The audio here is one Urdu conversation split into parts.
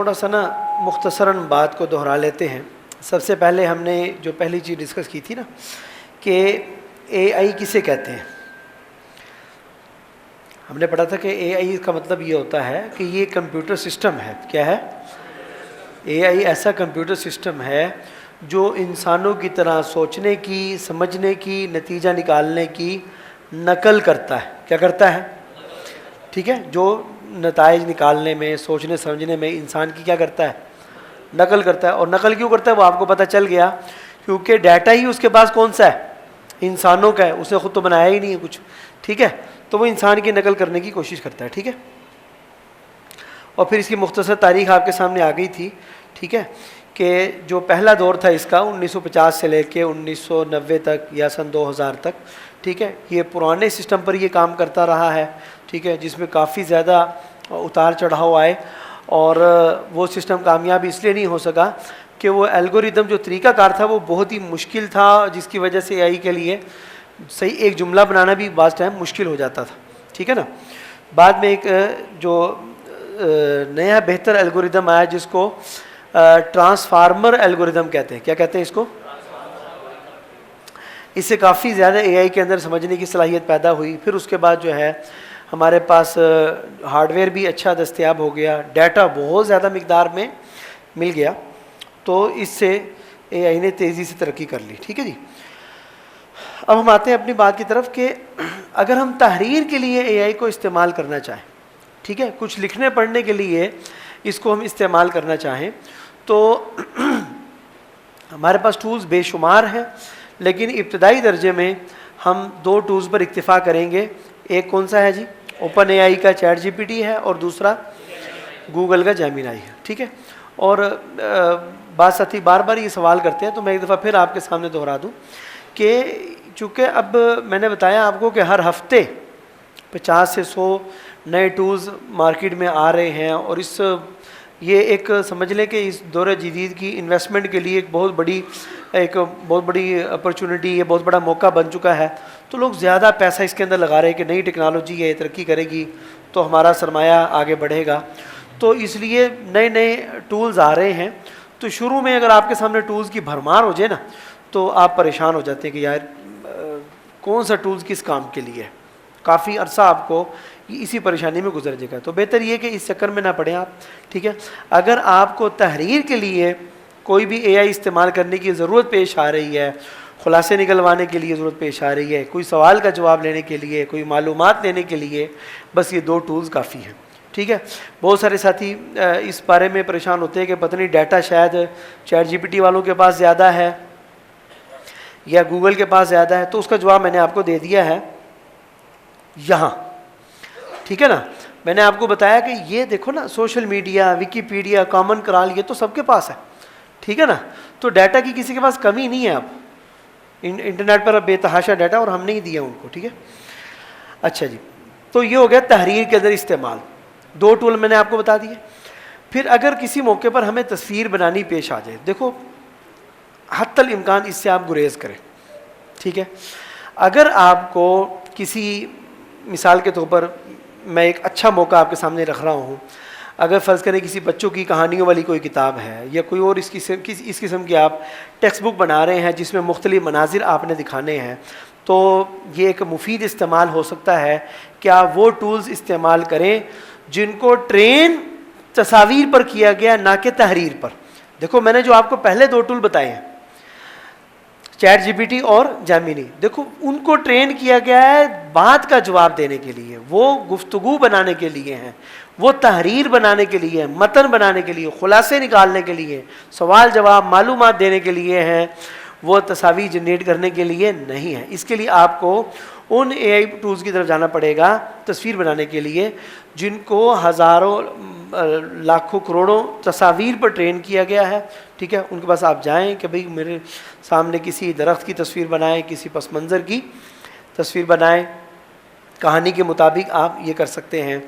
تھوڑا سا نا مختصراً بات کو دہرا لیتے ہیں۔ سب سے پہلے ہم نے جو پہلی چیز ڈسکس کی تھی نا کہ اے آئی کسے کہتے ہیں۔ ہم نے پڑھا تھا کہ اے آئی کا مطلب یہ ہوتا ہے کہ یہ کمپیوٹر سسٹم ہے۔ کیا ہے؟ اے آئی ایسا کمپیوٹر سسٹم ہے جو انسانوں کی طرح سوچنے کی، سمجھنے کی، نتیجہ نکالنے کی نقل کرتا ہے۔ کیا کرتا ہے؟ ٹھیک ہے، جو نتائج نکالنے میں، سوچنے سمجھنے میں انسان کی کیا کرتا ہے؟ نقل کرتا ہے۔ اور نقل کیوں کرتا ہے وہ آپ کو پتہ چل گیا، کیونکہ ڈیٹا ہی اس کے پاس کون سا ہے؟ انسانوں کا ہے۔ اس نے خود تو بنایا ہی نہیں ہے کچھ، ٹھیک ہے، تو وہ انسان کی نقل کرنے کی کوشش کرتا ہے، ٹھیک ہے۔ اور پھر اس کی مختصر تاریخ آپ کے سامنے آ گئی تھی، ٹھیک ہے، کہ جو پہلا دور تھا اس کا 1950 سے لے کے 1990 تک یا سن 2000 تک، ٹھیک ہے، یہ پرانے سسٹم پر یہ کام کرتا رہا ہے، ٹھیک ہے، جس میں کافی زیادہ اتار چڑھاؤ آئے، اور وہ سسٹم کامیاب اس لیے نہیں ہو سکا کہ وہ الگوریدم جو طریقہ کار تھا وہ بہت ہی مشکل تھا، جس کی وجہ سے اے آئی کے لیے صحیح ایک جملہ بنانا بھی بعض ٹائم مشکل ہو جاتا تھا، ٹھیک ہے نا۔ بعد میں ایک جو نیا بہتر الگوریدم آیا جس کو ٹرانسفارمر الگوریدم کہتے ہیں۔ کیا کہتے ہیں اس کو؟ اس سے کافی زیادہ اے آئی کے اندر سمجھنے کی صلاحیت پیدا ہوئی۔ پھر اس کے بعد جو ہے ہمارے پاس ہارڈ ویئر بھی اچھا دستیاب ہو گیا، ڈیٹا بہت زیادہ مقدار میں مل گیا، تو اس سے اے آئی نے تیزی سے ترقی کر لی، ٹھیک ہے جی۔ اب ہم آتے ہیں اپنی بات کی طرف کہ اگر ہم تحریر کے لیے اے آئی کو استعمال کرنا چاہیں، ٹھیک ہے، کچھ لکھنے پڑھنے کے لیے اس کو ہم استعمال کرنا چاہیں تو ہمارے پاس ٹولز بے شمار ہیں، لیکن ابتدائی درجے میں ہم دو ٹولز پر اکتفا کریں گے۔ ایک کون سا ہے جی؟ اوپن اے آئی کا چیٹ جی پی ٹی ہے، اور دوسرا گوگل کا جیمینائی ہے، ٹھیک ہے۔ اور بعض ساتھی بار بار یہ سوال کرتے ہیں، تو میں ایک دفعہ پھر آپ کے سامنے دہرا دوں کہ چونکہ اب میں نے بتایا آپ کو کہ ہر ہفتے 50 سے 100 نئے ٹولز مارکیٹ میں آ رہے ہیں، اور یہ ایک سمجھ لیں کہ اس دور جدید کی انویسٹمنٹ کے لیے ایک بہت بڑی اپرچونٹی، یہ بہت بڑا موقع بن چکا ہے۔ تو لوگ زیادہ پیسہ اس کے اندر لگا رہے ہیں کہ نئی ٹیکنالوجی ہے، ترقی کرے گی تو ہمارا سرمایہ آگے بڑھے گا، تو اس لیے نئے ٹولز آ رہے ہیں۔ تو شروع میں اگر آپ کے سامنے ٹولز کی بھرمار ہو جائے نا تو آپ پریشان ہو جاتے ہیں کہ یار کون سا ٹولز کس کام کے لیے ہے، کافی عرصہ آپ کو اسی پریشانی میں گزر جائے گا۔ تو بہتر یہ کہ اس چکر میں نہ پڑیں آپ، ٹھیک ہے۔ اگر آپ کو تحریر کے لیے کوئی بھی اے آئی استعمال کرنے کی ضرورت پیش آ رہی ہے، خلاصے نکلوانے کے لیے ضرورت پیش آ رہی ہے، کوئی سوال کا جواب لینے کے لیے، کوئی معلومات لینے کے لیے، بس یہ دو ٹولز کافی ہیں، ٹھیک ہے۔ بہت سارے ساتھی اس بارے میں پریشان ہوتے ہیں کہ پتہ نہیں ڈیٹا شاید چیٹ جی پی ٹی والوں کے پاس زیادہ ہے یا گوگل کے پاس زیادہ ہے، تو اس کا جواب میں نے آپ کو دے دیا ہے یہاں، ٹھیک ہے نا۔ میں نے آپ کو بتایا کہ یہ دیکھو نا، سوشل میڈیا، ویکیپیڈیا، کامن کرال، یہ تو سب کے پاس ہے، ٹھیک ہے نا۔ تو ڈیٹا کی کسی کے پاس کمی نہیں ہے، اب انٹرنیٹ پر اب بے تحاشا ڈیٹا، اور ہم نہیں دیا ان کو، ٹھیک ہے۔ اچھا جی، تو یہ ہو گیا تحریر کے اندر استعمال، دو ٹول میں نے آپ کو بتا دیے۔ پھر اگر کسی موقع پر ہمیں تصویر بنانی پیش آ جائے، دیکھو حتی الامکان اس سے آپ گریز کریں، ٹھیک ہے۔ اگر آپ کو کسی مثال کے طور پر میں ایک اچھا موقع آپ کے سامنے رکھ رہا ہوں، اگر فرض کریں کسی بچوں کی کہانیوں والی کوئی کتاب ہے، یا کوئی اور اس قسم کی آپ ٹیکسٹ بک بنا رہے ہیں جس میں مختلف مناظر آپ نے دکھانے ہیں، تو یہ ایک مفید استعمال ہو سکتا ہے کہ آپ وہ ٹولز استعمال کریں جن کو ٹرین تصاویر پر کیا گیا، نہ کہ تحریر پر۔ دیکھو میں نے جو آپ کو پہلے دو ٹول بتائے ہیں، چیٹ جی پی ٹی اور جیمینی، دیکھو ان کو ٹرین کیا گیا ہے بات کا جواب دینے کے لیے، وہ گفتگو بنانے کے لیے ہیں، وہ تحریر بنانے کے لیے، متن بنانے کے لیے، خلاصے نکالنے کے لیے، سوال جواب معلومات دینے کے لیے ہیں، وہ تصاویر جنریٹ کرنے کے لیے نہیں ہے۔ اس کے لیے آپ کو ان اے آئی ٹولز کی طرف جانا پڑے گا تصویر بنانے کے لیے، جن کو ہزاروں لاکھوں کروڑوں تصاویر پر ٹرین کیا گیا ہے، ٹھیک ہے۔ ان کے پاس آپ جائیں کہ بھئی میرے سامنے کسی درخت کی تصویر بنائیں، کسی پس منظر کی تصویر بنائیں، کہانی کے مطابق آپ یہ کر سکتے ہیں۔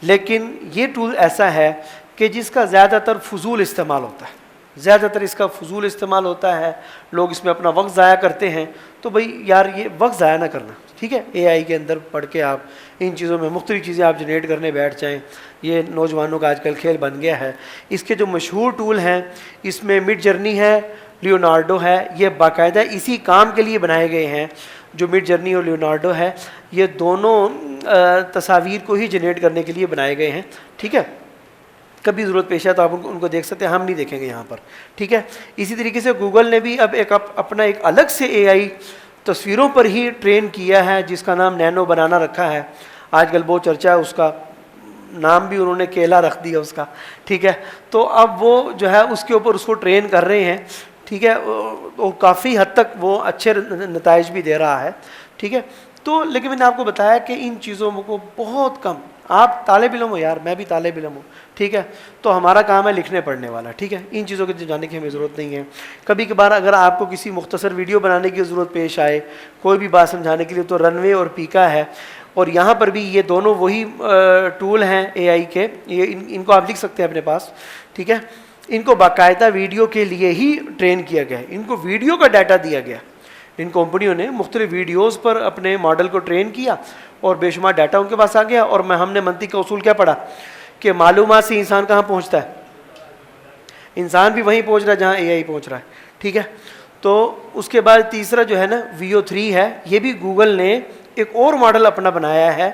لیکن یہ ٹول ایسا ہے کہ جس کا زیادہ تر فضول استعمال ہوتا ہے، زیادہ تر اس کا فضول استعمال ہوتا ہے، لوگ اس میں اپنا وقت ضائع کرتے ہیں. تو بھائی یار یہ وقت ضائع نہ کرنا، ٹھیک ہے. اے آئی کے اندر پڑھ کے آپ ان چیزوں میں مختلف چیزیں آپ جنریٹ کرنے بیٹھ جائیں، یہ نوجوانوں کا آج کل کھیل بن گیا ہے. اس کے جو مشہور ٹول ہیں اس میں مڈ جرنی ہے، لیونارڈو ہے، یہ باقاعدہ اسی کام کے لیے بنائے گئے ہیں. جو مڈ جرنی اور لیونارڈو ہے یہ دونوں تصاویر کو ہی جنریٹ کرنے کے لیے بنائے گئے ہیں، ٹھیک ہے. کبھی ضرورت پیش ہے تو آپ ان کو دیکھ سکتے ہیں، ہم نہیں دیکھیں گے یہاں پر، ٹھیک ہے. اسی طریقے سے گوگل نے بھی اب اپنا ایک الگ سے اے آئی تصویروں پر ہی ٹرین کیا ہے جس کا نام نینو بنانا رکھا ہے. آج کل بہت چرچا ہے اس کا، نام بھی انہوں نے کیلا رکھ دیا اس کا، ٹھیک ہے. تو اب وہ جو ہے اس کے اوپر اس کو ٹرین کر رہے ہیں، ٹھیک ہے. وہ کافی حد تک وہ اچھے نتائج بھی دے رہا ہے، ٹھیک ہے. تو لیکن میں نے آپ کو بتایا کہ ان چیزوں کو بہت کم، آپ طالب علم ہو یار، میں بھی طالب علم ہوں، ٹھیک ہے. تو ہمارا کام ہے لکھنے پڑھنے والا، ٹھیک ہے. ان چیزوں کے جاننے کی ہمیں ضرورت نہیں ہے. کبھی کبھار اگر آپ کو کسی مختصر ویڈیو بنانے کی ضرورت پیش آئے، کوئی بھی بات سمجھانے کے لیے، تو رن وے اور پیکا ہے. اور یہاں پر بھی یہ دونوں وہی ٹول ہیں اے آئی کے، یہ ان کو آپ لکھ سکتے ہیں اپنے پاس، ٹھیک ہے. ان کو باقاعدہ ویڈیو کے لیے ہی ٹرین کیا گیا ہے، ان کو ویڈیو کا ڈیٹا دیا گیا. ان کمپنیوں نے مختلف ویڈیوز پر اپنے ماڈل کو ٹرین کیا اور بے شمار ڈیٹا ان کے پاس آ گیا. اور ہم نے منطق کا اصول کیا پڑھا کہ معلومات سے انسان کہاں پہنچتا ہے؟ انسان بھی وہیں پہنچ رہا ہے جہاں اے آئی پہنچ رہا ہے، ٹھیک ہے. تو اس کے بعد تیسرا جو ہے نا VO3 ہے، یہ بھی گوگل نے ایک اور ماڈل اپنا بنایا ہے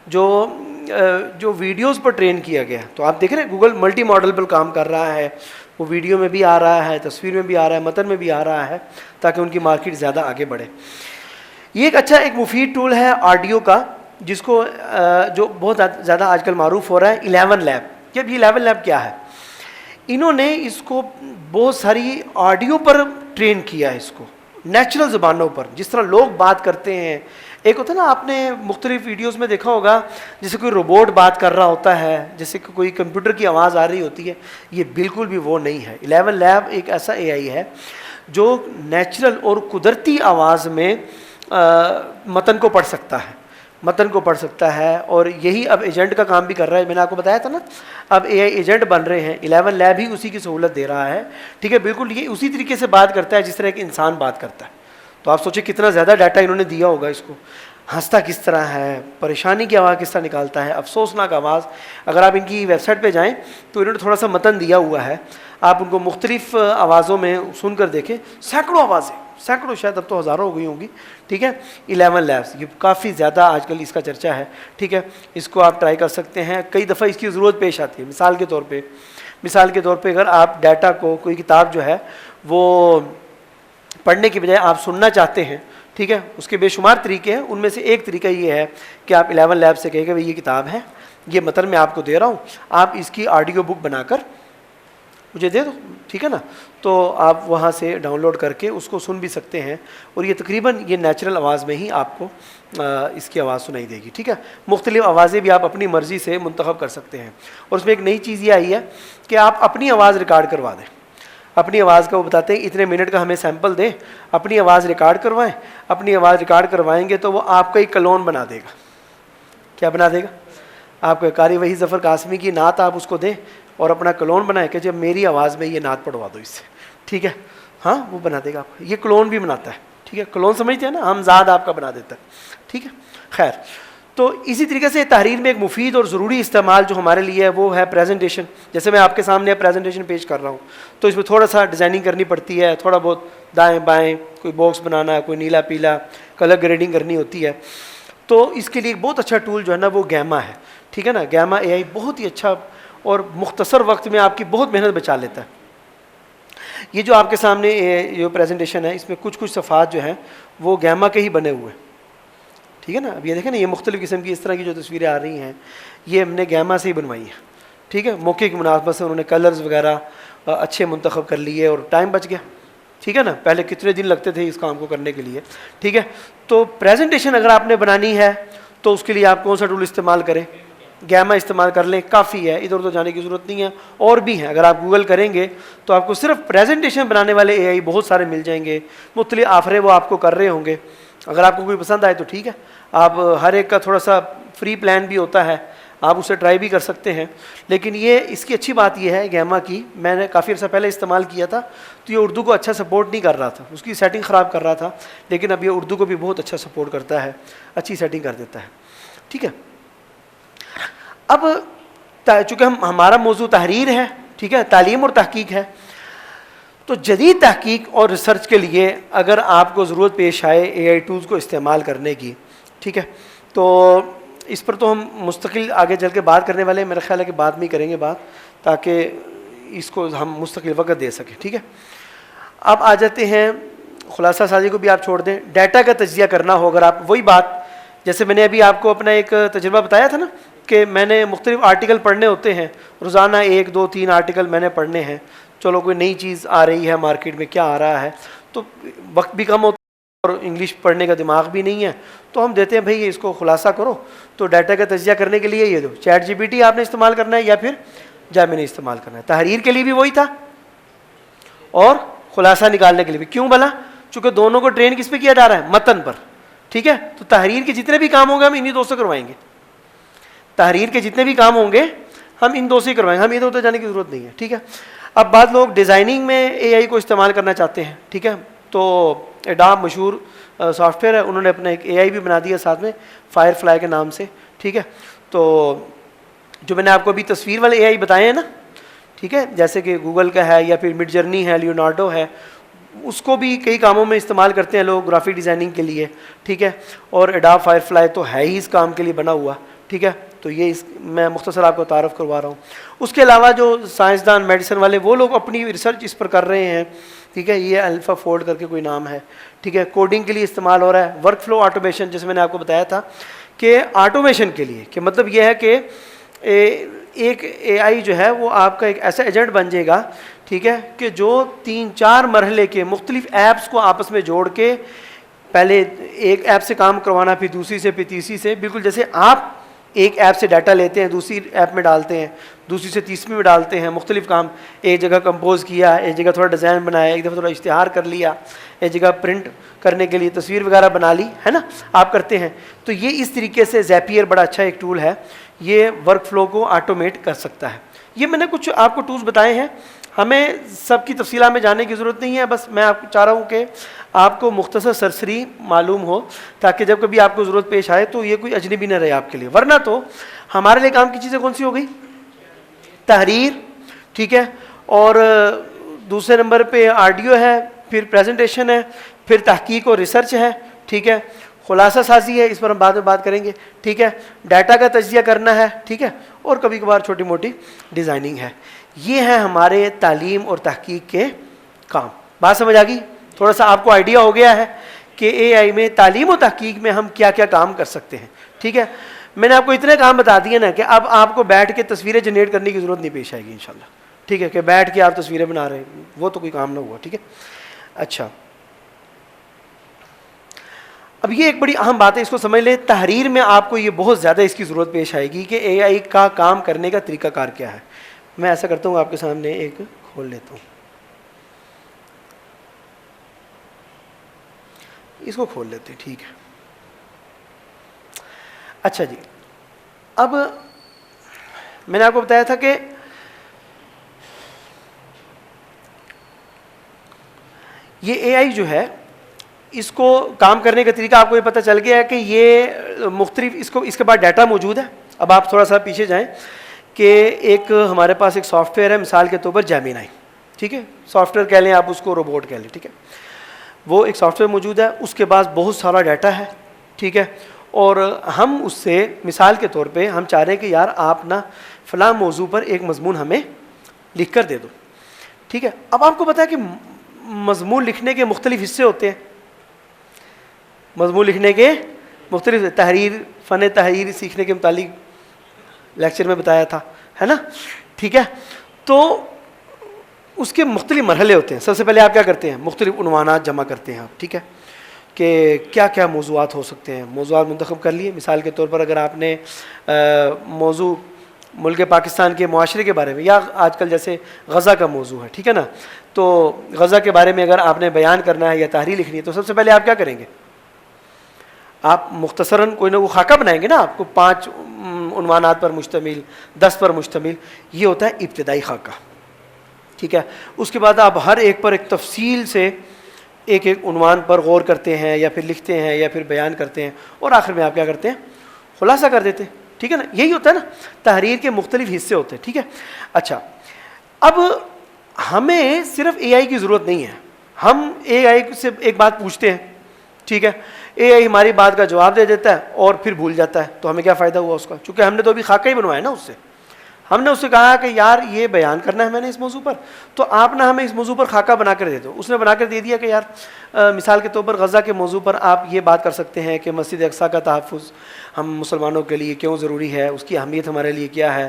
جو ویڈیوز پر ٹرین کیا گیا. تو آپ دیکھ رہے ہیں گوگل ملٹی ماڈل پر کام کر رہا ہے، وہ ویڈیو میں بھی آ رہا ہے، تصویر میں بھی آ رہا ہے، متن میں بھی آ رہا ہے، تاکہ ان کی مارکیٹ زیادہ آگے بڑھے. یہ ایک اچھا ایک مفید ٹول ہے آڈیو کا، جس کو جو بہت زیادہ آج کل معروف ہو رہا ہے 11 لیب. کہ یہ 11 لیب کیا ہے؟ انہوں نے اس کو بہت ساری آڈیو پر ٹرین کیا ہے، اس کو نیچرل زبانوں پر، جس طرح لوگ بات کرتے ہیں. ایک ہوتا ہے نا، آپ نے مختلف ویڈیوز میں دیکھا ہوگا جیسے کوئی روبوٹ بات کر رہا ہوتا ہے، جیسے کہ کوئی کمپیوٹر کی آواز آ رہی ہوتی ہے. یہ بالکل بھی وہ نہیں ہے. 11 لیب ایک ایسا اے آئی ہے جو نیچرل اور قدرتی آواز میں متن کو پڑھ سکتا ہے، متن کو پڑھ سکتا ہے. اور یہی اب ایجنٹ کا کام بھی کر رہا ہے. میں نے آپ کو بتایا تھا نا، اب اے آئی ایجنٹ بن رہے ہیں. 11 لیب ہی اسی کی سہولت دے رہا ہے، ٹھیک ہے. بالکل یہ اسی طریقے سے بات کرتا ہے جس طرح ایک انسان بات کرتا ہے. تو آپ سوچیں کتنا زیادہ ڈیٹا انہوں نے دیا ہوگا اس کو. ہنستا کس طرح ہے، پریشانی کی آواز کس طرح نکالتا ہے، افسوسناک آواز. اگر آپ ان کی ویب سائٹ پہ جائیں تو انہوں نے تھوڑا سا متن دیا ہوا ہے، آپ ان کو مختلف آوازوں میں سن کر دیکھیں. سینکڑوں آوازیں، سینکڑوں، شاید اب تو ہزاروں ہو گئی ہوں گی، ٹھیک ہے. 11 لیبس یہ کافی زیادہ آج کل اس کا چرچا ہے، ٹھیک ہے. اس کو آپ ٹرائی کر سکتے ہیں. کئی دفعہ اس کی ضرورت پیش آتی ہے. مثال کے طور پہ اگر آپ ڈیٹا کو، کوئی کتاب جو ہے وہ پڑھنے کی بجائے آپ سننا چاہتے ہیں، ٹھیک ہے. اس کے بے شمار طریقے ہیں، ان میں سے ایک طریقہ یہ ہے کہ آپ 11 لیب سے کہیں کہ بھائی یہ کتاب ہے، یہ متن میں آپ کو دے رہا ہوں، آپ اس کی آڈیو بک بنا کر مجھے دے دو، ٹھیک ہے نا. تو آپ وہاں سے ڈاؤن لوڈ کر کے اس کو سن بھی سکتے ہیں. اور یہ تقریباً یہ نیچرل آواز میں ہی آپ کو اس کی آواز سنائی دے گی، ٹھیک ہے. مختلف آوازیں بھی آپ اپنی مرضی سے منتخب کر سکتے ہیں. اور اس میں ایک نئی چیز یہ آئی ہے کہ آپ اپنی آواز ریکارڈ کروا دیں. اپنی آواز کا وہ بتاتے ہیں اتنے منٹ کا ہمیں سیمپل دیں، اپنی آواز ریکارڈ کروائیں. اپنی آواز ریکارڈ کروائیں گے تو وہ آپ کا ایک کلون بنا دے گا. کیا بنا دے گا؟ آپ کو قاری وحید ظفر قاسمی کی نعت آپ اس کو دیں اور اپنا کلون بنائیں کہ جب میری آواز میں یہ نعت پڑھوا دو اس سے، ٹھیک ہے. ہاں وہ بنا دے گا آپ کو. یہ کلون بھی بناتا ہے، ٹھیک ہے. کلون سمجھتے ہیں نا، ہم ذات آپ کا بنا دیتا ہے، ٹھیک ہے. خیر، تو اسی طریقے سے تحریر میں ایک مفید اور ضروری استعمال جو ہمارے لیے ہے وہ ہے پریزنٹیشن. جیسے میں آپ کے سامنے پریزنٹیشن پیش کر رہا ہوں تو اس میں تھوڑا سا ڈیزائننگ کرنی پڑتی ہے، تھوڑا بہت دائیں بائیں کوئی باکس بنانا ہے، کوئی نیلا پیلا کلر گریڈنگ کرنی ہوتی ہے. تو اس کے لیے ایک بہت اچھا ٹول جو ہے نا وہ گیما ہے، ٹھیک ہے نا. گیما اے آئی بہت ہی اچھا اور مختصر وقت میں آپ کی بہت محنت بچا لیتا ہے. یہ جو آپ کے سامنے جو پریزنٹیشن ہے اس میں کچھ صفحات جو ہیں وہ گیما کے ہی بنے ہوئے ہیں، ٹھیک ہے نا. اب یہ دیکھیں نا، یہ مختلف قسم کی اس طرح کی جو تصویریں آ رہی ہیں یہ ہم نے گیما سے ہی بنوائی ہیں، ٹھیک ہے. موقع کی مناسبت سے انہوں نے کلرز وغیرہ اچھے منتخب کر لیے اور ٹائم بچ گیا، ٹھیک ہے نا. پہلے کتنے دن لگتے تھے اس کام کو کرنے کے لیے، ٹھیک ہے. تو پریزنٹیشن اگر آپ نے بنانی ہے تو اس کے لیے آپ کون سا ٹول استعمال کریں؟ گیما استعمال کر لیں، کافی ہے. ادھر ادھر جانے کی ضرورت نہیں ہے. اور بھی ہیں، اگر آپ گوگل کریں گے تو آپ کو صرف پریزنٹیشن بنانے والے اے آئی بہت سارے مل جائیں گے. مختلف آفریں وہ آپ کو کر رہے ہوں گے. اگر آپ کو کوئی پسند آئے تو ٹھیک ہے. آپ ہر ایک کا تھوڑا سا فری پلان بھی ہوتا ہے، آپ اسے ٹرائی بھی کر سکتے ہیں. لیکن یہ اس کی اچھی بات یہ ہے گیما کی, میں نے کافی عرصہ پہلے استعمال کیا تھا تو یہ اردو کو اچھا سپورٹ نہیں کر رہا تھا, اس کی سیٹنگ خراب کر رہا تھا, لیکن اب یہ اردو کو بھی بہت اچھا سپورٹ کرتا ہے, اچھی سیٹنگ کر دیتا ہے. ٹھیک ہے, اب چونکہ ہمارا موضوع تحریر ہے, ٹھیک ہے, تعلیم اور تحقیق ہے, تو جدید تحقیق اور ریسرچ کے لیے اگر آپ کو ضرورت پیش آئے اے آئی ٹولز کو استعمال کرنے کی, ٹھیک ہے, تو اس پر تو ہم مستقل آگے چل کے بات کرنے والے ہیں, میرا خیال ہے کہ بعد میں ہی کریں گے بات, تاکہ اس کو ہم مستقل وقت دے سکیں. ٹھیک ہے, اب آ جاتے ہیں خلاصہ سازی کو بھی آپ چھوڑ دیں. ڈیٹا کا تجزیہ کرنا ہو, اگر آپ وہی بات جیسے میں نے ابھی آپ کو اپنا ایک تجربہ بتایا تھا نا کہ میں نے مختلف آرٹیکل پڑھنے ہوتے ہیں, روزانہ 1 2 3 آرٹیکل میں نے پڑھنے ہیں, چلو کوئی نئی چیز آ رہی ہے مارکیٹ میں, کیا آ رہا ہے, تو وقت بھی کم ہوتا ہے اور انگلش پڑھنے کا دماغ بھی نہیں ہے, تو ہم دیتے ہیں بھائی اس کو خلاصہ کرو. تو ڈیٹا کا تجزیہ کرنے کے لیے یہ دو, چیٹ جی پی ٹی آپ نے استعمال کرنا ہے یا پھر جیمنی استعمال کرنا ہے. تحریر کے لیے بھی وہی تھا اور خلاصہ نکالنے کے لیے بھی. کیوں بلا؟ چونکہ دونوں کو ٹرین کس پہ کیا جا رہا ہے, متن پر. ٹھیک ہے, تو تحریر کے جتنے بھی کام ہوں گے ہم انہی دو سے کروائیں گے. تحریر کے جتنے بھی کام ہوں گے ہم ان دو سے کروائیں گے, ہم ادھر ادھر جانے کی ضرورت نہیں ہے. ٹھیک ہے, اب بعض لوگ ڈیزائننگ میں اے آئی کو استعمال کرنا چاہتے ہیں. ٹھیک ہے, تو ایڈاب مشہور سافٹ ویئر ہے, انہوں نے اپنا ایک اے آئی بھی بنا دیا ساتھ میں, فائر فلائی کے نام سے. ٹھیک ہے, تو جو میں نے آپ کو ابھی تصویر والے اے آئی بتائے ہیں نا, ٹھیک ہے, جیسے کہ گوگل کا ہے یا پھر مڈ جرنی ہے, لیونارڈو ہے, اس کو بھی کئی کاموں میں استعمال کرتے ہیں لوگ گرافک ڈیزائننگ کے لیے. ٹھیک ہے, اور ایڈاب فائر فلائی تو ہے ہی اس کام کے لیے بنا ہوا. ٹھیک ہے, تو یہ میں مختصر آپ کو تعارف کروا رہا ہوں. اس کے علاوہ جو سائنسدان میڈیسن والے وہ لوگ اپنی ریسرچ اس پر کر رہے ہیں. ٹھیک ہے, یہ الفا فولڈ کر کے کوئی نام ہے. ٹھیک ہے, کوڈنگ کے لیے استعمال ہو رہا ہے. ورک فلو آٹومیشن, جیسے میں نے آپ کو بتایا تھا کہ آٹومیشن کے لیے, کہ مطلب یہ ہے کہ ایک اے آئی جو ہے وہ آپ کا ایک ایسا ایجنٹ بن جائے گا, ٹھیک ہے, کہ جو 3-4 مرحلے کے مختلف ایپس کو آپس میں جوڑ کے پہلے ایک ایپ سے کام کروانا, پھر دوسری سے, پھر تیسری سے, بالکل جیسے آپ ایک ایپ سے ڈاٹا لیتے ہیں دوسری ایپ میں ڈالتے ہیں, دوسری سے تیسری میں ڈالتے ہیں, مختلف کام, ایک جگہ کمپوز کیا, ایک جگہ تھوڑا ڈیزائن بنایا, ایک دفعہ تھوڑا اشتہار کر لیا, ایک جگہ پرنٹ کرنے کے لیے تصویر وغیرہ بنا لی, ہے نا, آپ کرتے ہیں. تو یہ اس طریقے سے زیپیئر بڑا اچھا ایک ٹول ہے, یہ ورک فلو کو آٹومیٹ کر سکتا ہے. یہ میں نے کچھ آپ کو ٹولز بتائے ہیں, ہمیں سب کی تفصیلات میں جانے کی ضرورت نہیں ہے, بس میں آپ کو چاہ رہا ہوں کہ آپ کو مختصر سرسری معلوم ہو, تاکہ جب کبھی آپ کو ضرورت پیش آئے تو یہ کوئی اجنبی نہ رہے آپ کے لیے. ورنہ تو ہمارے لیے کام کی چیزیں کون سی ہو گئی؟ تحریر, ٹھیک ہے, اور دوسرے نمبر پہ آڈیو ہے, پھر پریزنٹیشن ہے, پھر تحقیق اور ریسرچ ہے, ٹھیک ہے, خلاصہ سازی ہے, اس پر ہم بعد میں بات کریں گے, ٹھیک ہے, ڈیٹا کا تجزیہ کرنا ہے, ٹھیک ہے, اور کبھی کبھار چھوٹی موٹی ڈیزائننگ ہے. یہ ہے ہمارے تعلیم اور تحقیق کے کام. بات سمجھ آ گئی؟ تھوڑا سا آپ کو آئیڈیا ہو گیا ہے کہ اے آئی میں تعلیم و تحقیق میں ہم کیا کیا کام کر سکتے ہیں. ٹھیک ہے, میں نے آپ کو اتنے کام بتا دیے نا کہ اب آپ کو بیٹھ کے تصویریں جنریٹ کرنے کی ضرورت نہیں پیش آئے گی انشاءاللہ. ٹھیک ہے, کہ بیٹھ کے آپ تصویریں بنا رہے ہیں, وہ تو کوئی کام نہ ہوا. ٹھیک ہے, اچھا, اب یہ ایک بڑی اہم بات ہے, اس کو سمجھ لیں. تحریر میں آپ کو یہ بہت زیادہ اس کی ضرورت پیش آئے گی کہ اے آئی کا کام کرنے کا طریقہ کار کیا ہے. میں ایسا کرتا ہوں, آپ کے سامنے ایک کھول لیتا ہوں, اس کو کھول لیتے ہیں. ٹھیک ہے, اچھا جی, اب میں نے آپ کو بتایا تھا کہ یہ اے آئی جو ہے اس کو کام کرنے کا طریقہ آپ کو یہ پتہ چل گیا ہے کہ یہ مختلف, اس کے بعد ڈیٹا موجود ہے. اب آپ تھوڑا سا پیچھے جائیں کہ ایک ہمارے پاس ایک سافٹ ویئر ہے, مثال کے طور پر جیمینائی. ٹھیک ہے, سافٹ ویئر کہہ لیں آپ اس کو, روبوٹ کہہ لیں. ٹھیک ہے, وہ ایک سافٹ ویئر موجود ہے, اس کے پاس بہت سارا ڈیٹا ہے. ٹھیک ہے, اور ہم اس سے مثال کے طور پہ ہم چاہ رہے ہیں کہ یار آپ نا فلاں موضوع پر ایک مضمون ہمیں لکھ کر دے دو. ٹھیک ہے, اب آپ کو پتہ ہے کہ مضمون لکھنے کے مختلف حصے ہوتے ہیں. مضمون لکھنے کے مختلف, تحریر, فن تحریر سیکھنے کے متعلق لیکچر میں بتایا تھا, ہے نا. ٹھیک ہے, تو اس کے مختلف مرحلے ہوتے ہیں. سب سے پہلے آپ کیا کرتے ہیں؟ مختلف عنوانات جمع کرتے ہیں آپ. ٹھیک ہے, کہ کیا کیا موضوعات ہو سکتے ہیں, موضوعات منتخب کر لیے. مثال کے طور پر اگر آپ نے موضوع ملک پاکستان کے معاشرے کے بارے میں, یا آج کل جیسے غزہ کا موضوع ہے, ٹھیک ہے نا, تو غزہ کے بارے میں اگر آپ نے بیان کرنا ہے یا تحریر لکھنی ہے, تو سب سے پہلے آپ کیا کریں گے؟ آپ مختصراً کوئی نہ کوئی خاکہ بنائیں گے نا. آپ کو 5 عنوانات پر مشتمل، 10 پر مشتمل، یہ ہوتا ہے ابتدائی خاکہ. ٹھیک ہے. اس کے بعد آپ ہر ایک پر ایک تفصیل سے ایک ایک عنوان پر غور کرتے ہیں یا پھر لکھتے ہیں یا پھر بیان کرتے ہیں اور آخر میں آپ کیا کرتے ہیں؟ خلاصہ کر دیتے ہیں. ٹھیک ہے نا. یہی ہوتا ہے نا, تحریر کے مختلف حصے ہوتے ہیں. ٹھیک ہے. اچھا, اب ہمیں صرف اے آئی کی ضرورت نہیں ہے. ہم اے آئی سے ایک بات پوچھتے ہیں, ٹھیک ہے, اے آئی ہماری بات کا جواب دے دیتا ہے اور پھر بھول جاتا ہے, تو ہمیں کیا فائدہ ہوا اس کا؟ چونکہ ہم نے تو ابھی خاکہ ہی بنوایا نا اس سے. ہم نے اس سے کہا کہ یار یہ بیان کرنا ہے میں نے اس موضوع پر, تو آپ نہ ہمیں اس موضوع پر خاکہ بنا کر دے دو. اس نے بنا کر دے دیا کہ یار مثال کے طور پر غزہ کے موضوع پر آپ یہ بات کر سکتے ہیں کہ مسجد اقصیٰ کا تحفظ ہم مسلمانوں کے لیے کیوں ضروری ہے, اس کی اہمیت ہمارے لیے کیا ہے,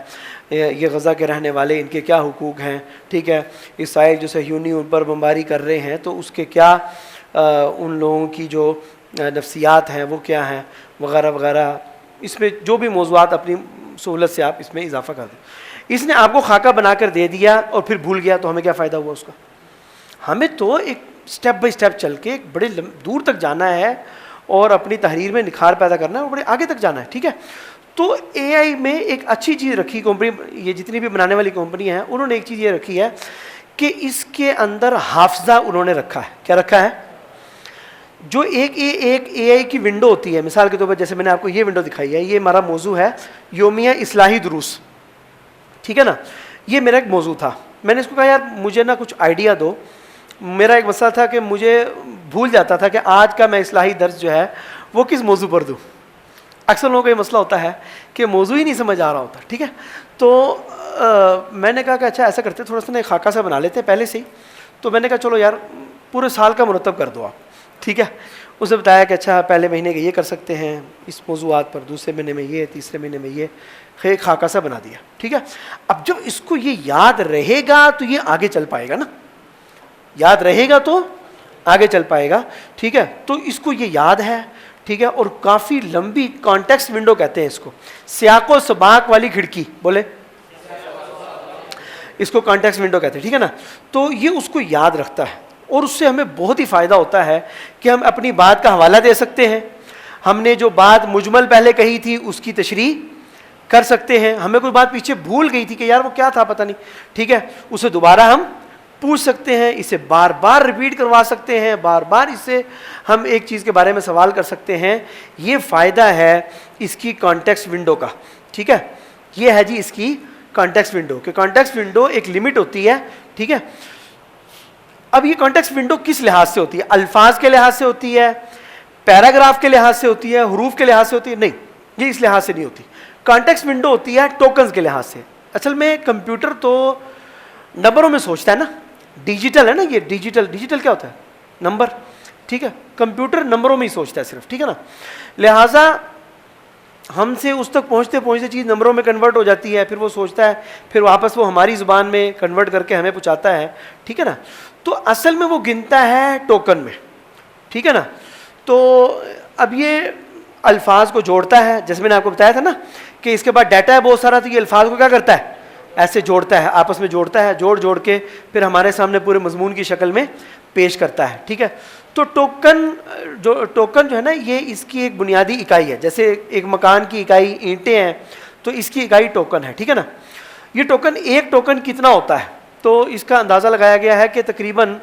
یہ غزہ کے رہنے والے ان کے کیا حقوق ہیں, ٹھیک ہے, اسرائیل جو صہیونی ان پر بمباری کر رہے ہیں تو اس کے کیا ان لوگوں کی جو نفسیات ہیں وہ کیا ہیں, وغیرہ وغیرہ. اس میں جو بھی موضوعات اپنی سہولت سے آپ اس میں اضافہ کر دیں. اس نے آپ کو خاکہ بنا کر دے دیا اور پھر بھول گیا, تو ہمیں کیا فائدہ ہوا اس کا؟ ہمیں تو ایک سٹیپ بائی سٹیپ چل کے ایک بڑے دور تک جانا ہے اور اپنی تحریر میں نکھار پیدا کرنا ہے اور بڑے آگے تک جانا ہے. ٹھیک ہے. تو اے آئی میں ایک اچھی چیز رکھی کمپنی, یہ جتنی بھی بنانے والی کمپنی ہیں انہوں نے ایک چیز یہ رکھی ہے کہ اس کے اندر حافظہ انہوں نے رکھا ہے. کیا رکھا ہے؟ جو ایک اے آئی کی ونڈو ہوتی ہے, مثال کے طور پر جیسے میں نے آپ کو یہ ونڈو دکھائی ہے, یہ ہمارا موضوع ہے یومیہ اصلاحی دروس. ٹھیک ہے نا. یہ میرا ایک موضوع تھا, میں نے اس کو کہا یار مجھے نا کچھ آئیڈیا دو. میرا ایک مسئلہ تھا کہ مجھے بھول جاتا تھا کہ آج کا میں اصلاحی درس جو ہے وہ کس موضوع پر دوں. اکثر لوگوں کا یہ مسئلہ ہوتا ہے کہ موضوع ہی نہیں سمجھ آ رہا ہوتا. ٹھیک ہے. تو میں نے کہا کہ اچھا ایسا کرتے تھوڑا سا ایک خاکہ سا بنا لیتے ہیں پہلے سے ہی. تو میں نے کہا چلو یار پورے سال کا مرتب کر دو آپ. ٹھیک ہے. اسے بتایا کہ اچھا پہلے مہینے کے یہ کر سکتے ہیں اس موضوعات پر, دوسرے مہینے میں یہ, تیسرے مہینے میں یہ, ایک خاکہ سا بنا دیا. ٹھیک ہے. اب جب اس کو یہ یاد رہے گا تو یہ آگے چل پائے گا نا, یاد رہے گا تو آگے چل پائے گا. ٹھیک ہے. تو اس کو یہ یاد ہے. ٹھیک ہے. اور کافی لمبی کانٹیکسٹ ونڈو کہتے ہیں اس کو, سیاق و سباق والی کھڑکی, بولے اس کو کانٹیکسٹ ونڈو کہتے ہیں. ٹھیک ہے نا. تو یہ اس کو یاد رکھتا ہے اور اس سے ہمیں بہت ہی فائدہ ہوتا ہے کہ ہم اپنی بات کا حوالہ دے سکتے ہیں. ہم نے جو بات مجمل پہلے کہی تھی اس کی تشریح کر سکتے ہیں. ہمیں کوئی بات پیچھے بھول گئی تھی کہ یار وہ کیا تھا پتہ نہیں, ٹھیک ہے, اسے دوبارہ ہم پوچھ سکتے ہیں, اسے بار بار ریپیٹ کروا سکتے ہیں, بار بار اس سے ہم ایک چیز کے بارے میں سوال کر سکتے ہیں. یہ فائدہ ہے اس کی کانٹیکسٹ ونڈو کا. ٹھیک ہے. یہ ہے جی اس کی کانٹیکسٹ ونڈو, کہ کانٹیکسٹ ونڈو ایک لمٹ ہوتی ہے. ٹھیک ہے. اب یہ کانٹیکسٹ ونڈو کس لحاظ سے ہوتی ہے؟ الفاظ کے لحاظ سے ہوتی ہے, پیراگراف کے لحاظ سے ہوتی ہے, حروف کے لحاظ سے ہوتی ہے؟ نہیں, یہ اس لحاظ سے نہیں ہوتی. کانٹیکسٹ ونڈو ہوتی ہے ٹوکنز کے لحاظ سے. اصل میں کمپیوٹر تو نمبروں میں سوچتا ہے نا, ڈیجیٹل ہے نا, یہ ڈیجیٹل کیا ہوتا ہے؟ نمبر. ٹھیک ہے. کمپیوٹر نمبروں میں ہی سوچتا ہے صرف. ٹھیک ہے نا. لہٰذا ہم سے اس تک پہنچتے پہنچتے چیز نمبروں میں کنورٹ ہو جاتی ہے, پھر وہ سوچتا ہے, پھر واپس وہ ہماری زبان میں کنورٹ کر کے ہمیں پہنچاتا ہے. ٹھیک ہے نا. تو اصل میں وہ گنتا ہے ٹوکن میں. ٹھیک ہے نا. تو اب یہ الفاظ کو جوڑتا ہے, جیسے میں نے آپ کو بتایا تھا نا کہ اس کے بعد ڈیٹا ہے بہت سارا, تو یہ الفاظ کو کیا کرتا ہے؟ ایسے جوڑتا ہے, آپس میں جوڑتا ہے, جوڑ کے پھر ہمارے سامنے پورے مضمون کی شکل میں پیش کرتا ہے. ٹھیک ہے. تو ٹوکن جو ہے نا, یہ اس کی ایک بنیادی اکائی ہے. جیسے ایک مکان کی اکائی اینٹیں ہیں, تو اس کی اکائی ٹوکن ہے. ٹھیک ہے نا. یہ ٹوکن, ایک ٹوکن کتنا ہوتا ہے؟ تو اس کا اندازہ لگایا گیا ہے کہ تقریباً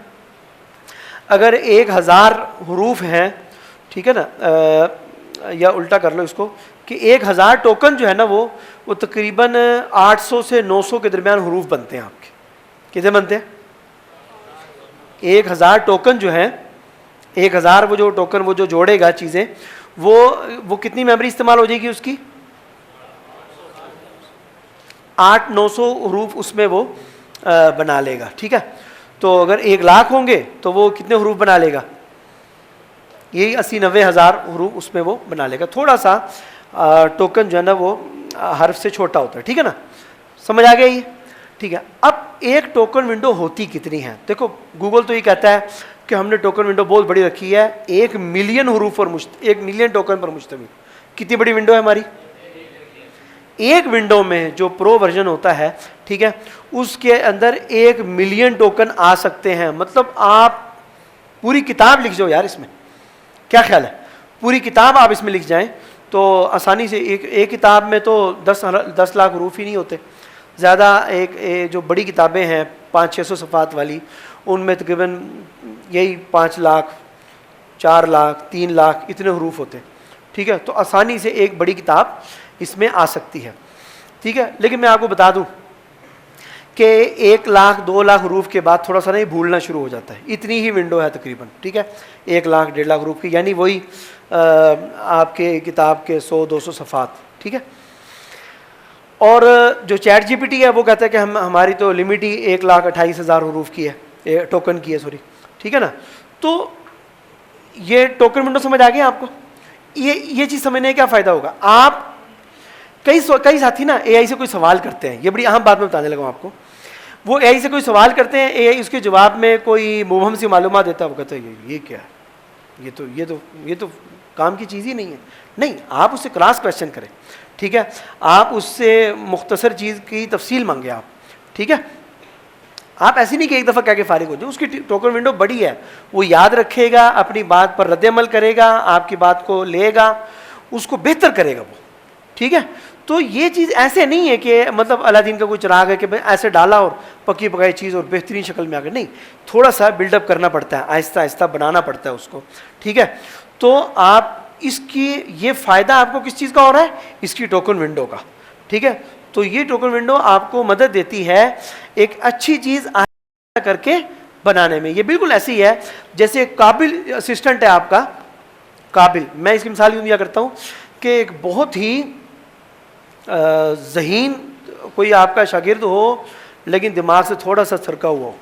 اگر 1000 حروف ہیں, ٹھیک ہے نا, یا الٹا کر لو اس کو کہ 1000 ٹوکن جو ہے نا وہ تقریباً 800 سے 900 کے درمیان حروف بنتے ہیں. آپ کے کتنے بنتے ہیں؟ 1000 ٹوکن جو ہیں, 1000 وہ جو ٹوکن وہ جو جوڑے گا چیزیں, وہ کتنی میموری استعمال ہو جائے گی اس کی؟ 800-900 حروف اس میں وہ بنا لے گا. ٹھیک ہے. تو اگر 1,00,000 ہوں گے تو وہ کتنے حروف بنا لے گا؟ یہی 80-90 ہزار حروف اس میں وہ بنا لے گا. تھوڑا سا ٹوکن جو ہے نا وہ حرف سے چھوٹا ہوتا ہے. ٹھیک ہے نا. سمجھ آ گیا یہ؟ ٹھیک ہے. اب ایک ٹوکن ونڈو ہوتی کتنی ہے؟ دیکھو گوگل تو یہ کہتا ہے کہ ہم نے ٹوکن ونڈو بہت بڑی رکھی ہے, 1 ملین حروف پر 1 ملین ٹوکن پر مشتمل. کتنی بڑی ونڈو ہے ہماری؟ ایک ونڈو میں جو پرو ورژن ہوتا ہے, ٹھیک ہے, اس کے اندر 1 ملین ٹوکن آ سکتے ہیں. مطلب آپ پوری کتاب لکھ جاؤ یار اس میں. کیا خیال ہے؟ پوری کتاب آپ اس میں لکھ جائیں تو آسانی سے ایک کتاب میں تو 10 لاکھ حروف ہی نہیں ہوتے، زیادہ ایک جو بڑی کتابیں ہیں 500-600 صفحات والی، ان میں تقریباً یہی 5 لاکھ 4 لاکھ 3 لاکھ اتنے حروف ہوتے ہیں، ٹھیک ہے. تو آسانی سے ایک بڑی کتاب اس میں آ سکتی ہے، ٹھیک ہے. لیکن میں آپ کو بتا دوں کہ 1 لاکھ 2 لاکھ حروف کے بعد تھوڑا سا نہیں بھولنا شروع ہو جاتا ہے. اتنی ہی ونڈو ہے تقریباً، ٹھیک ہے، 1 لاکھ 1.5 لاکھ حروف کی، یعنی وہی آپ کے کتاب کے 100-200 صفحات، ٹھیک ہے. اور جو چیٹ جی پی ٹی ہے وہ کہتا ہے کہ ہماری تو لمٹ ہی 1,28,000 حروف کی ہے، ٹوکن کی ہے، سوری، ٹھیک ہے نا. تو یہ ٹوکن ونڈو سمجھ آ گیا آپ کو؟ یہ چیز سمجھنے کا کیا فائدہ ہوگا؟ آپ کئی ساتھی نا اے آئی سے کوئی سوال کرتے ہیں، یہ بڑی اہم بات میں بتانے لگا ہوں آپ کو. وہ اے آئی سے کوئی سوال کرتے ہیں، اے آئی اس کے جواب میں کوئی مبہم سی معلومات دیتا ہے، وہ کہتا ہے یہ کیا ہے، یہ تو کام کی چیز ہی نہیں ہے. نہیں، آپ اس سے کراس کویشچن کریں، ٹھیک ہے. آپ اس سے مختصر چیز کی تفصیل مانگے آپ، ٹھیک ہے. آپ ایسی نہیں کہ ایک دفعہ کہہ کے فارغ ہو جائیں. اس کی ٹوکن ونڈو بڑی ہے، وہ یاد رکھے گا، اپنی بات پر رد عمل کرے گا، آپ کی بات کو لے گا، اس کو بہتر کرے گا وہ، ٹھیک ہے. تو یہ چیز ایسے نہیں ہے کہ مطلب اللہ دین کا کوئی چراغ ہے کہ ایسے ڈالا اور پکی پکائی چیز اور بہترین شکل میں آ گئی. نہیں، تھوڑا سا بلڈ اپ کرنا پڑتا ہے، آہستہ آہستہ بنانا پڑتا ہے اس کو، ٹھیک ہے. تو آپ اس کی یہ فائدہ آپ کو کس چیز کا ہو رہا ہے؟ اس کی ٹوکن ونڈو کا، ٹھیک ہے. تو یہ ٹوکن ونڈو آپ کو مدد دیتی ہے ایک اچھی چیز کر کے بنانے میں. یہ بالکل ایسی ہے جیسے قابل اسسٹنٹ ہے آپ کا. قابل، میں اس کی مثال یوں دیا کرتا ہوں کہ ایک بہت ہی ذہین کوئی آپ کا شاگرد ہو لیکن دماغ سے تھوڑا سا سرکا ہوا ہو،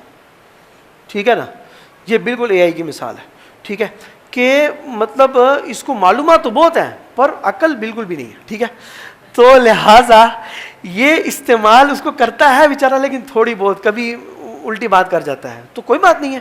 ٹھیک ہے نا. یہ بالکل اے آئی کی مثال ہے، ٹھیک ہے. کہ مطلب اس کو معلومات تو بہت ہیں پر عقل بالکل بھی نہیں ہے، ٹھیک ہے. تو لہٰذا یہ استعمال اس کو کرتا ہے بیچارہ، لیکن تھوڑی بہت کبھی الٹی بات کر جاتا ہے. تو کوئی بات نہیں ہے،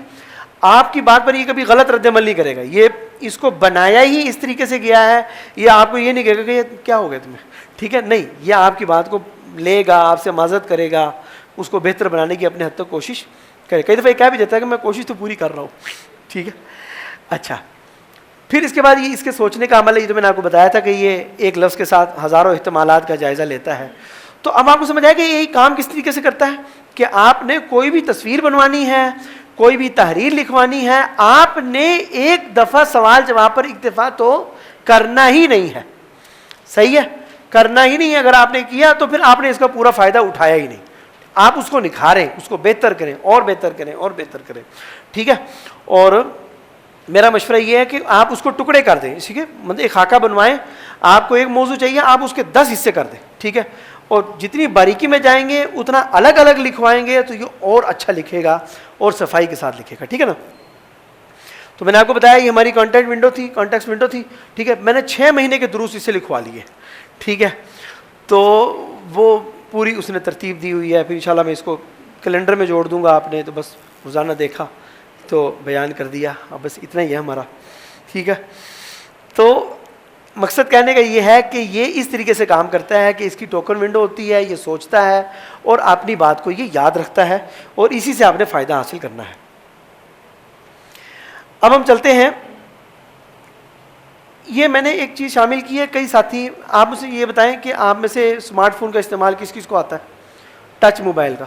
آپ کی بات پر یہ کبھی غلط رد عمل نہیں کرے گا. یہ اس کو بنایا ہی اس طریقے سے گیا ہے، یہ آپ کو یہ نہیں کہے گا کہ یہ کیا ہو گیا تمہیں، ٹھیک ہے. نہیں، یہ آپ کی بات کو لے گا، آپ سے معذرت کرے گا، اس کو بہتر بنانے کی اپنے حد تک کوشش کرے. کئی دفعہ یہ کہہ بھی دیتا ہے کہ میں کوشش تو پوری کر رہا ہوں، ٹھیک ہے. اچھا، پھر اس کے بعد یہ اس کے سوچنے کا عمل ہے. یہ تو میں نے آپ کو بتایا تھا کہ یہ ایک لفظ کے ساتھ ہزاروں احتمالات کا جائزہ لیتا ہے. تو اب آپ کو سمجھ آئے کہ یہی کام کس طریقے سے کرتا ہے کہ آپ نے کوئی بھی تصویر بنوانی ہے، کوئی بھی تحریر لکھوانی ہے، آپ نے ایک دفعہ سوال جواب پر اکتفا تو کرنا ہی نہیں ہے. صحیح ہے، کرنا ہی نہیں ہے. اگر آپ نے کیا تو پھر آپ نے اس کا پورا فائدہ اٹھایا ہی نہیں. آپ اس کو نکھاریں، اس کو بہتر کریں اور بہتر کریں اور بہتر کریں، ٹھیک ہے. اور میرا مشورہ یہ ہے کہ آپ اس کو ٹکڑے کر دیں، ٹھیک ہے. مطلب ایک خاکہ بنوائیں، آپ کو ایک موضوع چاہیے، آپ اس کے 10 حصے کر دیں، ٹھیک ہے. اور جتنی باریکی میں جائیں گے اتنا الگ الگ لکھوائیں گے تو یہ اور اچھا لکھے گا اور صفائی کے ساتھ لکھے گا، ٹھیک ہے نا. تو میں نے آپ کو بتایا یہ ہماری کانٹیکٹ ونڈو تھی، ٹھیک ہے. میں نے 6 مہینے کے دروس اس سے لکھوا لیے، ٹھیک ہے. تو وہ پوری اس نے ترتیب دی ہوئی ہے. پھر انشاءاللہ میں اس کو کیلنڈر میں جوڑ دوں گا. آپ نے تو بس روزانہ دیکھا تو بیان کر دیا، اب بس اتنا ہی ہے ہمارا، ٹھیک ہے. تو مقصد کہنے کا یہ ہے کہ یہ اس طریقے سے کام کرتا ہے کہ اس کی ٹوکن ونڈو ہوتی ہے، یہ سوچتا ہے اور اپنی بات کو یہ یاد رکھتا ہے اور اسی سے آپ نے فائدہ حاصل کرنا ہے. اب ہم چلتے ہیں. یہ میں نے ایک چیز شامل کی ہے. کئی ساتھی آپ مجھ سے یہ بتائیں کہ آپ میں سے اسمارٹ فون کا استعمال کس کس کو آتا ہے؟ ٹچ موبائل کا،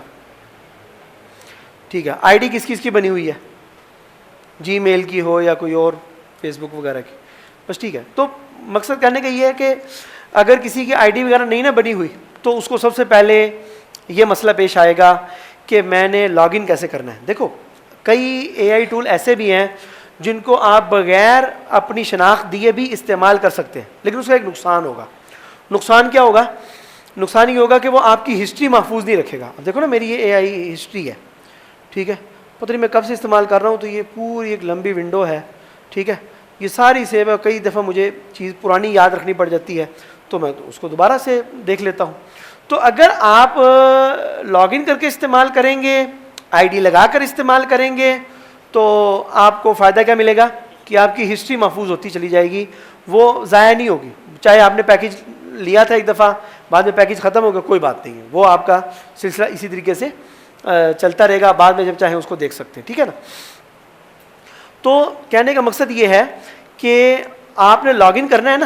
ٹھیک ہے. آئی ڈی کس کس کی بنی ہوئی ہے؟ جی میل کی ہو یا کوئی اور فیس بک وغیرہ کی، بس ٹھیک ہے. تو مقصد کہنے کا یہ ہے کہ اگر کسی کی آئی ڈی وغیرہ نہیں نہ بنی ہوئی تو اس کو سب سے پہلے یہ مسئلہ پیش آئے گا کہ میں نے لاگ ان کیسے کرنا ہے. دیکھو کئی اے آئی ٹول ایسے بھی ہیں جن کو آپ بغیر اپنی شناخت دیے بھی استعمال کر سکتے ہیں، لیکن اس کا ایک نقصان ہوگا. نقصان کیا ہوگا؟ نقصان یہ ہوگا کہ وہ آپ کی ہسٹری محفوظ نہیں رکھے گا. اب دیکھو نا میری یہ اے آئی ہسٹری ہے، ٹھیک ہے. پتہ نہیں میں کب سے استعمال کر رہا ہوں، تو یہ پوری ایک لمبی ونڈو ہے، ٹھیک ہے. یہ ساری سیو ہے. کئی دفعہ مجھے چیز پرانی یاد رکھنی پڑ جاتی ہے تو میں اس کو دوبارہ سے دیکھ لیتا ہوں. تو اگر آپ لاگ ان کر کے استعمال کریں گے، آئی ڈی لگا کر استعمال کریں گے تو آپ کو فائدہ کیا ملے گا کہ آپ کی ہسٹری محفوظ ہوتی چلی جائے گی، وہ ضائع نہیں ہوگی. چاہے آپ نے پیکیج لیا تھا ایک دفعہ، بعد میں پیکیج ختم ہو گیا، کوئی بات نہیں ہے، وہ آپ کا سلسلہ اسی طریقے سے چلتا رہے گا. بعد میں جب چاہیں اس کو دیکھ سکتے ہیں، ٹھیک ہے نا. تو کہنے کا مقصد یہ ہے کہ آپ نے لاگ ان کرنا ہے نا،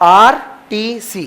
RTC।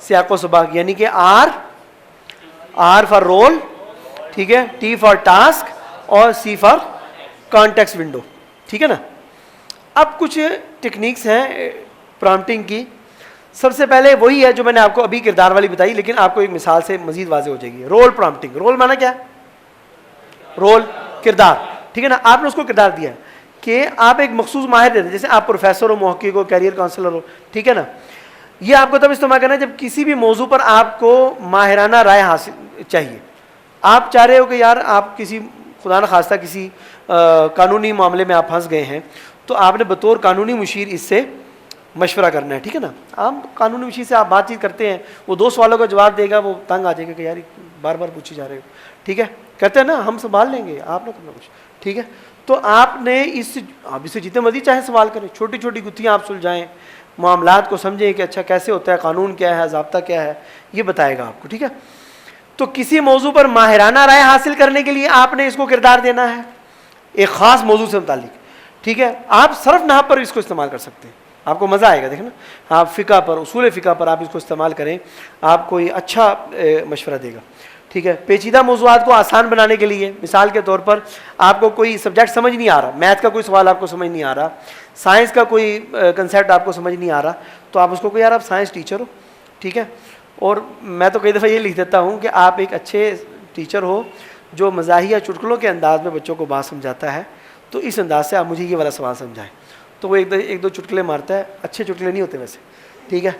سیاق و سباق, یعنی کہ آر فار رول, ٹھیک ہے, ٹی فار ٹاسک اور سی فار کانٹیکسٹ ونڈو, ٹھیک ہے نا. اب کچھ ٹیکنیکس ہیں پرامپٹنگ کی. سب سے پہلے وہی ہے جو میں نے آپ کو ابھی کردار والی بتائی, لیکن آپ کو ایک مثال سے مزید واضح ہو جائے گی. رول پرامپٹنگ, رول مانا کیا ہے؟ رول, کردار, ٹھیک ہے نا. آپ نے اس کو کردار دیا ہے کہ آپ ایک مخصوص ماہر دے دیں, جیسے آپ پروفیسر ہو, محقق ہو, کیریئر کاؤنسلر ہو, ٹھیک ہے نا. یہ آپ کو تب استعمال کرنا ہے جب کسی بھی موضوع پر آپ کو ماہرانہ رائے حاصل چاہیے. آپ چاہ رہے ہو کہ یار آپ کسی خدا نخواستہ کسی قانونی معاملے میں آپ پھنس گئے ہیں, تو آپ نے بطور قانونی مشیر اس سے مشورہ کرنا ہے, ٹھیک ہے نا. عام قانونی مشیر سے آپ بات چیت کرتے ہیں, وہ 2 سوالوں کا جواب دے گا, وہ تنگ آ جائے گا کہ یار بار بار پوچھی جا رہے ہو, ٹھیک ہے. کہتے ہیں نا ہم سنبھال لیں گے, آپ نہ کرنا کچھ, ٹھیک ہے. تو آپ نے آپ اس سے جتنے مرضی چاہے سوال کریں, چھوٹی چھوٹی گتھیاں آپ سلجھائیں, معاملات کو سمجھیں کہ اچھا کیسے ہوتا ہے, قانون کیا ہے, ضابطہ کیا ہے, یہ بتائے گا آپ کو, ٹھیک ہے. تو کسی موضوع پر ماہرانہ رائے حاصل کرنے کے لیے آپ نے اس کو کردار دینا ہے ایک خاص موضوع سے متعلق, ٹھیک ہے. آپ صرف نحو پر اس کو استعمال کر سکتے ہیں, آپ کو مزہ آئے گا, دیکھنا. آپ فقہ پر, اصول فقہ پر آپ اس کو استعمال کریں, آپ کو یہ اچھا مشورہ دے گا, ٹھیک ہے. پیچیدہ موضوعات کو آسان بنانے کے لیے, مثال کے طور پر آپ کو کوئی سبجیکٹ سمجھ نہیں آ رہا, میتھ کا کوئی سوال آپ کو سمجھ نہیں آ رہا, سائنس کا کوئی کنسیپٹ آپ کو سمجھ نہیں آ رہا, تو آپ اس کو یار آپ سائنس ٹیچر ہو, ٹھیک ہے. اور میں تو کئی دفعہ یہ لکھ دیتا ہوں کہ آپ ایک اچھے ٹیچر ہو جو مزاحیہ چٹکلوں کے انداز میں بچوں کو بات سمجھاتا ہے, تو اس انداز سے آپ مجھے یہ والا سوال سمجھائیں. تو وہ ایک دو چٹکلے مارتا ہے, اچھے چٹکلے نہیں ہوتے ویسے, ٹھیک ہے.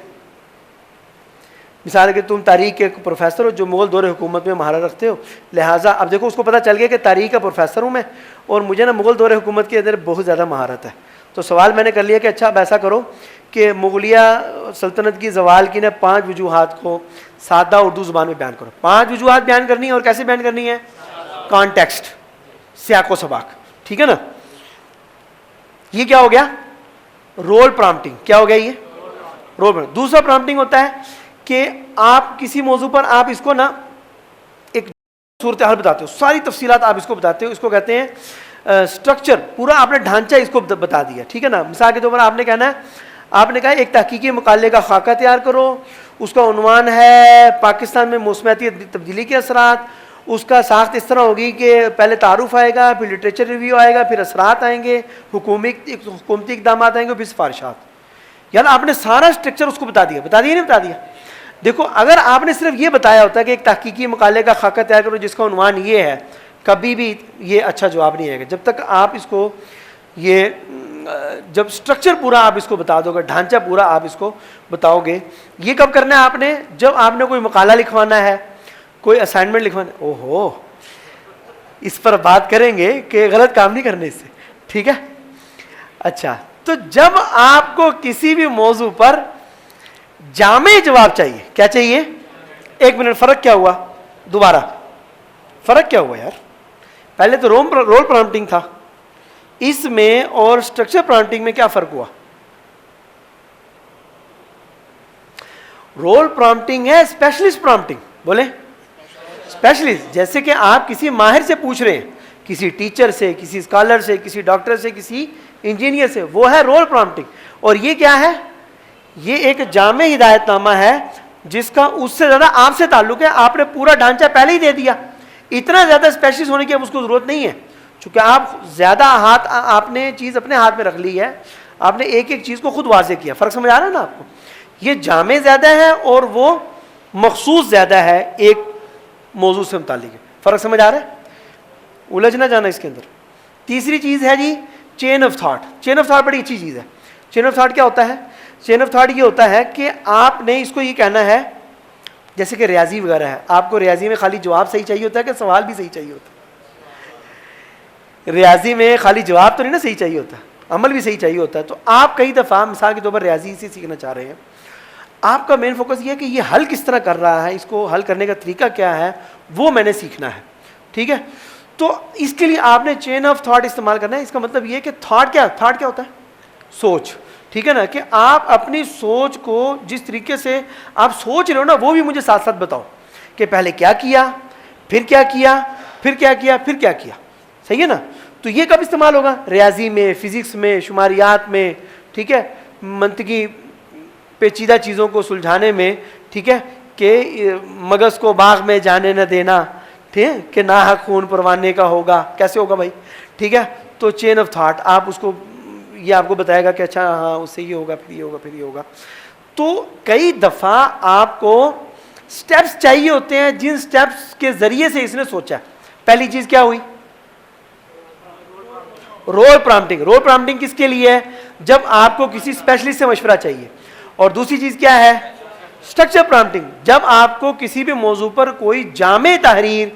مثال ہے کہ تم تاریخ کے پروفیسر ہو جو مغل دور حکومت میں مہارت رکھتے ہو, لہٰذا اب دیکھو اس کو پتہ چل گیا کہ تاریخ کا پروفیسر ہوں میں اور مجھے نا مغل دور حکومت کے اندر بہت زیادہ مہارت ہے. تو سوال میں نے کر لیا کہ اچھا اب ایسا کرو کہ مغلیہ سلطنت کی زوال کی نا 5 وجوہات کو سادہ اردو زبان میں بیان کرو. 5 وجوہات بیان کرنی ہے, اور کیسے بیان کرنی ہے؟ کانٹیکسٹ, سیاق و سباق, ٹھیک ہے نا. یہ کیا ہو گیا؟ رول پرامپٹنگ. کیا ہو گیا یہ؟ رول پرامپٹنگ. دوسرا پرامپٹنگ ہوتا ہے کہ آپ کسی موضوع پر آپ اس کو نا ایک صورتحال بتاتے ہو, ساری تفصیلات آپ اس کو بتاتے ہو. اس کو کہتے ہیں اسٹرکچر, پورا آپ نے ڈھانچہ اس کو بتا دیا, ٹھیک ہے نا. مثال کے طور پر آپ نے کہنا ہے, آپ نے کہا ایک تحقیقی مقالے کا خاکہ تیار کرو, اس کا عنوان ہے پاکستان میں موسمیاتی تبدیلی کے اثرات. اس کا ساخت اس طرح ہوگی کہ پہلے تعارف آئے گا, پھر لٹریچر ریویو آئے گا, پھر اثرات آئیں گے, حکومتی اقدامات آئیں گے, پھر سفارشات. یار آپ نے سارا اسٹرکچر اس کو بتا دیا نہیں بتا دیا. دیکھو اگر آپ نے صرف یہ بتایا ہوتا کہ ایک تحقیقی مقالے کا خاکہ تیار کرو جس کا عنوان یہ ہے, کبھی بھی یہ اچھا جواب نہیں آئے گا. جب تک آپ اس کو یہ جب اسٹرکچر پورا آپ اس کو بتا دو گے, ڈھانچہ پورا آپ اس کو بتاؤ گے. یہ کب کرنا ہے آپ نے؟ جب آپ نے کوئی مقالہ لکھوانا ہے, کوئی اسائنمنٹ لکھوانا ہے. اوہو, اس پر بات کریں گے کہ غلط کام نہیں کرنے اس سے, ٹھیک ہے. اچھا, تو جب آپ کو کسی بھی موضوع پر جامع جواب چاہیے, کیا چاہیے؟ 1 منٹ, فرق کیا ہوا؟ دوبارہ فرق کیا ہوا یار؟ پہلے تو رول پرامپٹنگ تھا, اس میں اور اسٹرکچر پرامپٹنگ میں کیا فرق ہوا؟ رول پرامپٹنگ ہے اسپیشلسٹ پرامپٹنگ. بولیں اسپیشلسٹ, جیسے کہ آپ کسی ماہر سے پوچھ رہے ہیں, کسی ٹیچر سے, کسی اسکالر سے, کسی ڈاکٹر سے, کسی انجینئر سے, وہ ہے رول پرامپٹنگ. اور یہ کیا ہے؟ یہ ایک جامع ہدایت نامہ ہے جس کا اس سے زیادہ آپ سے تعلق ہے. آپ نے پورا ڈھانچہ پہلے ہی دے دیا, اتنا زیادہ اسپیشلسٹ ہونے کی اب اس کو ضرورت نہیں ہے, چونکہ آپ زیادہ آپ نے چیز اپنے ہاتھ میں رکھ لی ہے, آپ نے ایک ایک چیز کو خود واضح کیا. فرق سمجھ آ رہا ہے نا آپ کو؟ یہ جامع زیادہ ہے اور وہ مخصوص زیادہ ہے, ایک موضوع سے متعلق ہے. فرق سمجھ آ رہا ہے؟ الجھ نہ جانا اس کے اندر. تیسری چیز ہے جی chain of thought. Chain of thought بڑی اچھی چیز ہے. چین آف تھاٹ کیا ہوتا ہے؟ چین آف تھاٹ یہ ہوتا ہے کہ آپ نے اس کو یہ کہنا ہے, جیسے کہ ریاضی وغیرہ ہے, آپ کو ریاضی میں خالی جواب صحیح چاہیے ہوتا ہے کہ سوال بھی صحیح چاہیے ہوتا ہے؟ ریاضی میں خالی جواب تو نہیں نا صحیح چاہیے ہوتا, عمل بھی صحیح چاہیے ہوتا ہے. تو آپ کئی دفعہ مثال کے طور پر ریاضی سے سیکھنا چاہ رہے ہیں, آپ کا مین فوکس یہ ہے کہ یہ حل کس طرح کر رہا ہے, اس کو حل کرنے کا طریقہ کیا ہے, وہ میں نے سیکھنا ہے, ٹھیک ہے. تو اس کے لیے آپ نے چین آف تھاٹ استعمال کرنا ہے. اس کا مطلب یہ کہ تھاٹ کیا ہوتا ہے؟ سوچ, ٹھیک ہے نا. کہ آپ اپنی سوچ کو جس طریقے سے آپ سوچ رہے ہو نا, وہ بھی مجھے ساتھ ساتھ بتاؤ کہ پہلے کیا کیا, پھر کیا کیا, پھر کیا کیا, پھر کیا کیا. صحیح ہے نا. تو یہ کب استعمال ہوگا؟ ریاضی میں, فزکس میں, شماریات میں, ٹھیک ہے, منطقی پیچیدہ چیزوں کو سلجھانے میں ٹھیک ہے, کہ مگز کو باغ میں جانے نہ دینا, ٹھیک ہے, کہ ناحق خون پروانے کا ہوگا, کیسے ہوگا بھائی, ٹھیک ہے. تو چین آف تھاٹ آپ اس کو, یہ آپ کو بتائے گا کہ اچھا ہاں اس سے یہ ہوگا, پھر یہ ہوگا, پھر یہ ہوگا. تو کئی دفعہ آپ کو سٹیپس چاہیے ہوتے ہیں جن سٹیپس کے ذریعے سے اس نے سوچا. پہلی چیز کیا ہوئی, رول پرامپٹنگ. رول پرامپٹنگ کس کے لیے ہے, جب آپ کو کسی اسپیشلسٹ سے مشورہ چاہیے. اور دوسری چیز کیا ہے, اسٹرکچر پرامپٹنگ, جب آپ کو کسی بھی موضوع پر کوئی جامع تحریر,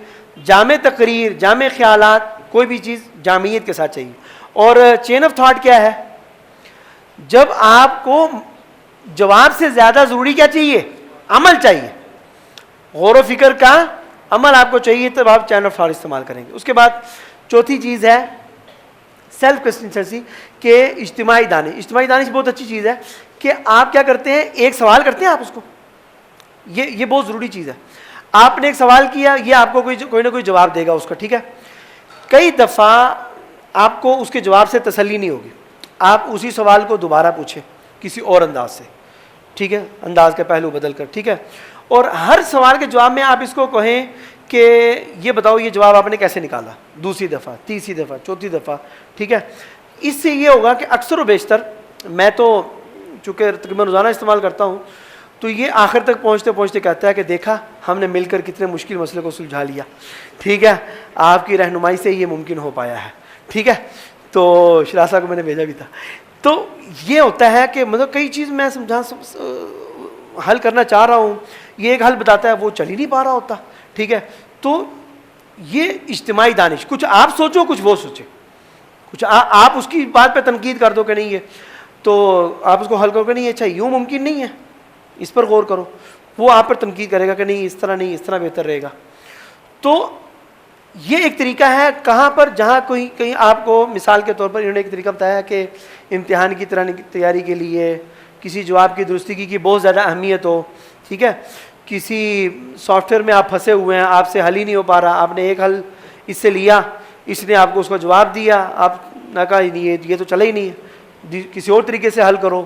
جامع تقریر, جامع خیالات, کوئی بھی چیز جامعیت کے ساتھ چاہیے. اور چین آف تھاٹ کیا ہے, جب آپ کو جواب سے زیادہ ضروری کیا چاہیے, عمل چاہیے, غور و فکر کا عمل آپ کو چاہیے, تب آپ چین آف تھاٹ استعمال کریں گے. اس کے بعد چوتھی چیز ہے سیلف کنسسٹنسی, کہ اجتماعی دانش. اجتماعی دانش بہت اچھی چیز ہے کہ آپ کیا کرتے ہیں, ایک سوال کرتے ہیں آپ اس کو, یہ بہت ضروری چیز ہے. آپ نے ایک سوال کیا, یہ آپ کو کوئی نہ کوئی جواب دے گا اس کا, ٹھیک ہے. کئی دفعہ آپ کو اس کے جواب سے تسلی نہیں ہوگی, آپ اسی سوال کو دوبارہ پوچھیں کسی اور انداز سے, ٹھیک ہے, انداز کے پہلو بدل کر, ٹھیک ہے. اور ہر سوال کے جواب میں آپ اس کو کہیں کہ یہ بتاؤ یہ جواب آپ نے کیسے نکالا, دوسری دفعہ, تیسری دفعہ, چوتھی دفعہ, ٹھیک ہے. اس سے یہ ہوگا کہ اکثر و بیشتر, میں تو چونکہ تقریباً روزانہ استعمال کرتا ہوں, تو یہ آخر تک پہنچتے پہنچتے کہتا ہے کہ دیکھا ہم نے مل کر کتنے مشکل مسئلے کو سلجھا لیا, ٹھیک ہے, آپ کی رہنمائی سے یہ ممکن ہو پایا ہے, ٹھیک ہے. تو شراسہ کو میں نے بھیجا بھی تھا. تو یہ ہوتا ہے کہ مطلب کئی چیز میں حل کرنا چاہ رہا ہوں, یہ ایک حل بتاتا ہے, وہ چل ہی نہیں پا رہا ہوتا, ٹھیک ہے. تو یہ اجتماعی دانش, کچھ آپ سوچو کچھ وہ سوچے, کچھ آپ اس کی بات پہ تنقید کر دو کہ نہیں ہے, تو آپ اس کو حل کرو کہ نہیں اچھا یوں ممکن نہیں ہے, اس پر غور کرو, وہ آپ پر تنقید کرے گا کہ نہیں اس طرح نہیں, اس طرح بہتر رہے گا. تو یہ ایک طریقہ ہے کہاں پر, جہاں کہیں آپ کو مثال کے طور پر انہوں نے ایک طریقہ بتایا کہ امتحان کی تیاری کے لیے کسی جواب کی درستگی کی بہت زیادہ اہمیت ہو, ٹھیک ہے. کسی سافٹ ویئر میں آپ پھنسے ہوئے ہیں, آپ سے حل ہی نہیں ہو پا رہا, آپ نے ایک حل اس سے لیا, اس نے آپ کو اس کا جواب دیا, آپ نے کہا یہ تو چلا ہی نہیں ہے, کسی اور طریقے سے حل کرو,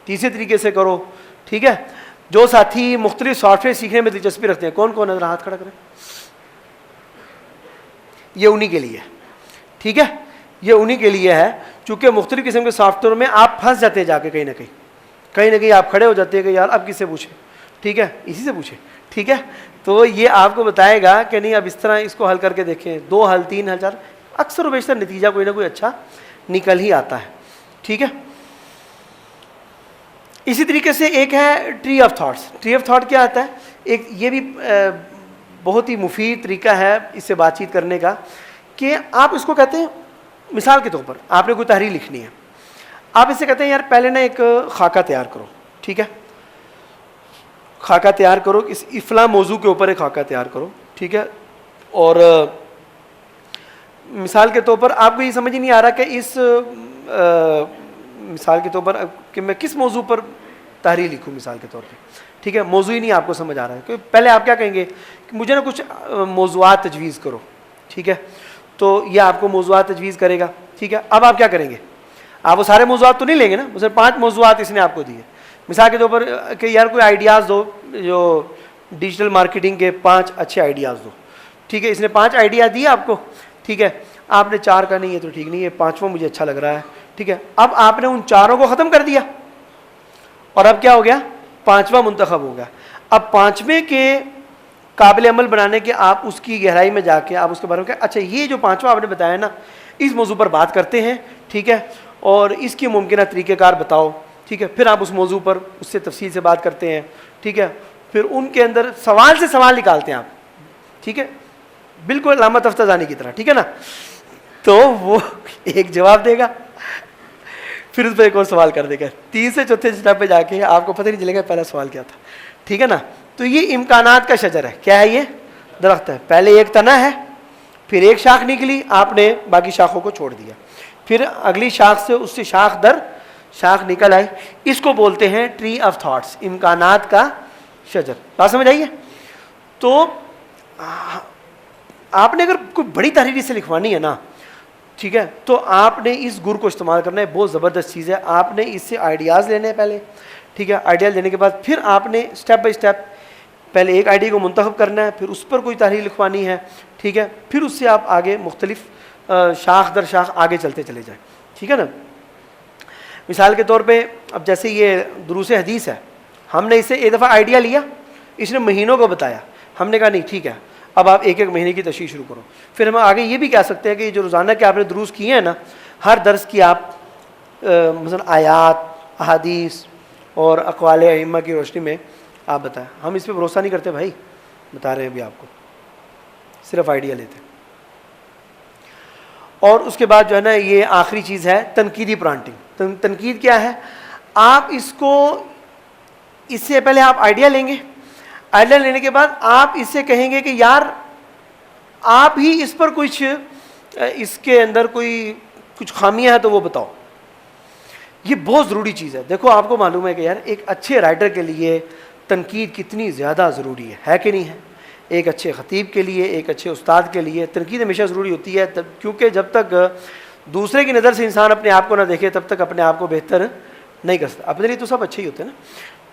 تیسرے طریقے سے کرو, ٹھیک ہے. جو ساتھی مختلف سافٹ ویئر سیکھنے میں دلچسپی رکھتے ہیں, کون کون نظر ہاتھ کھڑا کریں, یہ انہی کے لیے, ٹھیک ہے, یہ انہی کے لیے ہے. چونکہ مختلف قسم کے سافٹ ویئر میں آپ پھنس جاتے ہیں جا کے, کہیں نہ کہیں آپ کھڑے ہو جاتے ہیں کہ یار اب کس سے پوچھیں, ٹھیک ہے, اسی سے پوچھیں, ٹھیک ہے. تو یہ آپ کو بتائے گا کہ نہیں اب اس طرح اس کو حل کر کے دیکھیں, 2 حل 3 حل 4, اکثر و بیشتر نتیجہ کوئی نہ کوئی اچھا نکل ہی آتا ہے, ٹھیک ہے. اسی طریقے سے ایک ہے tree of thoughts. Tree of thought کیا آتا ہے, ایک یہ بھی بہت ہی مفید طریقہ ہے اس سے بات چیت کرنے کا, کہ آپ اس کو کہتے ہیں, مثال کے طور پر آپ نے کوئی تحریر لکھنی ہے, آپ اس سے کہتے ہیں یار پہلے نا ایک خاکہ تیار کرو, ٹھیک ہے, خاکہ تیار کرو, اس فلاں موضوع کے اوپر ایک خاکہ تیار کرو, ٹھیک ہے. اور مثال کے طور پر آپ کو یہ سمجھ نہیں آ رہا کہ اس مثال کے طور پر کہ میں کس موضوع پر تحریر لکھوں, مثال کے طور پہ, ٹھیک ہے, موضوع ہی نہیں آپ کو سمجھ آ رہا ہے. کہ پہلے آپ کیا کہیں گے کہ مجھے نا کچھ موضوعات تجویز کرو, ٹھیک ہے. تو یہ آپ کو موضوعات تجویز کرے گا, ٹھیک ہے. اب آپ کیا کریں گے, آپ وہ سارے موضوعات تو نہیں لیں گے نا, مثلا 5 موضوعات اس نے آپ کو دیے, مثال کے طور پر کہ یار کوئی آئیڈیاز دو, جو ڈیجیٹل مارکیٹنگ کے 5 اچھے آئیڈیاز دو, ٹھیک ہے. اس نے 5 آئیڈیا دیے آپ کو, ٹھیک ہے. آپ نے 4 کا نہیں ہے تو ٹھیک نہیں ہے, 5واں مجھے اچھا لگ رہا ہے, ٹھیک ہے. اب آپ نے ان 4 کو ختم کر دیا, اور اب کیا ہو گیا, 5واں منتخب ہو گیا. اب 5ویں کے قابل عمل بنانے کے آپ اس کی گہرائی میں جا کے آپ اس کے بارے میں کہ اچھا یہ جو 5واں آپ نے بتایا نا, اس موضوع پر بات کرتے ہیں, ٹھیک ہے, اور اس کی ممکنہ طریقہ کار بتاؤ, ٹھیک ہے. پھر آپ اس موضوع پر اس سے تفصیل سے بات کرتے ہیں, ٹھیک ہے. پھر ان کے اندر سوال سے سوال نکالتے ہیں آپ, ٹھیک ہے, بالکل علامہ تفتزانی کی طرح, ٹھیک ہے نا. تو وہ ایک جواب دے گا, پھر اس پہ ایک اور سوال کر دے گا, 3 سے 4تھے اسٹیپ پہ جا کے آپ کو پتہ نہیں چلے گا پہلا سوال کیا تھا, ٹھیک ہے نا. تو یہ امکانات کا شجر ہے. کیا ہے, یہ درخت ہے. پہلے ایک تنا ہے, پھر ایک شاخ نکلی, آپ نے باقی شاخوں کو چھوڑ دیا, پھر اگلی شاخ سے اس سے شاخ در شاخ نکل آئی. اس کو بولتے ہیں ٹری آف تھاٹس, امکانات کا شجر. بات سمجھ آئیے. تو آپ نے اگر کوئی بڑی تحریر سے لکھوانی ہے نا, ٹھیک ہے. تو آپ نے اس گر کو استعمال کرنا ہے, بہت زبردست چیز ہے. آپ نے اس سے آئیڈیاز لینے ہیں پہلے, ٹھیک ہے. آئیڈیاز لینے کے بعد پھر آپ نے اسٹیپ بائی اسٹیپ پہلے ایک آئیڈیا کو منتخب کرنا ہے, پھر اس پر کوئی تحریر لکھوانی ہے, ٹھیک ہے. پھر اس سے آپ آگے مختلف شاخ در شاخ آگے چلتے چلے جائیں, ٹھیک ہے نا. مثال کے طور پہ اب جیسے یہ دروس حدیث ہے, ہم نے اس سے ایک دفعہ آئیڈیا لیا, اس نے مہینوں کو بتایا, ہم نے کہا نہیں ٹھیک ہے اب آپ ایک ایک مہینے کی تشریح شروع کرو. پھر ہم آگے یہ بھی کہہ سکتے ہیں کہ جو روزانہ کے آپ نے دروس کیے ہیں نا, ہر درس کی آپ مثلا آیات, احادیث اور اقوال ائمہ کی روشنی میں آپ بتائیں. ہم اس پہ بھروسہ نہیں کرتے بھائی, بتا رہے ہیں ابھی آپ کو, صرف آئیڈیا لیتے ہیں. اور اس کے بعد جو ہے نا یہ آخری چیز ہے تنقیدی پرانٹنگ. تنقید کیا ہے؟ آپ اس کو, اس سے پہلے آپ آئیڈیا لیں گے, آئیڈیا لینے کے بعد آپ اس سے کہیں گے کہ یار آپ ہی اس پر کچھ, اس کے اندر کوئی کچھ خامیاں ہیں تو وہ بتاؤ. یہ بہت ضروری چیز ہے. دیکھو آپ کو معلوم ہے کہ یار ایک اچھے رائٹر کے لیے تنقید کتنی زیادہ ضروری ہے کہ نہیں ہے؟ ایک اچھے خطیب کے لیے, ایک اچھے استاد کے لیے تنقید ہمیشہ ضروری ہوتی ہے, کیونکہ جب تک دوسرے کی نظر سے انسان اپنے آپ کو نہ دیکھے تب تک اپنے آپ کو بہتر نہیں کر سکتا. اپنے لیے تو سب اچھے ہی ہوتے ہیں نا.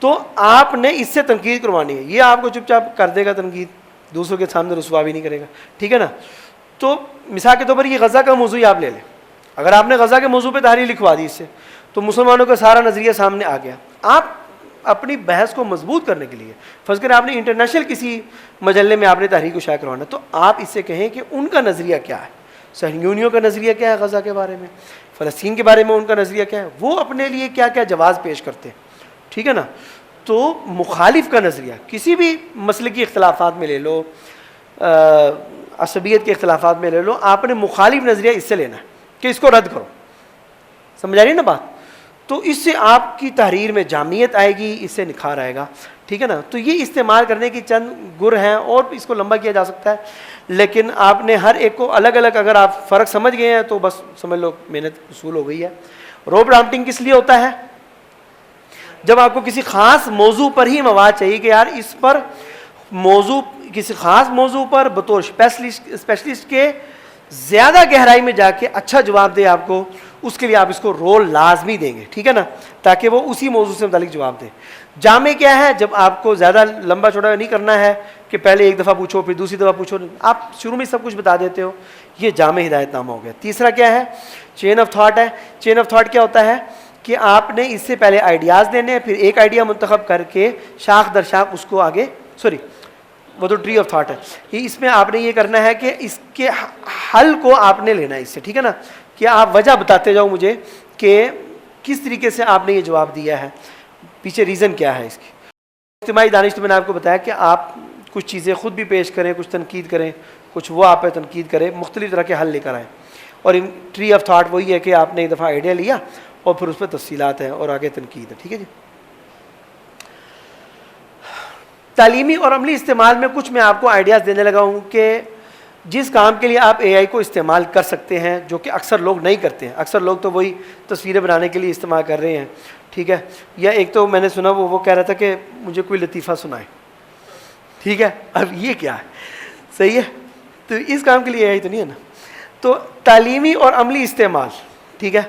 تو آپ نے اس سے تنقید کروانی ہے. یہ آپ کو چپ چاپ کر دے گا تنقید, دوسروں کے سامنے رسوا بھی نہیں کرے گا, ٹھیک ہے نا. تو مثال کے طور پر یہ غزہ کا موضوع آپ لے لیں. اگر آپ نے غزہ کے موضوع پہ تحریر لکھوا دی اس سے, تو مسلمانوں کا سارا نظریہ سامنے آ گیا. آپ اپنی بحث کو مضبوط کرنے کے لیے, فرض کریں آپ نے انٹرنیشنل کسی مجلے میں آپ نے تحریر کو شائع کروانا, تو آپ اس سے کہیں کہ ان کا نظریہ کیا ہے, صہیونیوں کا نظریہ کیا ہے غزہ کے بارے میں, فلسطین کے بارے میں ان کا نظریہ کیا ہے, وہ اپنے لیے کیا کیا جواز پیش کرتے ہیں, ٹھیک ہے نا. تو مخالف کا نظریہ کسی بھی مسلکی اختلافات میں لے لو, عصبیت کے اختلافات میں لے لو, آپ نے مخالف نظریہ اس سے لینا ہے کہ اس کو رد کرو. سمجھ آ رہی ہے نا بات؟ تو اس سے آپ کی تحریر میں جامعیت آئے گی, اس سے نکھار آئے گا, ٹھیک ہے نا. تو یہ استعمال کرنے کی چند گر ہیں, اور اس کو لمبا کیا جا سکتا ہے, لیکن آپ نے ہر ایک کو الگ الگ, اگر آپ فرق سمجھ گئے ہیں تو بس سمجھ لو محنت وصول ہو گئی ہے. رو پرامپٹنگ کس لیے ہوتا ہے؟ جب آپ کو کسی خاص موضوع پر ہی مواد چاہیے کہ یار اس پر موضوع, کسی خاص موضوع پر بطور اسپیشلسٹ کے زیادہ گہرائی میں جا کے اچھا جواب دے آپ کو, اس کے لیے آپ اس کو رول لازمی دیں گے, ٹھیک ہے نا, تاکہ وہ اسی موضوع سے متعلق جواب دے. جامع کیا ہے؟ جب آپ کو زیادہ لمبا چوڑا نہیں کرنا ہے کہ پہلے ایک دفعہ پوچھو پھر دوسری دفعہ پوچھو, آپ شروع میں سب کچھ بتا دیتے ہو, یہ جامع ہدایت نامہ ہو گیا. تیسرا کیا ہے؟ چین آف تھاٹ ہے. چین آف تھاٹ کیا ہوتا ہے کہ آپ نے اس سے پہلے آئیڈیاز دینے ہیں, پھر ایک آئیڈیا منتخب کر کے شاخ در شاخ اس کو آگے, وہ تو ٹری آف تھاٹ ہے, اس میں آپ نے یہ کرنا ہے کہ اس کے حل کو آپ نے لینا ہے اس سے, ٹھیک ہے نا, کہ آپ وجہ بتاتے جاؤ مجھے کہ کس طریقے سے آپ نے یہ جواب دیا ہے, پیچھے ریزن کیا ہے اس کی. اجتماعی دانش تو میں نے آپ کو بتایا کہ آپ کچھ چیزیں خود بھی پیش کریں, کچھ تنقید کریں, کچھ وہ آپ پہ تنقید کریں, مختلف طرح کے حل لے کر آئیں. اور ٹری آف تھاٹ وہی ہے کہ آپ نے ایک دفعہ آئیڈیا لیا اور پھر اس پہ تفصیلات ہیں اور آگے تنقید ہے, ٹھیک ہے جی. تعلیمی اور عملی استعمال میں کچھ میں آپ کو آئیڈیاز دینے لگا ہوں کہ جس کام کے لیے آپ اے آئی کو استعمال کر سکتے ہیں, جو کہ اکثر لوگ نہیں کرتے ہیں. اکثر لوگ تو وہی تصویریں بنانے کے لیے استعمال کر رہے ہیں, ٹھیک ہے. یا ایک تو میں نے سنا وہ کہہ رہا تھا کہ مجھے کوئی لطیفہ سنائے, ٹھیک ہے. اب یہ کیا ہے؟ صحیح ہے, تو اس کام کے لیے اے آئی تو نہیں ہے نا. تو تعلیمی اور عملی استعمال, ٹھیک ہے.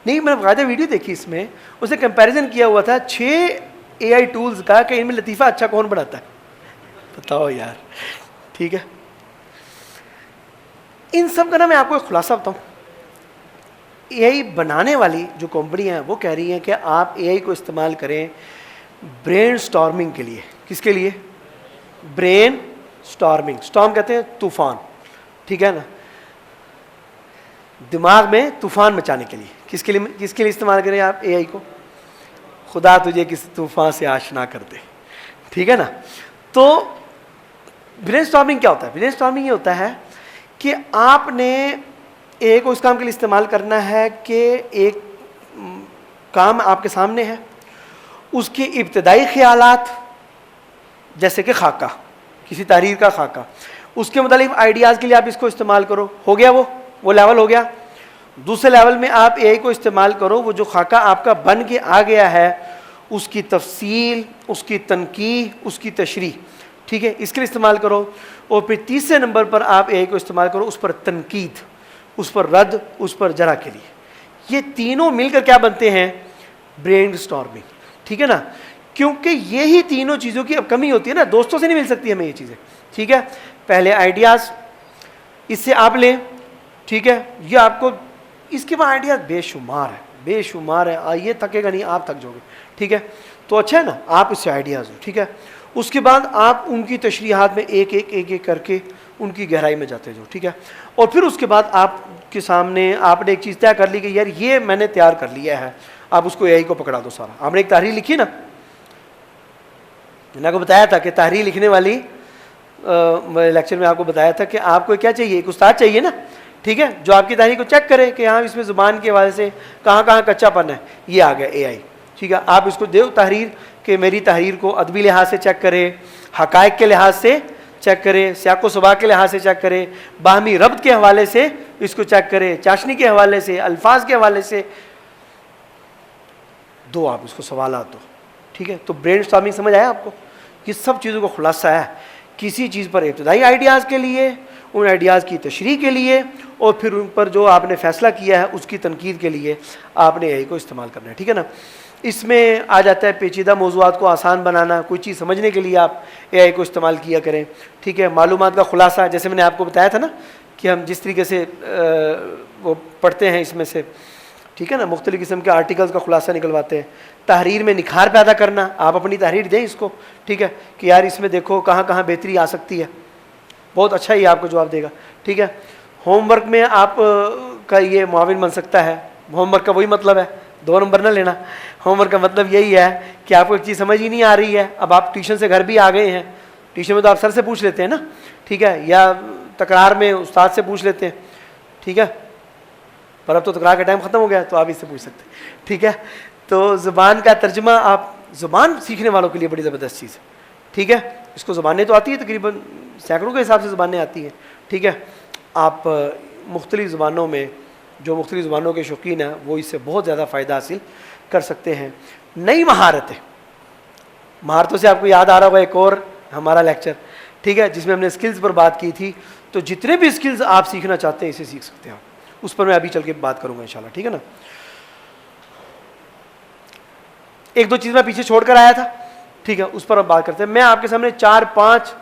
نہیں, میں نے باقاعدہ ویڈیو دیکھی, اس میں اس نے کمپیریزن کیا ہوا تھا 6 اے آئی ٹولز کا کہ ان میں لطیفہ اچھا کون بناتا ہے, بتاؤ یار, ٹھیک ہے. ان سب کا نا میں آپ کو ایک خلاصہ بتاؤں. اے آئی بنانے والی جو کمپنی ہیں وہ کہہ رہی ہیں کہ آپ اے آئی کو استعمال کریں برین سٹارمنگ کے لیے. کس کے لیے؟ Brain storming. سٹارم کہتے ہیں طوفان, ٹھیک ہے نا, دماغ میں طوفان مچانے کے لیے. کس کے لیے استعمال کریں آپ اے آئی کو؟ خدا تجھے کس طوفان سے آشنا کر دے, ٹھیک ہے نا. تو برین سٹارمنگ کیا ہوتا ہے؟ برین سٹارمنگ یہ ہوتا ہے کہ آپ نے اے آئی کو اس کام کے لیے استعمال کرنا ہے کہ ایک کام آپ کے سامنے ہے, اس کے ابتدائی خیالات جیسے کہ خاکہ, کسی تحریر کا خاکہ, اس کے متعلق آئیڈیاز کے لیے آپ اس کو استعمال کرو, ہو گیا وہ لیول ہو گیا. دوسرے لیول میں آپ اے آئی کو استعمال کرو, وہ جو خاکہ آپ کا بن کے آ گیا ہے اس کی تفصیل, اس کی تنقیح, اس کی تشریح, ٹھیک ہے, اس کے لیے استعمال کرو. اور پھر تیسرے نمبر پر آپ اے آئی کو استعمال کرو اس پر تنقید, اس پر رد, اس پر جرح کے لیے. یہ تینوں مل کر کیا بنتے ہیں؟ Brain storming. ٹھیک ہے نا, کیونکہ یہی تینوں چیزوں کی اب کمی ہوتی ہے نا, دوستوں سے نہیں مل سکتی ہمیں یہ چیزیں. ٹھیک ہے, پہلے آئیڈیاز اس سے آپ لیں. ٹھیک ہے, یہ آپ کو اس کے بعد آئیڈیاز بے شمار ہے, بے شمار ہے, یہ تھکے گا نہیں, آپ تھک جاؤ گے. ٹھیک ہے, تو اچھا ہے نا, آپ اس سے آئیڈیاز ہو. ٹھیک ہے, اس کے بعد آپ ان کی تشریحات میں ایک ایک کر کے ان کی گہرائی میں جاتے جاؤ. ٹھیک ہے, اور پھر اس کے بعد آپ کے سامنے آپ نے ایک چیز طے کر لی کہ یار یہ میں نے تیار کر لیا ہے, آپ اس کو اے آئی کو پکڑا دو سارا. آپ نے ایک تحریر لکھی نا, میں نے آپ کو بتایا تھا کہ تحریر لکھنے والی لیکچر میں آپ کو بتایا تھا کہ آپ کو کیا چاہیے, ایک استاد چاہیے نا. ٹھیک ہے, جو آپ کی تحریر کو چیک کرے کہ ہاں اس میں زبان کے حوالے سے کہاں کہاں کچا پن ہے. یہ آ گیا اے آئی. ٹھیک ہے, آپ اس کو دو تحریر کہ میری تحریر کو ادبی لحاظ سے چیک کرے, حقائق کے لحاظ سے چیک کرے, سیاق و سباق کے لحاظ سے چیک کرے, باہمی ربط کے حوالے سے اس کو چیک کرے, چاشنی کے حوالے سے, الفاظ کے حوالے سے. دو آپ اس کو سوالات دو. ٹھیک ہے, تو برین اسٹارمنگ سمجھ آیا آپ کو؟ یہ سب چیزوں کو خلاصہ ہے کسی چیز پر ابتدائی آئیڈیاز کے لیے, ان آئیڈیاز کی تشریح کے لیے, اور پھر ان پر جو آپ نے فیصلہ کیا ہے اس کی تنقید کے لیے آپ نے اے آئی کو استعمال کرنا ہے. ٹھیک ہے نا, اس میں آ جاتا ہے پیچیدہ موضوعات کو آسان بنانا, کوئی چیز سمجھنے کے لیے آپ اے آئی کو استعمال کیا کریں. ٹھیک ہے, معلومات کا خلاصہ, جیسے میں نے آپ کو بتایا تھا نا کہ ہم جس طریقے سے وہ پڑھتے ہیں اس میں سے, ٹھیک ہے نا, مختلف قسم کے آرٹیکلز کا خلاصہ نکلواتے ہیں. تحریر میں نکھار پیدا کرنا, آپ اپنی تحریر دیں اس کو. ٹھیک ہے, کہ یار اس میں دیکھو کہاں کہاں بہتری آ سکتی ہے, بہت اچھا ہی آپ کو جواب دے گا. ٹھیک ہے, ہوم ورک میں آپ کا یہ معاون بن سکتا ہے. ہوم ورک کا وہی مطلب ہے, 2 نمبر نہ لینا. ہوم ورک کا مطلب یہی ہے کہ آپ کو ایک چیز سمجھ ہی نہیں آ رہی ہے, اب آپ ٹیوشن سے گھر بھی آ گئے ہیں, ٹیوشن میں تو آپ سر سے پوچھ لیتے ہیں نا. ٹھیک ہے, یا تکرار میں استاد سے پوچھ لیتے ہیں. ٹھیک ہے, پر اب تو تکرار کا ٹائم ختم ہو گیا, تو آپ اس سے پوچھ سکتے ہیں. ٹھیک ہے, تو زبان کا ترجمہ, آپ زبان سیکھنے والوں کے لیے بڑی زبردست چیز ہے. ٹھیک ہے, اس کو زبانیں تو آتی ہے, تقریباً سینکڑوں کے حساب سے زبانیں آتی ہیں. ٹھیک ہے, آپ مختلف زبانوں میں, جو مختلف زبانوں کے شوقین ہیں وہ اس سے بہت زیادہ فائدہ حاصل کر سکتے ہیں. نئی مہارتیں, مہارتوں سے آپ کو یاد آ رہا ہوگا ایک اور ہمارا لیکچر, ٹھیک ہے, جس میں ہم نے اسکلز پر بات کی تھی. تو جتنے بھی اسکلز آپ سیکھنا چاہتے ہیں اسے سیکھ سکتے ہیں آپ, اس پر میں ابھی چل کے بات کروں گا انشاءاللہ. ٹھیک ہے نا, ایک دو چیز میں پیچھے چھوڑ کر آیا تھا. ٹھیک ہے, اس پر اب بات کرتے ہیں. میں آپ کے سامنے 4-5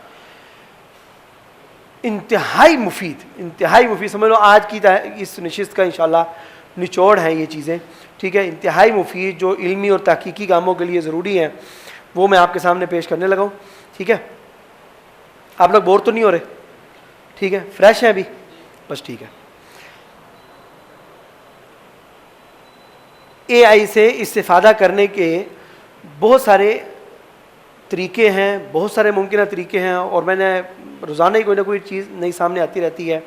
انتہائی مفید سمجھ لو آج کی اس نشست کا انشاءاللہ نچوڑ ہیں یہ چیزیں. ٹھیک ہے, انتہائی مفید جو علمی اور تحقیقی کاموں کے لیے ضروری ہیں, وہ میں آپ کے سامنے پیش کرنے لگا ہوں. ٹھیک ہے, آپ لوگ بور تو نہیں ہو رہے؟ ٹھیک ہے, فریش ہیں ابھی؟ بس ٹھیک ہے. اے آئی سے استفادہ کرنے کے بہت سارے طریقے ہیں, بہت سارے ممکنہ طریقے ہیں, اور میں نے روزانہ ہی کوئی نہ کوئی چیز نئی سامنے آتی رہتی ہے.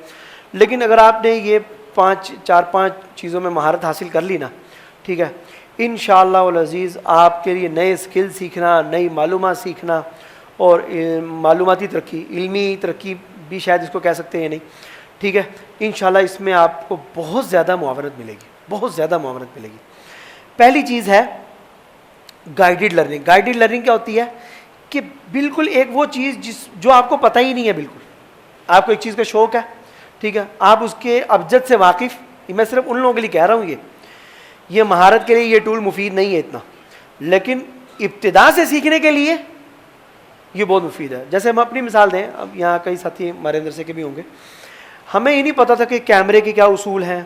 لیکن اگر آپ نے یہ 4-5 چیزوں میں مہارت حاصل کر لی نا, ٹھیک ہے, انشاءاللہ العزیز آپ کے لیے نئے اسکل سیکھنا, نئی معلومات سیکھنا, اور معلوماتی ترقی, علمی ترقی بھی شاید اس کو کہہ سکتے ہیں نہیں. ٹھیک ہے, انشاءاللہ اس میں آپ کو بہت زیادہ معاونت ملے گی, بہت زیادہ معاونت ملے گی. پہلی چیز ہے گائیڈڈ لرننگ. گائیڈڈ لرننگ کیا ہوتی ہے کہ بالکل ایک وہ چیز جو آپ کو پتہ ہی نہیں ہے, بالکل آپ کو ایک چیز کا شوق ہے, ٹھیک ہے, آپ اس کے ابجد سے واقف, میں صرف ان لوگوں کے لیے کہہ رہا ہوں یہ مہارت کے لیے یہ ٹول مفید نہیں ہے اتنا, لیکن ابتدا سے سیکھنے کے لیے یہ بہت مفید ہے. جیسے ہم اپنی مثال دیں, اب یہاں کئی ساتھی ہمارے اندر سے کے بھی ہوں گے, ہمیں یہ نہیں پتا تھا کہ کیمرے کے کیا اصول ہیں,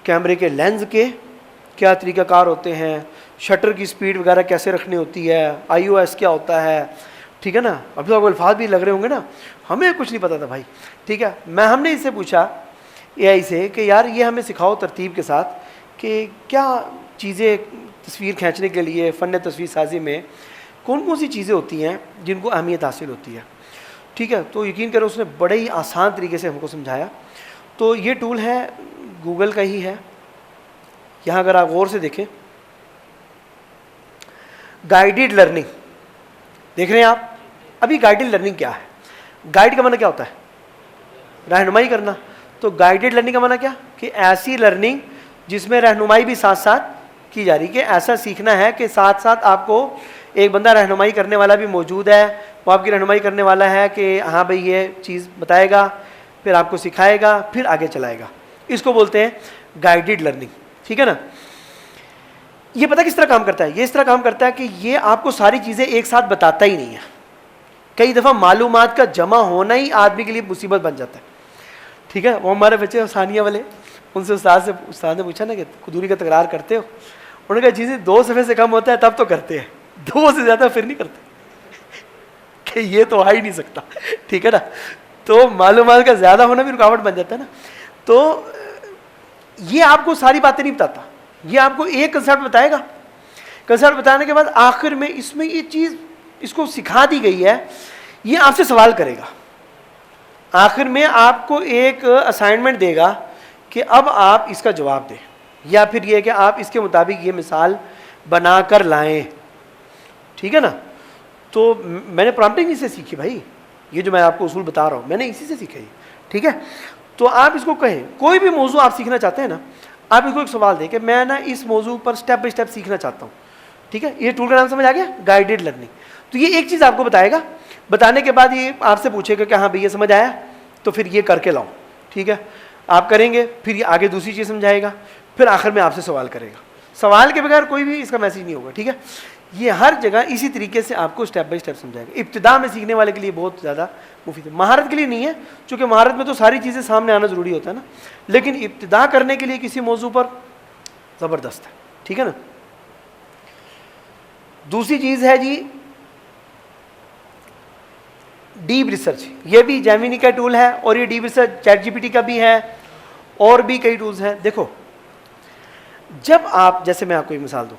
کیمرے کے لینز کے کیا طریقہ کار ہوتے ہیں, شٹر کی سپیڈ وغیرہ کیسے رکھنی ہوتی ہے, آئی او ایس کیا ہوتا ہے. ٹھیک ہے نا, ابھی تو الفاظ بھی لگ رہے ہوں گے نا, ہمیں کچھ نہیں پتا تھا بھائی. ٹھیک ہے, ہم نے اس سے پوچھا اے آئی سے کہ یار یہ ہمیں سکھاؤ ترتیب کے ساتھ کہ کیا چیزیں تصویر کھینچنے کے لیے فن تصویر سازی میں کون کون سی چیزیں ہوتی ہیں جن کو اہمیت حاصل ہوتی ہے. ٹھیک ہے, تو یقین کرو اس نے بڑے ہی آسان طریقے سے ہم کو سمجھایا. تو یہ ٹول ہے گوگل کا ہی ہے, یہاں اگر آپ غور سے دیکھیں گائیڈڈ لرننگ دیکھ رہے ہیں آپ. ابھی گائیڈڈ لرننگ کیا ہے؟ گائیڈ کا معنی کیا ہوتا ہے؟ رہنمائی کرنا. تو گائیڈڈ لرننگ کا معنی کیا کہ ایسی لرننگ جس میں رہنمائی بھی ساتھ ساتھ کی جا رہی, کہ ایسا سیکھنا ہے کہ ساتھ ساتھ آپ کو ایک بندہ رہنمائی کرنے والا بھی موجود ہے, وہ آپ کی رہنمائی کرنے والا ہے کہ ہاں بھائی یہ چیز بتائے گا، پھر آپ کو سکھائے گا، پھر آگے چلائے گا. اس کو بولتے ہیں گائیڈڈ لرننگ. ٹھیک ہے نا. یہ پتہ کس طرح کام کرتا ہے؟ یہ اس طرح کام کرتا ہے کہ یہ آپ کو ساری چیزیں ایک ساتھ بتاتا ہی نہیں ہے. کئی دفعہ معلومات کا جمع ہونا ہی آدمی کے لیے مصیبت بن جاتا ہے. ٹھیک ہے. وہ ہمارے بچے ثانیہ والے، ان سے استاد نے پوچھا نا کہ دوری کا تکرار کرتے ہو؟ انہوں نے کہا چیزیں 2 صفحے سے کم ہوتا ہے تب تو کرتے ہیں، 2 سے زیادہ پھر نہیں کرتے کہ یہ تو آ ہی نہیں سکتا. ٹھیک ہے نا. تو معلومات کا زیادہ ہونا بھی رکاوٹ بن جاتا ہے نا. تو یہ آپ کو ساری باتیں نہیں بتاتا، یہ آپ کو ایک کنسیپٹ بتائے گا. کنسیپٹ بتانے کے بعد آخر میں اس میں یہ چیز اس کو سکھا دی گئی ہے، یہ آپ سے سوال کرے گا. آخر میں آپ کو ایک اسائنمنٹ دے گا کہ اب آپ اس کا جواب دیں، یا پھر یہ کہ آپ اس کے مطابق یہ مثال بنا کر لائیں. ٹھیک ہے نا. تو میں نے پرامپٹنگ اس سے سیکھی بھائی، یہ جو میں آپ کو اصول بتا رہا ہوں میں نے اسی سے سیکھا ہی. ٹھیک ہے. تو آپ اس کو کہیں، کوئی بھی موضوع آپ سیکھنا چاہتے ہیں نا، آپ اس کو ایک سوال دیں کہ میں نا اس موضوع پر سٹیپ بائی سٹیپ سیکھنا چاہتا ہوں. ٹھیک ہے. یہ ٹول کا نام سمجھ آ گیا؟ Guided learning. تو یہ ایک چیز آپ کو بتائے گا، بتانے کے بعد یہ آپ سے پوچھے گا کہ ہاں بھئی یہ سمجھ آیا تو پھر یہ کر کے لاؤ. ٹھیک ہے. آپ کریں گے، پھر یہ آگے دوسری چیز سمجھائے گا، پھر آخر میں آپ سے سوال کرے گا. سوال کے بغیر کوئی بھی اس کا میسج نہیں ہوگا. ٹھیک ہے. یہ ہر جگہ اسی طریقے سے آپ کو سٹیپ بائی سٹیپ سمجھائے گا. ابتدا میں سیکھنے والے کے لیے بہت زیادہ مفید ہے. مہارت کے لیے نہیں ہے، چونکہ مہارت میں تو ساری چیزیں سامنے آنا ضروری ہوتا ہے نا، لیکن ابتدا کرنے کے لیے کسی موضوع پر زبردست ہے. ٹھیک ہے نا. دوسری چیز ہے جی ڈیپ ریسرچ. یہ بھی جیمینی کا ٹول ہے، اور یہ deep research chat G P T کا بھی ہے، اور بھی کئی ٹولز ہیں. دیکھو جب آپ، جیسے میں آپ کو ایک مثال دوں،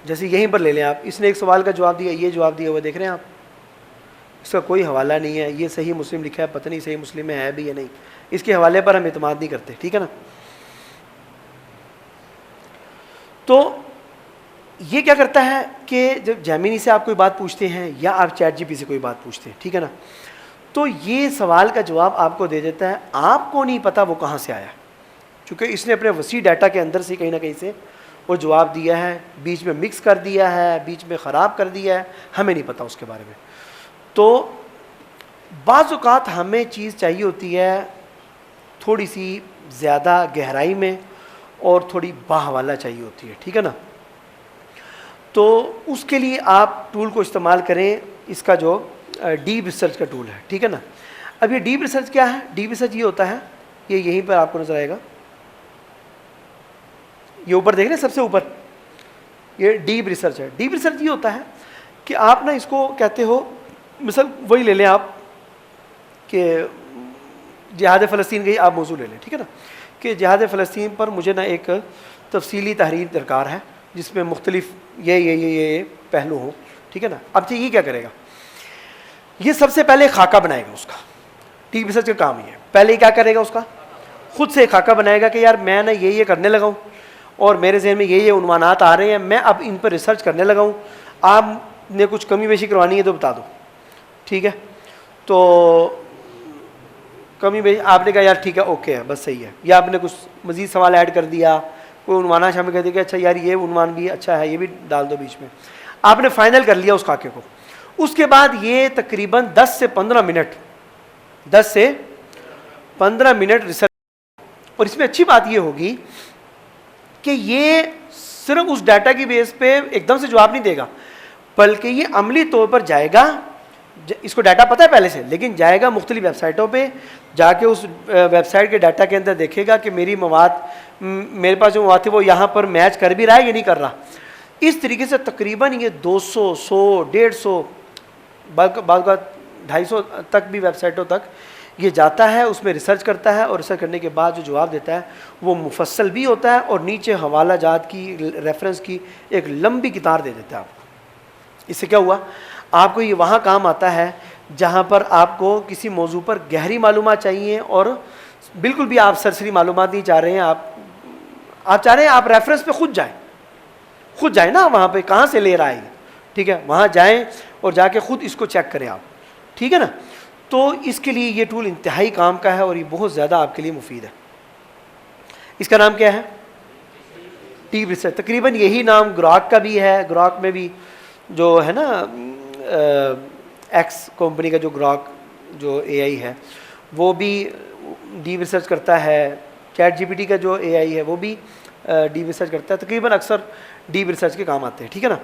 جیسے یہیں پر لے لیں آپ، اس نے ایک سوال کا جواب دیا، یہ جواب دیا ہوا دیکھ رہے ہیں آپ، اس کا کوئی حوالہ نہیں ہے، یہ صحیح مسلم لکھا ہے، پتہ نہیں صحیح مسلم میں ہے بھی یا نہیں، اس کے حوالے پر ہم اعتماد نہیں کرتے. ٹھیک ہے نا. تو یہ کیا کرتا ہے کہ جب جیمینی سے آپ کوئی بات پوچھتے ہیں یا آپ چیٹ جی پی سے کوئی بات پوچھتے ہیں، ٹھیک ہے نا، تو یہ سوال کا جواب آپ کو دے دیتا ہے. آپ کو نہیں پتا وہ کہاں سے آیا، چونکہ اس نے اپنے وسیع ڈیٹا کے اندر سے کہیں نہ کہیں سے وہ جواب دیا ہے، بیچ میں مکس کر دیا ہے، بیچ میں خراب کر دیا ہے، ہمیں نہیں پتا اس کے بارے میں. تو بعض اوقات ہمیں چیز چاہیے ہوتی ہے تھوڑی سی زیادہ گہرائی میں، اور تھوڑی باحوالہ چاہیے ہوتی ہے. ٹھیک ہے نا. تو اس کے لیے آپ ٹول کو استعمال کریں، اس کا جو ڈیپ ریسرچ کا ٹول ہے. ٹھیک ہے نا. اب یہ ڈیپ ریسرچ کیا ہے؟ ڈیپ ریسرچ یہ ہوتا ہے، یہ یہیں پر آپ کو نظر آئے گا، یہ اوپر دیکھ رہے ہیں سب سے اوپر، یہ ڈیپ ریسرچ ہے. ڈیپ ریسرچ یہ ہوتا ہے کہ آپ نا اس کو کہتے ہو، مثال وہی لے لیں آپ کہ جہاد فلسطین کا ہی آپ موضوع لے لیں. ٹھیک ہے نا. کہ جہاد فلسطین پر مجھے نا ایک تفصیلی تحریر درکار ہے جس میں مختلف یہ پہلو ہوں. ٹھیک ہے نا. اب یہ کیا کرے گا؟ یہ سب سے پہلے خاکہ بنائے گا. اس کا ڈیپ ریسرچ کا کام یہ ہے. پہلے کیا کرے گا؟ اس کا خود سے خاکہ بنائے گا کہ یار میں نا یہ کرنے لگا ہوں، اور میرے ذہن میں یہ عنوانات آ رہے ہیں، میں اب ان پر ریسرچ کرنے لگا ہوں، آپ نے کچھ کمی بیشی کروانی ہے تو بتا دو. ٹھیک ہے. تو کمی بیشی آپ نے کہا یار ٹھیک ہے اوکے ہے بس صحیح ہے، یا آپ نے کچھ مزید سوال ایڈ کر دیا، کوئی عنوانات شامل کر دیا کہ اچھا یار یہ عنوان بھی اچھا ہے، یہ بھی ڈال دو بیچ میں. آپ نے فائنل کر لیا اس خاکے کو. اس کے بعد یہ تقریباً 10 سے 15 منٹ ریسرچ. اور اس میں اچھی بات یہ ہوگی کہ یہ صرف اس ڈیٹا کی بیس پہ ایک دم سے جواب نہیں دے گا، بلکہ یہ عملی طور پر جائے گا. اس کو ڈیٹا پتہ ہے پہلے سے، لیکن جائے گا مختلف ویب سائٹوں پہ، جا کے اس ویب سائٹ کے ڈیٹا کے اندر دیکھے گا کہ میری مواد، میرے پاس جو مواد تھی وہ یہاں پر میچ کر بھی رہا ہے یا نہیں کر رہا. اس طریقے سے تقریباً یہ 200 100 150 بعض 250 تک بھی ویب سائٹوں تک یہ جاتا ہے، اس میں ریسرچ کرتا ہے، اور ریسرچ کرنے کے بعد جو جواب دیتا ہے وہ مفصل بھی ہوتا ہے، اور نیچے حوالہ جات کی، ریفرنس کی ایک لمبی کتار دے دیتا ہے آپ کو. اس سے کیا ہوا؟ آپ کو یہ وہاں کام آتا ہے جہاں پر آپ کو کسی موضوع پر گہری معلومات چاہیے، اور بالکل بھی آپ سرسری معلومات نہیں چاہ رہے ہیں، آپ چاہ رہے ہیں آپ ریفرنس پہ خود جائیں نا، وہاں پہ کہاں سے لے رہا ہے. ٹھیک ہے. وہاں جائیں اور جا کے خود اس کو چیک کریں آپ. ٹھیک ہے نا. تو اس کے لیے یہ ٹول انتہائی کام کا ہے، اور یہ بہت زیادہ آپ کے لیے مفید ہے. اس کا نام کیا ہے؟ Deep research. تقریباً یہی نام گراک کا بھی ہے. گراک میں بھی جو ہے نا ایکس کمپنی کا جو گراک جو اے آئی ہے وہ بھی ڈیپ ریسرچ کرتا ہے. چیٹ جی پی ٹی کا جو اے آئی ہے وہ بھی ڈیپ ریسرچ کرتا ہے. تقریباً اکثر ڈیپ ریسرچ کے کام آتے ہیں, ٹھیک ہے نا.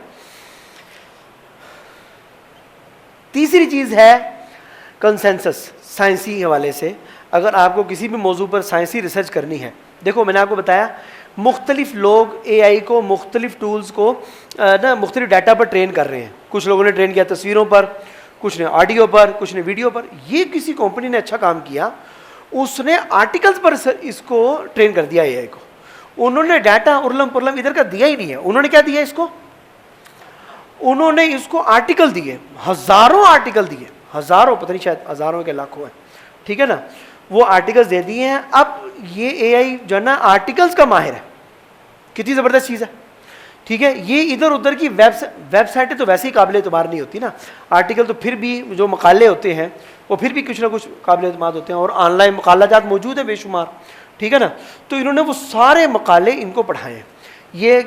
تیسری چیز ہے کنسنسس. سائنسی حوالے سے اگر آپ کو کسی بھی موضوع پر سائنسی ریسرچ کرنی ہے, دیکھو میں نے آپ کو بتایا مختلف لوگ اے آئی کو مختلف ٹولز کو نا مختلف ڈیٹا پر ٹرین کر رہے ہیں. کچھ لوگوں نے ٹرین کیا تصویروں پر, کچھ نے آڈیو پر, کچھ نے ویڈیو پر. یہ کسی کمپنی نے اچھا کام کیا, اس نے آرٹیکلز پر اس کو ٹرین کر دیا اے آئی کو. انہوں نے ڈیٹا ارلم پرلم ادھر کا دیا ہی نہیں ہے. انہوں نے کیا دیا اس کو, انہوں نے اس کو آرٹیکل دیے, ہزاروں آرٹیکل دیے, ہزاروں, پتہ نہیں شاید ہزاروں کے لاکھوں ہیں, ٹھیک ہے نا. وہ آرٹیکلز دے دیے ہیں. اب یہ اے آئی جو ہے نا آرٹیکلز کا ماہر ہے. کتنی زبردست چیز ہے, ٹھیک ہے. یہ ادھر ادھر کی ویب سائٹیں تو ویسے ہی قابل اعتبار نہیں ہوتی نا. آرٹیکل تو پھر بھی جو مقالے ہوتے ہیں وہ پھر بھی کچھ نہ کچھ قابل اعتماد ہوتے ہیں, اور آن لائن مقالہ جات موجود ہیں بے شمار, ٹھیک ہے نا. تو انہوں نے وہ سارے مقالے ان کو پڑھائے ہیں. یہ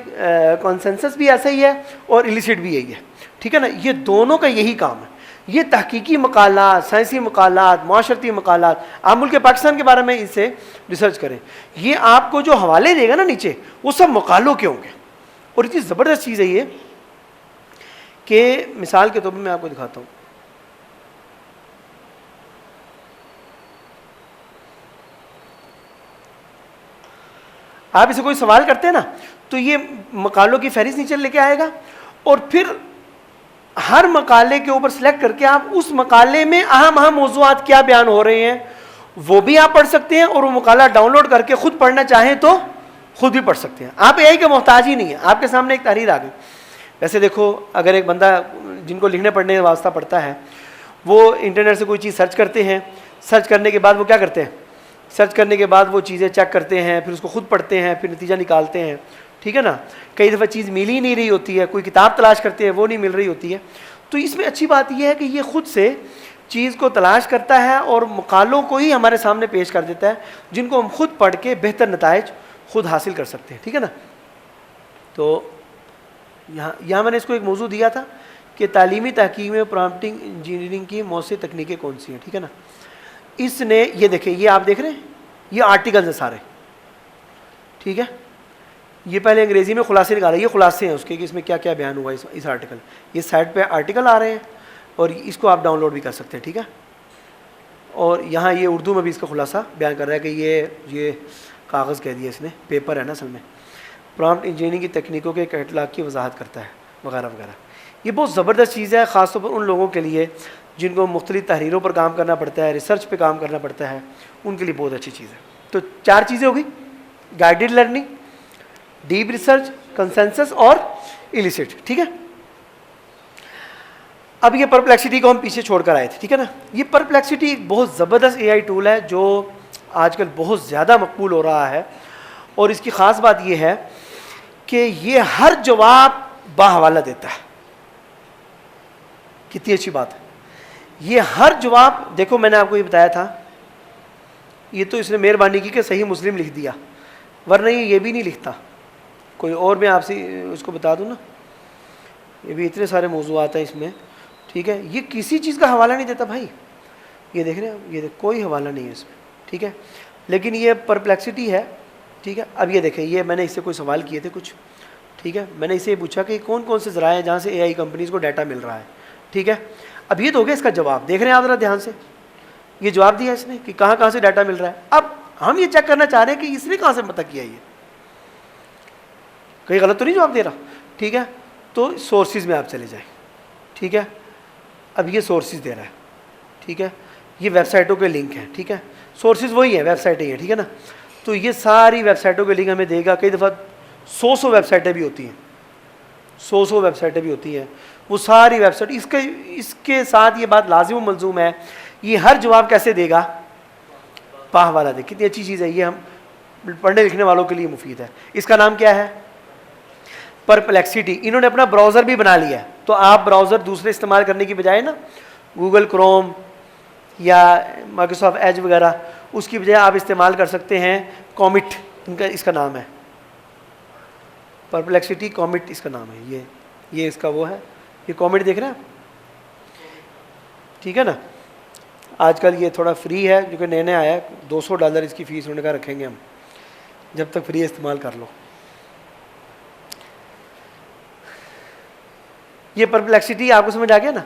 کنسنسس بھی ایسا ہی ہے اور ایلیسٹ بھی یہی ہے, ٹھیک ہے نا. یہ دونوں کا یہی کام ہے. یہ تحقیقی مقالات, سائنسی مقالات, معاشرتی مقالات, آپ ملک پاکستان کے بارے میں اس سے ریسرچ کریں. یہ آپ کو جو حوالے دے گا نا نیچے وہ سب مقالوں کے ہوں گے. اور اتنی زبردست چیز ہے یہ کہ مثال کے طور پر میں آپ کو دکھاتا ہوں. آپ اسے کوئی سوال کرتے ہیں نا تو یہ مقالوں کی فہرست نیچے لے کے آئے گا, اور پھر ہر مقالے کے اوپر سلیکٹ کر کے آپ اس مقالے میں اہم اہم موضوعات کیا بیان ہو رہے ہیں وہ بھی آپ پڑھ سکتے ہیں, اور وہ مقالہ ڈاؤن لوڈ کر کے خود پڑھنا چاہیں تو خود بھی پڑھ سکتے ہیں. آپ اے آئی کے محتاج ہی نہیں ہیں. آپ کے سامنے ایک تحریر آ گئی. ویسے دیکھو اگر ایک بندہ جن کو لکھنے پڑھنے کا واسطہ پڑتا ہے وہ انٹرنیٹ سے کوئی چیز سرچ کرتے ہیں, سرچ کرنے کے بعد وہ کیا کرتے ہیں, سرچ کرنے کے بعد وہ چیزیں چیک کرتے ہیں, پھر اس کو خود پڑھتے ہیں, پھر نتیجہ نکالتے ہیں, ٹھیک ہے نا. کئی دفعہ چیز مل ہی نہیں رہی ہوتی ہے, کوئی کتاب تلاش کرتے ہیں وہ نہیں مل رہی ہوتی ہے. تو اس میں اچھی بات یہ ہے کہ یہ خود سے چیز کو تلاش کرتا ہے اور مقالوں کو ہی ہمارے سامنے پیش کر دیتا ہے جن کو ہم خود پڑھ کے بہتر نتائج خود حاصل کر سکتے ہیں, ٹھیک ہے نا. تو یہاں میں نے اس کو ایک موضوع دیا تھا کہ تعلیمی تحقیق میں پرامپٹنگ انجینئرنگ کی مؤثر تکنیکیں کون سی ہیں, ٹھیک ہے نا. اس نے یہ دیکھیں, یہ آپ دیکھ رہے ہیں یہ آرٹیکلز ہیں سارے, ٹھیک ہے. یہ پہلے انگریزی میں خلاصے نکالے, یہ خلاصے ہیں اس کے کہ اس میں کیا کیا بیان ہوا اس آرٹیکل. یہ سائٹ پہ آرٹیکل آ رہے ہیں اور اس کو آپ ڈاؤن لوڈ بھی کر سکتے ہیں, ٹھیک ہے. اور یہاں یہ اردو میں بھی اس کا خلاصہ بیان کر رہا ہے کہ یہ کاغذ کہہ دیا اس نے, پیپر ہے نا اصل میں. پرامپٹ انجینئرنگ کی تکنیکوں کے کیٹلاگ کی وضاحت کرتا ہے وغیرہ وغیرہ. یہ بہت زبردست چیز ہے خاص طور پر ان لوگوں کے لیے جن کو مختلف تحریروں پر کام کرنا پڑتا ہے, ریسرچ پہ کام کرنا پڑتا ہے, ان کے لیے بہت اچھی چیز ہے. تو 4 چیزیں ہو گئی, guided learning, deep research, consensus اور ایلیسٹ, ٹھیک ہے. اب یہ پرپلیکسٹی کو ہم پیچھے چھوڑ کر آئے تھے, ٹھیک ہے نا. یہ پرپلیکسٹی ایک بہت زبردست اے آئی ٹول ہے جو آج کل بہت زیادہ مقبول ہو رہا ہے, اور اس کی خاص بات یہ ہے کہ یہ ہر جواب باحوالہ دیتا ہے. کتنی اچھی بات ہے. یہ ہر جواب, دیکھو میں نے آپ کو یہ بتایا تھا, یہ تو اس نے مہربانی کی کہ صحیح مسلم لکھ دیا, ورنہ یہ بھی نہیں لکھتا. کوئی اور میں آپ سے اس کو بتا دوں نا, یہ بھی اتنے سارے موضوعات ہیں اس میں, ٹھیک ہے. یہ کسی چیز کا حوالہ نہیں دیتا بھائی. یہ دیکھ رہے ہیں, یہ کوئی حوالہ نہیں ہے اس میں, ٹھیک ہے. لیکن یہ پرپلیکسٹی ہے, ٹھیک ہے. اب یہ دیکھیں, یہ میں نے اس سے کوئی سوال کیے تھے کچھ, ٹھیک ہے. میں نے اسے پوچھا کہ کون کون سے ذرائع ہیں جہاں سے اے آئی کمپنیز کو ڈیٹا مل رہا ہے, ٹھیک ہے. اب یہ تو ہو گیا اس کا جواب, دیکھ رہے ہیں آپ ذرا دھیان سے, یہ جواب دیا اس نے کہ کہاں کہاں سے ڈیٹا مل رہا ہے. اب ہم یہ چیک کرنا چاہ رہے ہیں کہ اس نے کہاں سے پتہ کیا, یہ کہیں غلط تو نہیں جواب دے رہا, ٹھیک ہے. تو سورسز میں آپ چلے جائیں, ٹھیک ہے. اب یہ سورسز دے رہا ہے, ٹھیک ہے. یہ ویب سائٹوں کے لنک ہیں, ٹھیک ہے. سورسز وہی ہیں, ویب سائٹیں ہیں, ٹھیک ہے نا. تو یہ ساری ویب سائٹوں کے لنک ہمیں دے گا. کئی دفعہ 100 ویب سائٹیں بھی ہوتی ہیں, 100 ویب سائٹیں بھی ہوتی ہیں. وہ ساری ویب سائٹ اس کے ساتھ یہ بات لازم و ملزوم ہے, یہ ہر جواب کیسے دے گا, پاہ والا دے. کتنی اچھی چیز ہے یہ, ہم پڑھنے لکھنے والوں کے لیے مفید ہے. اس کا نام کیا ہے, پرپلیکسٹی. انہوں نے اپنا براؤزر بھی بنا لیا ہے, تو آپ براؤزر دوسرے استعمال کرنے کی بجائے نا گوگل کروم یا مائیکروسافٹ ایج وغیرہ, اس کی بجائے آپ استعمال کر سکتے ہیں کومٹ, اس کا نام ہے پرپلیکسٹی. کومٹ اس کا نام ہے. یہ اس کا وہ ہے, یہ کومٹ دیکھ رہے ہیں. ٹھیک ہے نا. آج کل یہ تھوڑا فری ہے جو کہ نئے آیا ہے, $200 اس کی فیس انہوں نے کہا رکھیں گے ہم, جب تک فری استعمال کر لو. یہ پرپلیکسٹی آپ کو سمجھ آ گیا نا.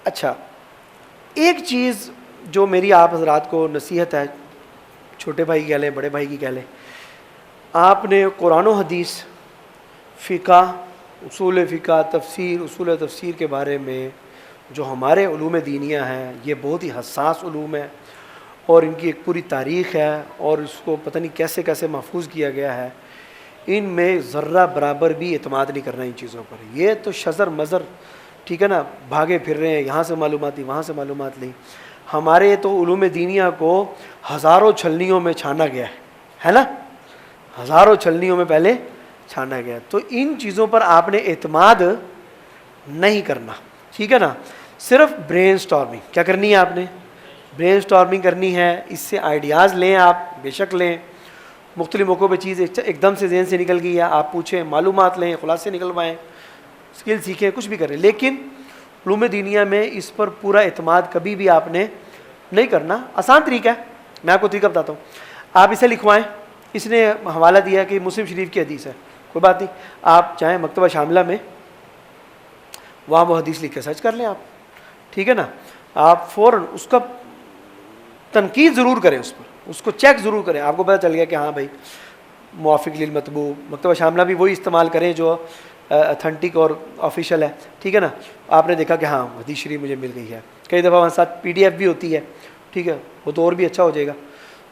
اچھا, ایک چیز جو میری آپ حضرات کو نصیحت ہے, چھوٹے بھائی کی کہہ لیں, بڑے بھائی کی کہہ لیں, آپ نے قرآن و حدیث, فقہ, اصول فقہ, تفسیر, اصول تفسیر کے بارے میں جو ہمارے علوم دینیہ ہیں, یہ بہت ہی حساس علوم ہے اور ان کی ایک پوری تاریخ ہے اور اس کو پتہ نہیں کیسے کیسے محفوظ کیا گیا ہے. ان میں ذرہ برابر بھی اعتماد نہیں کرنا ان چیزوں پر. یہ تو شزر مزر, ٹھیک ہے نا, بھاگے پھر رہے ہیں, یہاں سے معلومات لی, وہاں سے معلومات لی. ہمارے تو علوم دینیہ کو ہزاروں چھلنیوں میں چھانا گیا ہے نا, ہزاروں چھلنیوں میں پہلے چھانا گیا. تو ان چیزوں پر آپ نے اعتماد نہیں کرنا, ٹھیک ہے نا. صرف برین سٹارمنگ کیا کرنی ہے, آپ نے برین سٹارمنگ کرنی ہے. اس سے آئیڈیاز لیں, آپ بے شک لیں. مختلف موقعوں پہ چیز ایک دم سے ذہن سے نکل گئی ہے, آپ پوچھیں, معلومات لیں, خلاصے نکلوائیں, اسکل سیکھیں, کچھ بھی کریں. لیکن علوم دینیہ میں اس پر پورا اعتماد کبھی بھی آپ نے نہیں کرنا. آسان طریقہ ہے, میں آپ کو طریقہ بتاتا ہوں. آپ اسے لکھوائیں, اس نے حوالہ دیا ہے کہ مسلم شریف کی حدیث ہے, کوئی بات نہیں, آپ چاہیں مکتبہ شاملہ میں وہاں وہ حدیث لکھ کے سرچ کر لیں آپ, ٹھیک ہے نا. آپ فوراً اس کا تنقید ضرور کریں, اس پر اس کو چیک ضرور کریں. آپ کو پتہ چل گیا کہ ہاں بھائی موافق للمطبوع, مکتبہ شاملہ بھی وہی استعمال کریں جو اتھینٹک اور آفیشیل ہے, ٹھیک ہے نا. آپ نے دیکھا کہ ہاں حدیث شریف مجھے مل گئی ہے, کئی دفعہ وہاں ساتھ PDF بھی ہوتی ہے, ٹھیک ہے, وہ تو اور بھی اچھا ہو جائے گا.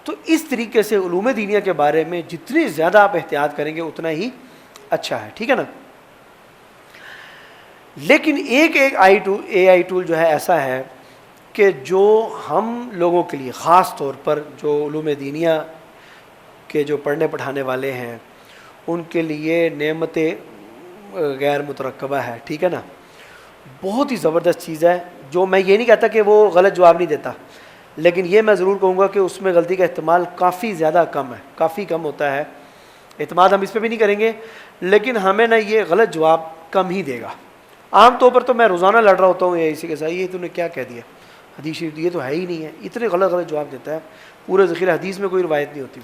تو اس طریقے سے علوم دینیہ کے بارے میں جتنی زیادہ آپ احتیاط کریں گے اتنا ہی اچھا ہے, ٹھیک ہے نا. لیکن ایک AI ٹول جو ہے ایسا ہے کہ جو ہم لوگوں کے لیے, خاص طور پر جو علوم دینیہ کے جو پڑھنے پڑھانے والے ہیں, ان کے لیے نعمت غیر مترکبہ ہے, ٹھیک ہے نا. بہت ہی زبردست چیز ہے, جو میں یہ نہیں کہتا کہ وہ غلط جواب نہیں دیتا, لیکن یہ میں ضرور کہوں گا کہ اس میں غلطی کا احتمال کافی زیادہ کم ہے, کافی کم ہوتا ہے. اعتماد ہم اس پہ بھی نہیں کریں گے, لیکن ہمیں نا یہ غلط جواب کم ہی دے گا. عام طور پر تو میں روزانہ لڑ رہا ہوتا ہوں یہ اسی کے ساتھ, یہ تو نے کیا کہہ دیا حدیث شریف, یہ تو ہے ہی نہیں ہے, اتنے غلط جواب دیتا ہے. پورے ذخیرہ حدیث میں کوئی روایت نہیں ہوتی.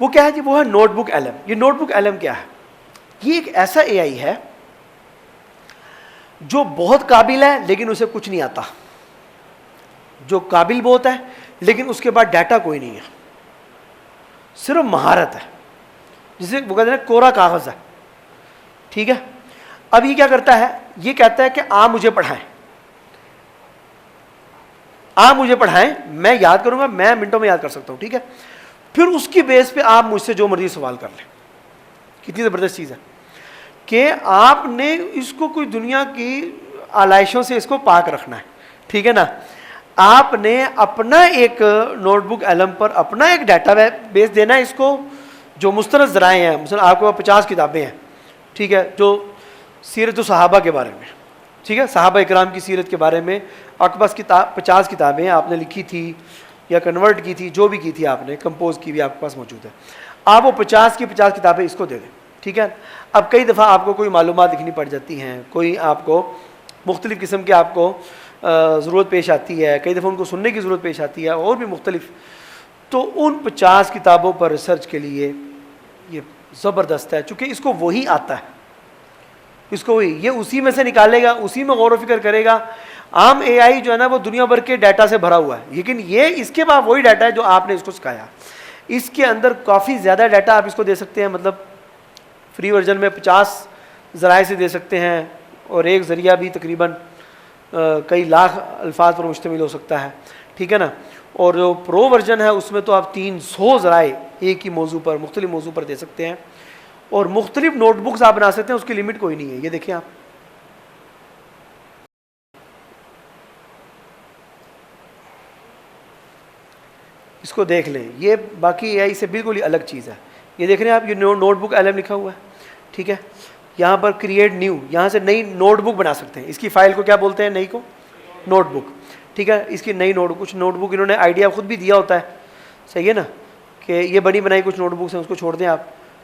وہ کیا ہے جی, وہ ہے نوٹ بک علم. یہ نوٹ بک علم کیا ہے؟ یہ ایک ایسا AI ہے جو بہت قابل ہے لیکن اسے کچھ نہیں آتا, جو قابل بہت ہے لیکن اس کے بعد ڈیٹا کوئی نہیں ہے, صرف مہارت ہے, جسے وہ کہتے ہیں کوڑا کاغذ ہے, ٹھیک ہے. اب یہ کیا کرتا ہے, یہ کہتا ہے کہ آپ مجھے پڑھائیں, آپ مجھے پڑھائیں, میں یاد کروں گا, میں منٹوں میں یاد کر سکتا ہوں, ٹھیک ہے. پھر اس کی بیس پہ آپ مجھ سے جو مرضی سوال کر لیں. کتنی زبردست چیز ہے کہ آپ نے اس کو کوئی دنیا کی آلائشوں سے اس کو پاک رکھنا ہے, ٹھیک ہے نا. آپ نے اپنا ایک نوٹ بک علم پر اپنا ایک ڈیٹا بیس دینا ہے اس کو, جو مستند ذرائع ہیں. مثلا آپ کو 50 کتابیں ہیں, ٹھیک ہے, جو سیرت و صحابہ کے بارے میں, ٹھیک ہے, صحابہ اکرام کی سیرت کے بارے میں آپ کے پاس 50 کتابیں آپ نے لکھی تھی یا کنورٹ کی تھی, جو بھی کی تھی آپ نے, کمپوز کی بھی آپ کے پاس موجود ہے. آپ وہ 50 کی 50 کتابیں اس کو دے دیں, ٹھیک ہے. اب کئی دفعہ آپ کو کوئی معلومات لکھنی پڑ جاتی ہیں, کوئی آپ کو مختلف قسم کے آپ کو ضرورت پیش آتی ہے, کئی دفعہ ان کو سننے کی ضرورت پیش آتی ہے اور بھی مختلف. تو ان 50 کتابوں پر ریسرچ کے لیے یہ زبردست ہے, چونکہ اس کو وہی آتا ہے, اس کو وہی, یہ اسی میں سے نکالے گا, اسی میں غور و فکر کرے گا. عام AI جو ہے نا وہ دنیا بھر کے ڈیٹا سے بھرا ہوا ہے, لیکن یہ اس کے بعد وہی ڈیٹا ہے جو آپ نے اس کو سکھایا. اس کے اندر کافی زیادہ ڈیٹا آپ اس کو دے سکتے ہیں, مطلب فری ورژن میں 50 ذرائع سے دے سکتے ہیں, اور ایک ذریعہ بھی تقریباً کئی لاکھ الفاظ پر مشتمل ہو سکتا ہے, ٹھیک ہے نا. اور جو پرو ورژن ہے اس میں تو آپ 300 ذرائع ایک ہی موضوع پر, مختلف موضوع پر دے سکتے ہیں, اور مختلف نوٹ بکس آپ بنا سکتے ہیں, اس کی لمٹ کوئی نہیں ہے. یہ دیکھیں آپ, اس کو دیکھ لیں, یہ باقی AI سے بالکل ہی الگ چیز ہے. یہ دیکھ رہے ہیں آپ, یہ نوٹ بک علم لکھا ہوا ہے, ٹھیک ہے. یہاں پر کریٹ نیو, یہاں سے نئی نوٹ بک بنا سکتے ہیں. اس کی فائل کو کیا بولتے ہیں, نئی کو نوٹ بک, ٹھیک ہے. اس کی نئی نوٹ, کچھ نوٹ بک انہوں نے آئیڈیا خود بھی دیا ہوتا ہے, صحیح ہے نا, کہ یہ بنی بنائی کچھ نوٹ بکس ہیں, اس کو چھوڑ دیں آپ.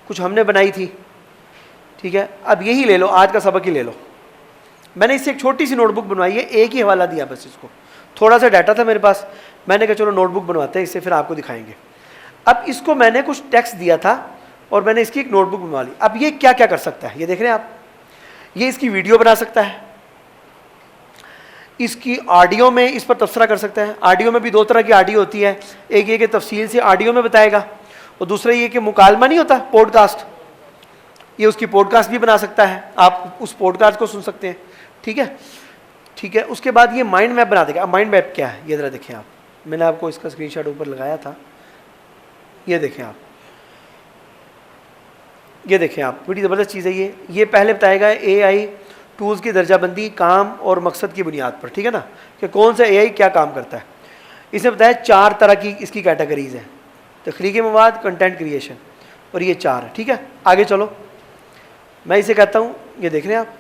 کچھ ہم نے بنائی تھی, ٹھیک ہے. اب یہی لے لو, آج کا سبق ہی لے لو, میں نے اس سے ایک چھوٹی سی نوٹ بک بنوائی ہے, ایک ہی حوالہ دیا بس اس کو, تھوڑا سا ڈاٹا تھا میرے پاس, میں نے کہا چلو نوٹ بک بنواتے ہیں, اس سے پھر آپ کو دکھائیں گے. اب اس کو میں نے کچھ ٹیکسٹ دیا تھا اور میں نے اس کی ایک نوٹ بک بنوا لی. اب یہ کیا کیا کر سکتا ہے, یہ دیکھ رہے ہیں آپ, یہ اس کی ویڈیو بنا سکتا ہے, اس کی آڈیو میں اس پر تبصرہ کر سکتا ہے. آڈیو میں بھی دو طرح کی آڈیو ہوتی ہے, ایک یہ کہ تفصیل سے آڈیو میں بتائے گا, اور دوسرا یہ کہ مکالمہ نہیں ہوتا پوڈ کاسٹ, یہ اس کی پوڈ کاسٹ بھی بنا سکتا ہے, آپ اس پوڈ کاسٹ کو سن سکتے ہیں. ٹھیک ہے, ٹھیک ہے. اس کے بعد یہ مائنڈ میپ بنا دے گا. اب مائنڈ میپ کیا ہے یہ ذرا دیکھیں آپ, میں نے آپ کو اس کا اسکرین شاٹ اوپر لگایا تھا, یہ دیکھیں آپ, یہ دیکھیں آپ, بڑی زبردست چیز ہے یہ پہلے بتائے گا اے آئی ٹولز کی درجہ بندی کام اور مقصد کی بنیاد پر, ٹھیک ہے نا, کہ کون سا اے آئی کیا کام کرتا ہے. اس نے بتایا 4 طرح کی اس کی کیٹیگریز ہیں, تخلیقی مواد, کنٹینٹ کریشن, اور یہ 4 ہے. ٹھیک ہے, آگے چلو, میں اسے کہتا ہوں, یہ دیکھ رہے ہیں آپ,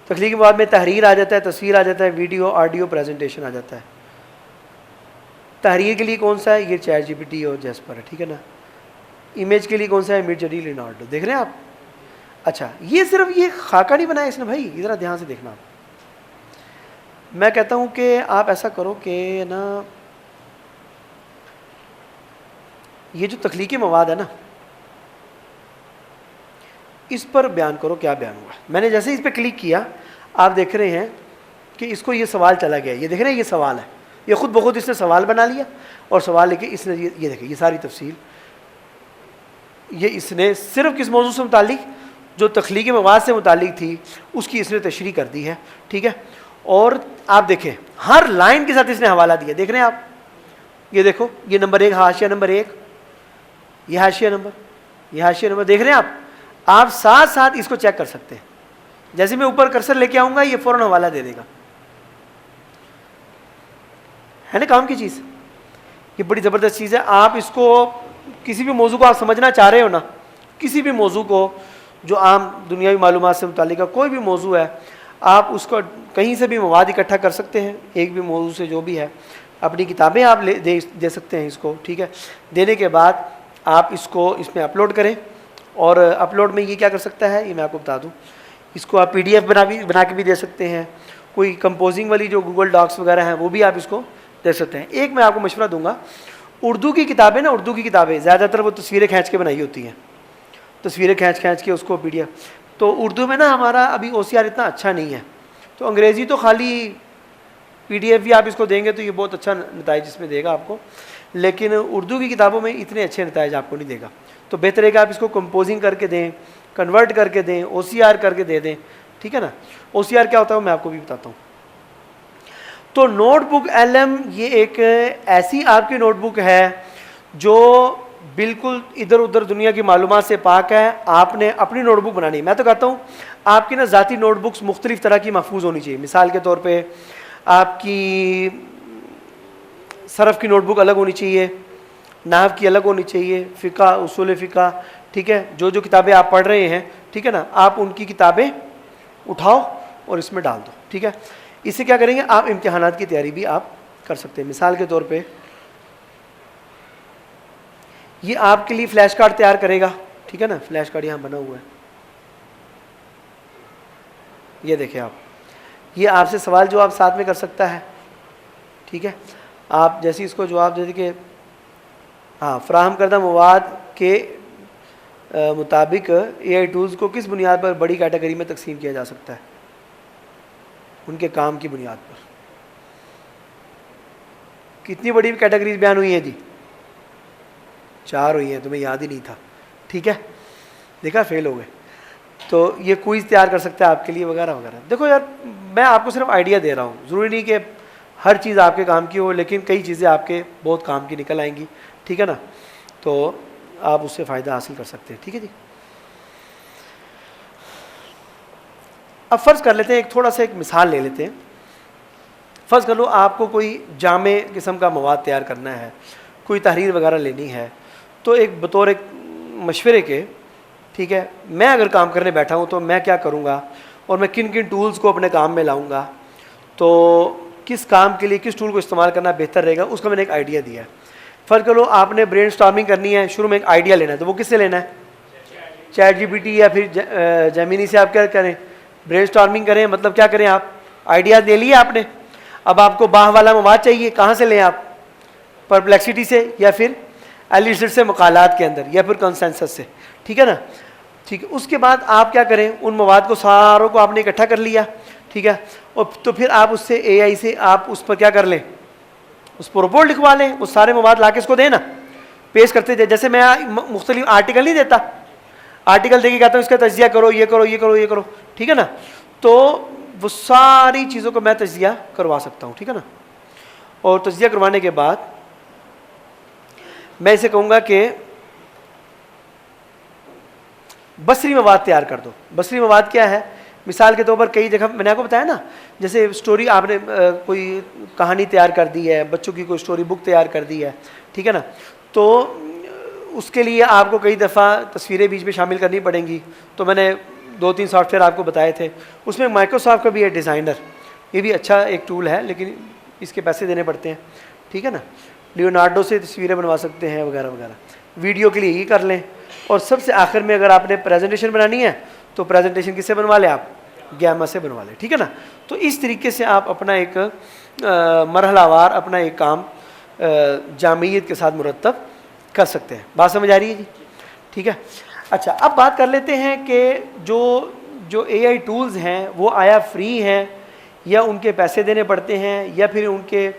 تخلیقی مواد میں تحریر آ جاتا ہے, تصویر آ جاتا ہے, ویڈیو, آڈیو, پریزنٹیشن آ جاتا ہے. تحریر کے لیے کون سا ہے, یہ چیٹ جی پی ٹی اور جیسپر ہے, ٹھیک ہے نا. امیج کے لیے کون سا ہے, مرجری, لینارڈو. دیکھ رہے ہیں آپ. اچھا, یہ صرف یہ خاکہ نہیں بنایا اس نے بھائی, ذرا دھیان سے دیکھنا. میں کہتا ہوں کہ آپ ایسا کرو کہ نا, یہ جو تخلیقی مواد ہے نا, اس پر بیان کرو کیا بیان ہوا. میں نے جیسے اس پہ کلک کیا, آپ دیکھ رہے ہیں کہ اس کو یہ سوال چلا گیا. یہ دیکھ رہے ہیں, یہ سوال ہے, یہ خود بخود اس نے سوال بنا لیا, اور سوال لے کے اس نے یہ دیکھیں, یہ ساری تفصیل, یہ اس نے صرف کس موضوع سے متعلق, جو تخلیقی مواد سے متعلق تھی اس کی اس نے تشریح کر دی ہے. ٹھیک ہے, اور آپ دیکھیں ہر لائن کے ساتھ اس نے حوالہ دیا. دیکھ رہے ہیں آپ, یہ دیکھو, یہ نمبر 1 حاشیہ نمبر 1, یہ حاشیہ نمبر, یہ حاشیہ نمبر. دیکھ رہے ہیں آپ ساتھ ساتھ اس کو چیک کر سکتے ہیں. جیسے میں اوپر کرسر لے کے آؤں گا, یہ فوراً حوالہ دے دے گا. ہے نا کام کی چیز, یہ بڑی زبردست چیز ہے. آپ اس کو کسی بھی موضوع کو آپ سمجھنا چاہ رہے ہو نا, کسی بھی موضوع کو جو عام دنیاوی معلومات سے متعلق ہے, کوئی بھی موضوع ہے, آپ اس کو کہیں سے بھی مواد اکٹھا کر سکتے ہیں, ایک بھی موضوع سے جو بھی ہے. اپنی کتابیں آپ دے سکتے ہیں اس کو. ٹھیک ہے, دینے کے بعد آپ اس کو اس میں اپلوڈ کریں, اور اپلوڈ میں یہ کیا کر سکتا ہے, یہ میں آپ کو بتا دوں, اس کو آپ پی ڈی ایف بنا کے بھی دے سکتے ہیں. کوئی کمپوزنگ والی جو گوگل ڈاکس وغیرہ ہیں وہ بھی آپ اس کو دے سکتے ہیں. ایک میں آپ کو مشورہ دوں گا, اردو کی کتابیں نا, اردو کی کتابیں زیادہ تر وہ تصویریں کھینچ کے بنائی ہوتی ہیں, تصویریں کھینچ کے اس کو پی ڈی ایف. تو اردو میں نا ہمارا ابھی او سی آر اتنا اچھا نہیں ہے, تو انگریزی تو خالی پی ڈی ایف بھی آپ اس کو دیں گے تو یہ بہت اچھا نتائج اس میں دے گا آپ کو, لیکن اردو کی کتابوں میں اتنے اچھے نتائج آپ کو نہیں دے گا. تو بہتر ہے کہ آپ اس کو کمپوزنگ کر کے دیں, کنورٹ کر کے دیں, او سی آر کر کے دے دیں. ٹھیک ہے نا, او سی آر کیا ہوتا ہے میں آپ کو بھی بتاتا ہوں. تو نوٹ بک ایل ایم یہ ایک ایسی آپ کی نوٹ بک ہے جو بالکل ادھر ادھر دنیا کی معلومات سے پاک ہے. آپ نے اپنی نوٹ بک بنانی ہے. میں تو کہتا ہوں آپ کی نا ذاتی نوٹ بکس مختلف طرح کی محفوظ ہونی چاہیے. مثال کے طور پہ آپ کی صرف کی نوٹ بک الگ ہونی چاہیے, نحو کی الگ ہونی چاہیے, فقہ, اصول فقہ. ٹھیک ہے, جو کتابیں آپ پڑھ رہے ہیں, ٹھیک ہے نا, آپ ان کی کتابیں اٹھاؤ اور اس میں ڈال دو. ٹھیک ہے, اس سے کیا کریں گے, آپ امتحانات کی تیاری بھی آپ کر سکتے ہیں. مثال کے طور پہ یہ آپ کے لیے فلیش کارڈ تیار کرے گا. ٹھیک ہے نا, فلیش کارڈ یہاں بنا ہوا ہے, یہ دیکھیں آپ, یہ آپ سے سوال جواب ساتھ میں کر سکتا ہے. ٹھیک ہے, آپ جیسے اس کو جواب دے دیں کہ ہاں فراہم کردہ مواد کے مطابق اے آئی ٹولز کو کس بنیاد پر بڑی کیٹیگری میں تقسیم کیا جا سکتا ہے, ان کے کام کی بنیاد پر. کتنی بڑی کیٹیگریز بیان ہوئی ہیں جی, 4 ہوئی ہیں, تمہیں یاد ہی نہیں تھا. ٹھیک ہے, دیکھا فیل ہو گئے. تو یہ کوئز تیار کر سکتا ہے آپ کے لیے وغیرہ وغیرہ. دیکھو یار, میں آپ کو صرف آئیڈیا دے رہا ہوں, ضروری نہیں کہ ہر چیز آپ کے کام کی ہو, لیکن کئی چیزیں آپ کے بہت کام کی نکل آئیں گی. ٹھیک ہے نا, تو آپ اس سے فائدہ حاصل کر سکتے ہیں. ٹھیک ہے جی, اب فرض کر لیتے ہیں, ایک تھوڑا سا ایک مثال لے لیتے ہیں. فرض کر لو آپ کو کوئی جامع قسم کا مواد تیار کرنا ہے, کوئی تحریر وغیرہ لینی ہے, تو ایک بطور ایک مشورے کے, ٹھیک ہے, میں اگر کام کرنے بیٹھا ہوں تو میں کیا کروں گا, اور میں کن کن ٹولز کو اپنے کام میں لاؤں گا, تو کس کام کے لیے کس ٹول کو استعمال کرنا بہتر رہے گا, اس کا میں نے ایک آئیڈیا دیا ہے. فرض کرو آپ نے برین اسٹارمنگ کرنی ہے, شروع میں ایک آئیڈیا لینا ہے, تو وہ کس سے لینا ہے, چیٹ جی پی ٹی یا پھر جیمینی سے آپ کیا کریں, برین اسٹارمنگ کریں مطلب کیا کریں, آپ آئیڈیاز لے لیے آپ نے, اب آپ کو باہ والا مواد چاہیے, کہاں سے لیں آپ, پرپلیکسٹی سے یا پھر ایلیسٹ سے مقالات کے اندر یا پھر کنسنسس سے, ٹھیک ہے نا. ٹھیک ہے, اس کے بعد آپ کیا کریں, ان مواد کو ساروں کو آپ نے اکٹھا کر لیا, ٹھیک ہے, اور تو پھر آپ اس سے اے آئی سے آپ اس پر کیا کر لیں, اس پر رپورٹ لکھوا لیں, وہ سارے مواد لا کے اس کو دیں نا, پیش کرتے تھے. جیسے میں مختلف آرٹیکل نہیں دیتا, آرٹیکل دے کے کہتا ہوں اس کا تجزیہ کرو, یہ کرو یہ کرو یہ کرو, ٹھیک ہے نا, تو وہ ساری چیزوں کو میں تجزیہ کروا سکتا ہوں, ٹھیک ہے نا. اور تجزیہ کروانے کے بعد میں اسے کہوں گا کہ بصری مواد تیار کر دو. بصری مواد کیا ہے, مثال کے طور پر کئی جگہ میں نے آپ کو بتایا نا, جیسے اسٹوری آپ نے کوئی کہانی تیار کر دی ہے, بچوں کی کوئی اسٹوری بک تیار کر دی ہے, ٹھیک ہے نا, تو اس کے لیے آپ کو کئی دفعہ تصویریں بیچ میں شامل کرنی پڑیں گی. تو میں نے 2-3 سافٹ ویئر آپ کو بتائے تھے, اس میں مائکروسافٹ کا بھی ہے ڈیزائنر, یہ بھی اچھا ایک ٹول ہے لیکن اس کے پیسے دینے پڑتے ہیں, ٹھیک ہے نا. لیونارڈو سے تصویریں بنوا سکتے ہیں وغیرہ وغیرہ. ویڈیو کے لیے یہ کر لیں. اور سب سے آخر میں اگر آپ نے پریزنٹیشن بنانی ہے تو پریزنٹیشن کس سے بنوا لیں, آپ گیما سے بنوا لیں, ٹھیک ہے نا. تو اس طریقے سے آپ اپنا ایک مرحلہ وار اپنا ایک کام جامعیت کے ساتھ مرتب کر سکتے ہیں. بات سمجھ آ رہی ہے جی, ٹھیک ہے. اچھا, اب بات کر لیتے ہیں کہ جو اے آئی ٹولز ہیں وہ آیا فری ہیں یا ان کے پیسے دینے پڑتے ہیں, یا پھر ان کے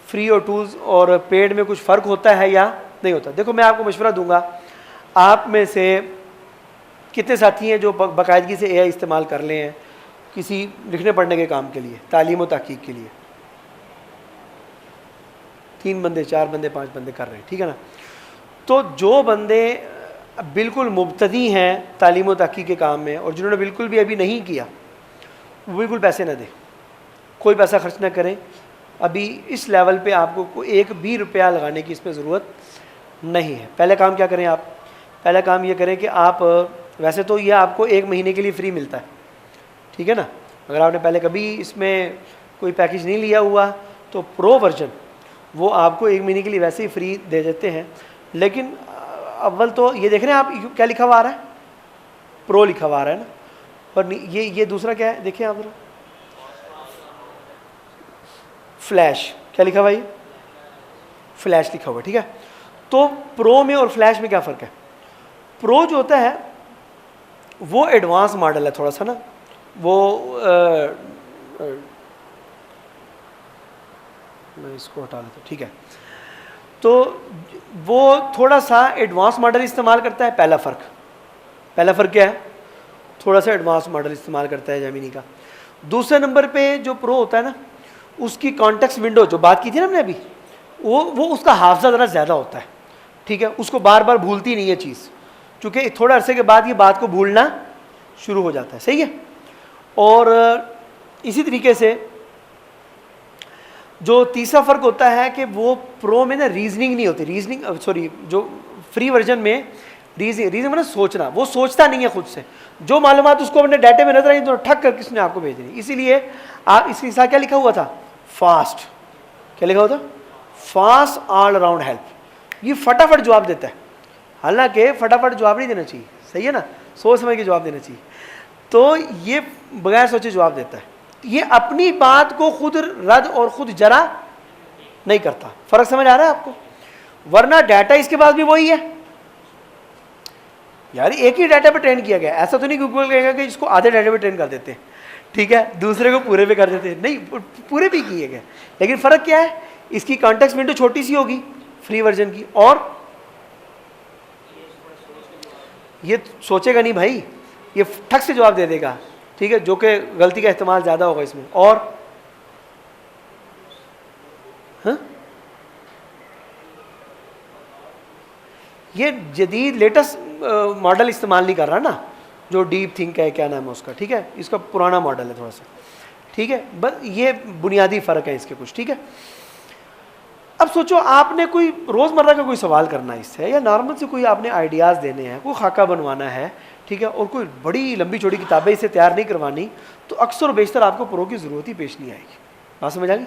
فری اور ٹولز اور پیڈ میں کچھ فرق ہوتا ہے یا نہیں ہوتا. دیکھو میں آپ کو مشورہ دوں گا, آپ میں سے کتنے ساتھی ہیں جو باقاعدگی سے اے آئی استعمال کر لے ہیں کسی لکھنے پڑھنے کے کام کے لیے, تعلیم و تحقیق کے لیے؟ 3 بندے 4 بندے 5 بندے کر رہے ہیں, ٹھیک ہے نا. تو جو بندے بالکل مبتدی ہیں تعلیم و تحقیق کے کام میں اور جنہوں نے بالکل بھی ابھی نہیں کیا, وہ بالکل پیسے نہ دیں, کوئی پیسہ خرچ نہ کریں. ابھی اس لیول پہ آپ کو ایک بھی روپیہ لگانے کی اس میں ضرورت نہیں ہے. پہلے کام کیا کریں آپ, پہلا کام یہ کریں کہ آپ, ویسے تو یہ آپ کو 1 مہینے کے لیے فری ملتا ہے, ٹھیک ہے نا. اگر آپ نے پہلے کبھی اس میں کوئی پیکیج نہیں لیا ہوا تو پرو ورژن وہ آپ کو 1 مہینے کے لیے ویسے ہی فری دے دیتے ہیں. لیکن اول تو یہ دیکھ رہے ہیں آپ کیا لکھا ہوا آ رہا ہے, پرو لکھا ہوا آ رہا ہے نا, اور یہ دوسرا کیا ہے دیکھیں آپ ذرا, فلیش کیا لکھا ہوا ہے, فلیش لکھا ہوا, ٹھیک ہے. تو پرو میں اور فلیش میں کیا فرق ہے؟ پرو جو ہوتا ہے وہ ایڈوانس ماڈل ہے تھوڑا سا نا, وہ میں اس کو ہٹا لیتا ہوں, ٹھیک ہے. تو وہ تھوڑا سا ایڈوانس ماڈل استعمال کرتا ہے. پہلا فرق کیا ہے, تھوڑا سا ایڈوانس ماڈل استعمال کرتا ہے جیمینی کا. دوسرے نمبر پہ جو پرو ہوتا ہے نا, اس کی کانٹیکسٹ ونڈو جو بات کی تھی نا ہم نے ابھی, وہ اس کا حافظہ ذرا زیادہ ہوتا ہے, ٹھیک ہے. اس کو بار بار بھولتی نہیں ہے چیز, چونکہ تھوڑے عرصے کے بعد یہ بات کو بھولنا شروع ہو جاتا ہے, صحیح ہے. اور اسی طریقے سے جو تیسرا فرق ہوتا ہے کہ وہ پرو میں نا ریزننگ نہیں ہوتی, جو فری ورژن میں ریزننگ میں نا سوچنا, وہ سوچتا نہیں ہے خود سے. جو معلومات اس کو اپنے ڈیٹے میں نظر آئی تو ٹھک کر کس نے آپ کو بھیج دی. اسی لیے آپ اس کے ساتھ کیا لکھا ہوا تھا, فاسٹ. کیا لکھا ہوا تھا, فاسٹ آل اراؤنڈ ہیلپ. یہ فٹافٹ جواب دیتا ہے, حالانکہ فٹافٹ جواب نہیں دینا چاہیے, صحیح ہے نا, سوچ سمجھ کے جواب دینا چاہیے. تو یہ بغیر سوچے جواب دیتا ہے. یہ اپنی بات کو خود رد اور خود جرا نہیں کرتا. فرق سمجھ آ رہا ہے آپ کو؟ ورنہ ڈیٹا اس کے پاس بھی وہی ہے یار, ایک ہی ڈیٹا پہ ٹرین کیا گیا. ایسا تو نہیں گوگل کہے گا کہ اس کو آدھے ڈیٹا پہ ٹرین کر دیتے ہیں, ٹھیک ہے, دوسرے کو پورے پہ کر دیتے ہیں. نہیں, پورے بھی کیے گئے. لیکن فرق کیا ہے, اس کی کانٹیکسٹ ونڈو چھوٹی سی ہوگی فری ورژن کی, اور یہ سوچے گا نہیں بھائی, یہ ٹھک سے جواب دے دے گا, ٹھیک ہے, جو کہ غلطی کا احتمال زیادہ ہوگا اس میں. اور یہ جدید لیٹسٹ ماڈل استعمال نہیں کر رہا نا, جو ڈیپ تھنک ہے, کیا نام ہے اس کا, ٹھیک ہے, اس کا پرانا ماڈل ہے تھوڑا سا, ٹھیک ہے. بس یہ بنیادی فرق ہے اس کے کچھ, ٹھیک ہے. اب سوچو آپ نے کوئی روزمرہ کا کوئی سوال کرنا ہے اس سے, یا نارمل سے کوئی آپ نے آئیڈیاز دینے ہیں, کوئی خاکہ بنوانا ہے, ٹھیک ہے, اور کوئی بڑی لمبی چوڑی کتابیں اسے تیار نہیں کروانی, تو اکثر و بیشتر آپ کو پرو کی ضرورت ہی پیش نہیں آئے گی. بات سمجھ آ گئی,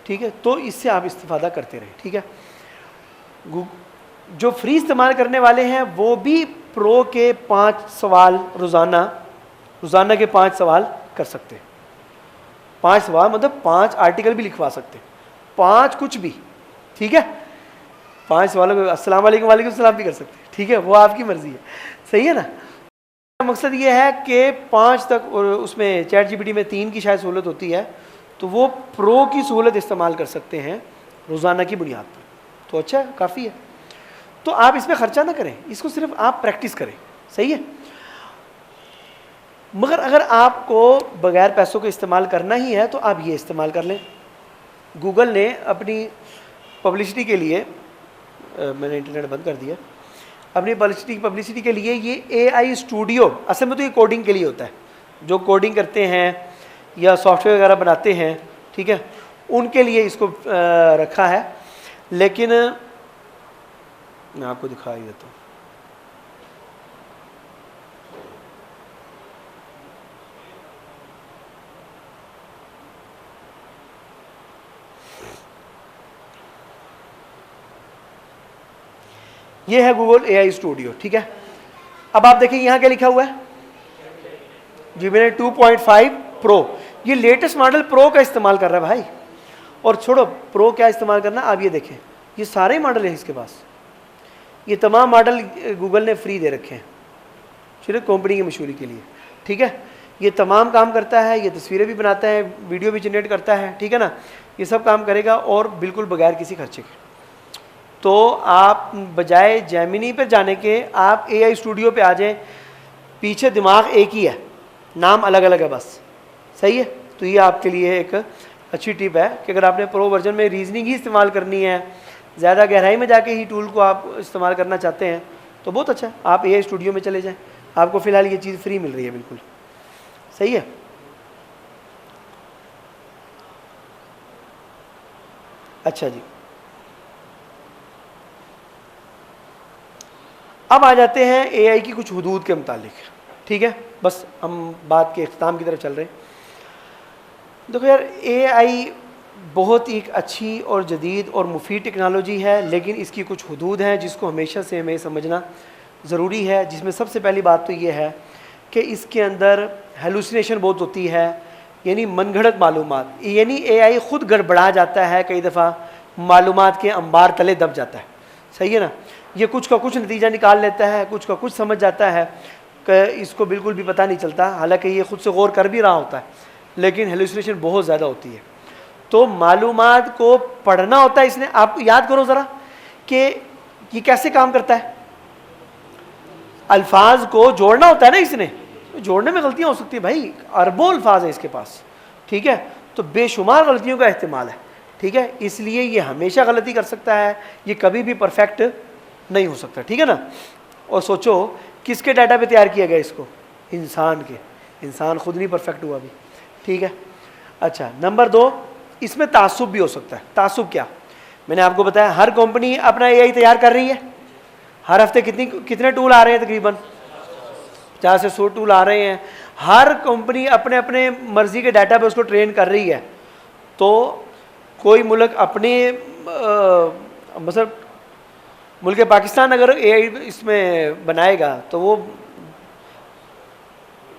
ٹھیک ہے. تو اس سے آپ استفادہ کرتے رہیں, ٹھیک ہے. جو فری استعمال کرنے والے ہیں وہ بھی پرو کے 5 سوال روزانہ روزانہ کے 5 سوال کر سکتے ہیں. 5 سوال مطلب 5 آرٹیکل بھی لکھوا سکتے ہیں, 5 کچھ بھی, ٹھیک ہے. 5 سوالوں پہ السلام علیکم وعلیکم السلام بھی کر سکتے ہیں, ٹھیک ہے, وہ آپ کی مرضی ہے, صحیح ہے نا. مقصد یہ ہے کہ 5 تک, اور اس میں چیٹ جی پی ٹی میں 3 کی شاید سہولت ہوتی ہے, تو وہ پرو کی سہولت استعمال کر سکتے ہیں روزانہ کی بنیاد پر, تو اچھا ہے, کافی ہے. تو آپ اس پہ خرچہ نہ کریں, اس کو صرف آپ پریکٹس کریں, صحیح ہے. مگر اگر آپ کو بغیر پیسوں کے استعمال کرنا ہی ہے تو آپ یہ استعمال کر لیں. گوگل نے اپنی پبلسٹی کے لیے, میں نے انٹرنیٹ بند کر دیا, اپنی پبلسٹی کے لیے یہ اے آئی اسٹوڈیو, اصل میں تو یہ کوڈنگ کے لیے ہوتا ہے, جو کوڈنگ کرتے ہیں یا سافٹ ویئر وغیرہ بناتے ہیں, ٹھیک ہے, ان کے لیے اس کو رکھا ہے. لیکن میں آپ کو دکھا ہی دیتا ہوں. یہ ہے گوگل اے آئی اسٹوڈیو, ٹھیک ہے. اب آپ دیکھیں یہاں کیا لکھا ہوا ہے, جی میں نے 2.5 پرو, یہ لیٹسٹ ماڈل پرو کا استعمال کر رہا ہے بھائی. اور چھوڑو پرو کیا استعمال کرنا, آپ یہ دیکھیں یہ سارے ماڈل ہیں اس کے پاس, یہ تمام ماڈل گوگل نے فری دے رکھے ہیں صرف کمپنی کی مشہوری کے لیے, ٹھیک ہے. یہ تمام کام کرتا ہے, یہ تصویریں بھی بناتا ہے, ویڈیو بھی جنریٹ کرتا ہے, ٹھیک ہے نا, یہ سب کام کرے گا اور بالکل بغیر کسی خرچے کے. تو آپ بجائے جیمنی پہ جانے کے آپ اے آئی اسٹوڈیو پہ آ جائیں, پیچھے دماغ ایک ہی ہے, نام الگ الگ ہے بس, صحیح ہے. تو یہ آپ کے لیے ایک اچھی ٹپ ہے کہ اگر آپ نے پرو ورژن میں ریزننگ ہی استعمال کرنی ہے, زیادہ گہرائی میں جا کے ہی ٹول کو آپ استعمال کرنا چاہتے ہیں, تو بہت اچھا ہے, آپ اے آئی اسٹوڈیو میں چلے جائیں. آپ کو فی الحال یہ چیز فری مل رہی ہے, بالکل صحیح ہے. اچھا جی, اب آ جاتے ہیں اے آئی کی کچھ حدود کے متعلق, ٹھیک ہے. بس ہم بات کے اختتام کی طرف چل رہے ہیں. دیکھو یار, اے آئی بہت ایک اچھی اور جدید اور مفید ٹیکنالوجی ہے, لیکن اس کی کچھ حدود ہیں جس کو ہمیشہ سے ہمیں سمجھنا ضروری ہے. جس میں سب سے پہلی بات تو یہ ہے کہ اس کے اندر ہیلوسینیشن بہت ہوتی ہے, یعنی من گھڑت معلومات, یعنی اے آئی خود گڑبڑا جاتا ہے, کئی دفعہ معلومات کے انبار تلے دب جاتا ہے, صحیح ہے نا. یہ کچھ کا کچھ نتیجہ نکال لیتا ہے, کچھ کا کچھ سمجھ جاتا ہے کہ اس کو بالکل بھی پتہ نہیں چلتا, حالانکہ یہ خود سے غور کر بھی رہا ہوتا ہے, لیکن ہیلوسینیشن بہت زیادہ ہوتی ہے. تو معلومات کو پڑھنا ہوتا ہے اس نے. آپ یاد کرو ذرا کہ یہ کیسے کام کرتا ہے, الفاظ کو جوڑنا ہوتا ہے نا اس نے, جوڑنے میں غلطیاں ہو سکتی ہیں بھائی, اربوں الفاظ ہیں اس کے پاس, ٹھیک ہے, تو بے شمار غلطیوں کا احتمال ہے, ٹھیک ہے. اس لیے یہ ہمیشہ غلطی کر سکتا ہے, یہ کبھی بھی پرفیکٹ نہیں ہو سکتا, ٹھیک ہے نا. اور سوچو کس کے ڈیٹا پہ تیار کیا گیا اس کو, انسان کے, انسان خود نہیں پرفیکٹ ہوا ابھی, ٹھیک ہے. اچھا, نمبر 2, اس میں تعصب بھی ہو سکتا ہے. تعصب کیا, میں نے آپ کو بتایا ہر کمپنی اپنا اے آئی تیار کر رہی ہے, ہر ہفتے کتنے ٹول آ رہے ہیں, تقریباً 50 سے 100 ٹول آ رہے ہیں. ہر کمپنی اپنے اپنے مرضی کے ڈیٹا پہ اس کو ٹرین کر رہی ہے. تو کوئی ملک اپنے مثلا ملک پاکستان اگر اے آئی اس میں بنائے گا تو وہ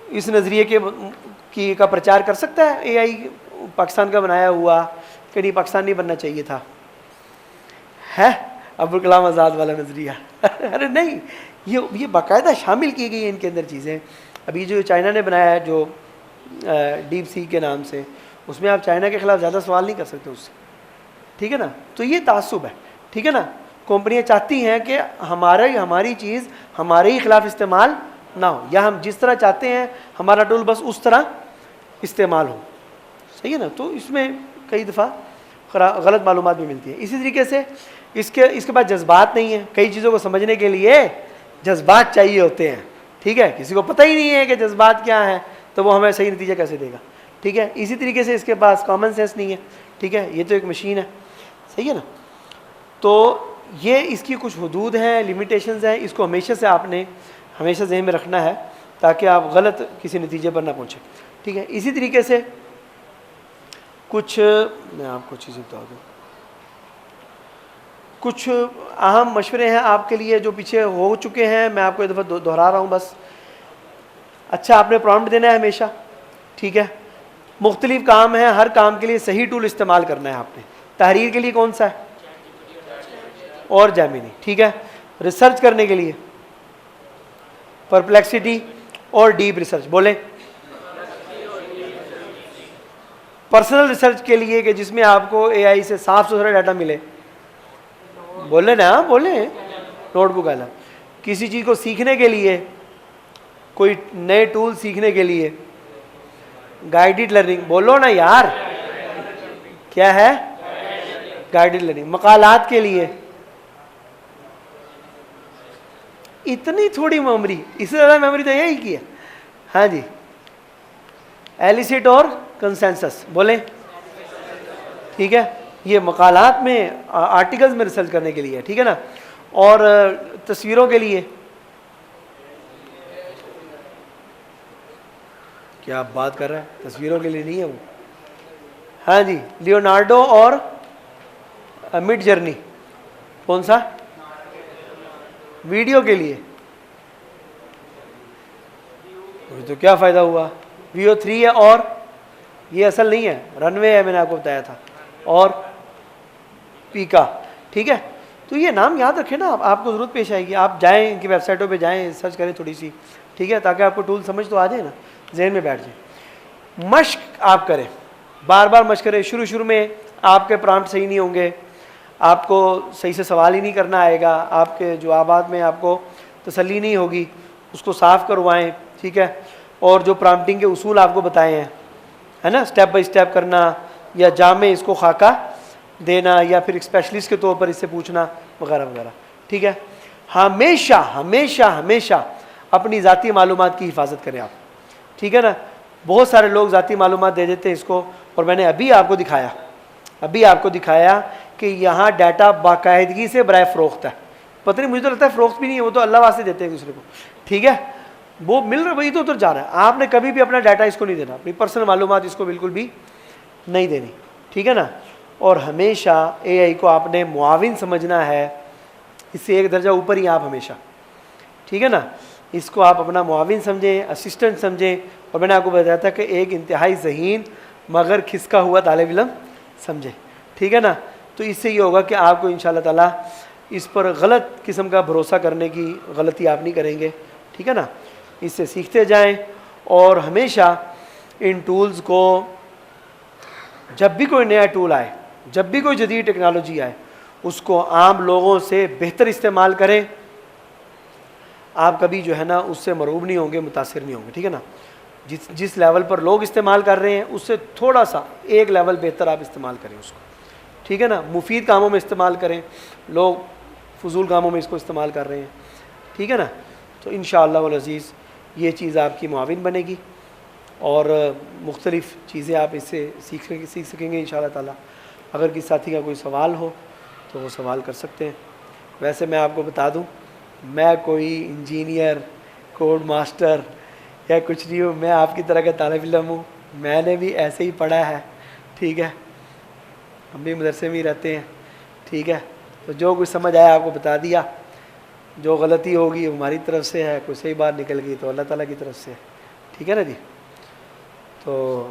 اس نظریے کے کا پرچار کر سکتا ہے, اے آئی پاکستان کا بنایا ہوا, کہ نہیں پاکستان نہیں بننا چاہیے تھا, ہے ابوالکلام آزاد والا نظریہ. ارے نہیں, یہ باقاعدہ شامل کی گئی ہیں ان کے اندر چیزیں. ابھی جو چائنا نے بنایا ہے جو ڈیپ سی کے نام سے, اس میں آپ چائنا کے خلاف زیادہ سوال نہیں کر سکتے اس سے, ٹھیک ہے نا. تو یہ تعصب ہے, ٹھیک ہے نا. کمپنیاں چاہتی ہیں کہ ہماری چیز ہمارے ہی خلاف استعمال نہ ہو, یا ہم جس طرح چاہتے ہیں ہمارا ٹول بس اس طرح استعمال ہو, صحیح ہے نا. تو اس میں کئی دفعہ غلط معلومات بھی ملتی ہیں. اسی طریقے سے اس کے بعد جذبات نہیں ہیں. کئی چیزوں کو سمجھنے کے لیے جذبات چاہیے ہوتے ہیں, ٹھیک ہے. کسی کو پتہ ہی نہیں ہے کہ جذبات کیا ہیں, تو وہ ہمیں صحیح نتیجہ کیسے دے گا, ٹھیک ہے. اسی طریقے سے اس کے پاس کامن سینس نہیں ہے, ٹھیک ہے. یہ تو ایک مشین ہے, صحیح ہے نا. تو یہ اس کی کچھ حدود ہیں, لمیٹیشنز ہیں. اس کو ہمیشہ سے آپ نے ہمیشہ ذہن میں رکھنا ہے تاکہ آپ غلط کسی نتیجے پر نہ پہنچیں, ٹھیک ہے. اسی طریقے سے کچھ میں آپ کو چیزیں بتا دوں, کچھ اہم مشورے ہیں آپ کے لیے جو پیچھے ہو چکے ہیں, میں آپ کو ایک دفعہ دہرا رہا ہوں بس. اچھا آپ نے پرومپٹ دینا ہے ہمیشہ، ٹھیک ہے. مختلف کام ہیں، ہر کام کے لیے صحیح ٹول استعمال کرنا ہے آپ نے. تحریر کے لیے کون سا ہے؟ اور جیمنی، ٹھیک ہے. ریسرچ کرنے کے لیے پرپلیکسٹی اور ڈیپ ریسرچ. بولیں. پرسنل ریسرچ کے لیے کہ جس میں آپ کو اے آئی سے صاف ستھرا ڈاٹا ملے، بولیں نا، بولیں. نوٹ بک والا. کسی چیز کو سیکھنے کے لیے، کوئی نئے ٹول سیکھنے کے لیے، گائیڈڈ لرننگ. بولو نا یار، کیا ہے؟ Guided learning. مقالات کے لیے اتنی تھوڑی میموری، اس سے زیادہ میموری تو یہی کی ہے. ہاں جی، ایلیسٹ اور کنسنسس. بولیں. ٹھیک ہے، یہ مقالات میں، آرٹیکلز میں ریسرچ کرنے کے لیے، ٹھیک ہے نا. اور تصویروں کے لیے کیا آپ بات کر رہے ہیں؟ تصویروں کے لیے نہیں ہے وہ. ہاں جی، لیونارڈو اور مڈ جرنی. کون سا؟ ویڈیو کے لیے. تو کیا فائدہ ہوا؟ ویو 3 ہے، اور یہ اصل نہیں ہے، رن وے ہے، میں نے آپ کو بتایا تھا. اور پیکا. ٹھیک ہے، تو یہ نام یاد رکھیں نا، آپ کو ضرورت پیش آئے گی. آپ جائیں ان کی ویب سائٹوں پہ جائیں، سرچ کریں تھوڑی سی، ٹھیک ہے، تاکہ آپ کو ٹول سمجھ تو آ جائے نا، ذہن میں بیٹھ جائے. مشق آپ کریں، بار بار مشق کریں. شروع میں آپ کے پرامپٹ صحیح نہیں ہوں گے، آپ کو صحیح سے سوال ہی نہیں کرنا آئے گا، آپ کے جوابات میں آپ کو تسلی نہیں ہوگی. اس کو صاف کروائیں، ٹھیک ہے. اور جو پرامپٹنگ کے اصول آپ کو بتائے ہیں، ہے نا، اسٹیپ بائی اسٹیپ کرنا، یا جامع اس کو خاکہ دینا، یا پھر ایک اسپیشلسٹ کے طور پر اس سے پوچھنا، وغیرہ وغیرہ. ٹھیک ہے. ہمیشہ ہمیشہ ہمیشہ اپنی ذاتی معلومات کی حفاظت کریں آپ. ٹھیک ہے نا. بہت سارے لوگ ذاتی معلومات دے دیتے ہیں اس کو، اور میں نے ابھی آپ کو دکھایا کہ یہاں ڈیٹا باقاعدگی سے برائے فروخت ہے. پتہ نہیں، مجھے تو لگتا ہے فروخت بھی نہیں ہے، وہ تو اللہ واسطے دیتے ہیں دوسرے کو. ٹھیک ہے، وہ مل رہا، وہی تو ادھر جا رہا ہے. آپ نے کبھی بھی اپنا ڈیٹا اس کو نہیں دینا، اپنی پرسنل معلومات اس کو بالکل بھی نہیں دینی. ٹھیک ہے نا. اور ہمیشہ اے آئی کو آپ نے معاون سمجھنا ہے، اس سے ایک درجہ اوپر ہی آپ ہمیشہ. ٹھیک ہے نا. اس کو آپ اپنا معاون سمجھیں، اسسٹنٹ سمجھیں. اور میں نے آپ کو بتایا تھا کہ ایک انتہائی ذہین مگر کھسکا ہوا طالب علم سمجھیں. ٹھیک ہے نا. تو اس سے یہ ہوگا کہ آپ کو انشاءاللہ تعالیٰ اس پر غلط قسم کا بھروسہ کرنے کی غلطی آپ نہیں کریں گے. ٹھیک ہے نا. اس سے سیکھتے جائیں، اور ہمیشہ ان ٹولز کو، جب بھی کوئی نیا ٹول آئے، جب بھی کوئی جدید ٹیکنالوجی آئے، اس کو عام لوگوں سے بہتر استعمال کریں. آپ کبھی جو ہے نا اس سے مرعوب نہیں ہوں گے، متاثر نہیں ہوں گے. ٹھیک ہے نا. جس لیول پر لوگ استعمال کر رہے ہیں، اس سے تھوڑا سا ایک لیول بہتر آپ استعمال کریں اس کو. ٹھیک ہے نا. مفید کاموں میں استعمال کریں، لوگ فضول کاموں میں اس کو استعمال کر رہے ہیں. ٹھیک ہے نا. تو انشاءاللہ والعزیز یہ چیز آپ کی معاون بنے گی، اور مختلف چیزیں آپ اس سے سیکھ سکیں گے انشاءاللہ تعالیٰ. اگر کسی ساتھی کا کوئی سوال ہو تو وہ سوال کر سکتے ہیں. ویسے میں آپ کو بتا دوں، میں کوئی انجینئر، کوڈ ماسٹر یا کچھ نہیں ہوں. میں آپ کی طرح کا طالب علم ہوں. میں نے بھی ایسے ہی پڑھا ہے. ٹھیک ہے. ہم بھی مدرسے میں ہی رہتے ہیں. ٹھیک ہے. تو جو کچھ سمجھ آیا آپ کو بتا دیا. جو غلطی ہوگی ہماری طرف سے ہے، کوئی صحیح بات نکل گئی تو اللہ تعالیٰ کی طرف سے ہے. ٹھیک ہے نا جی. تو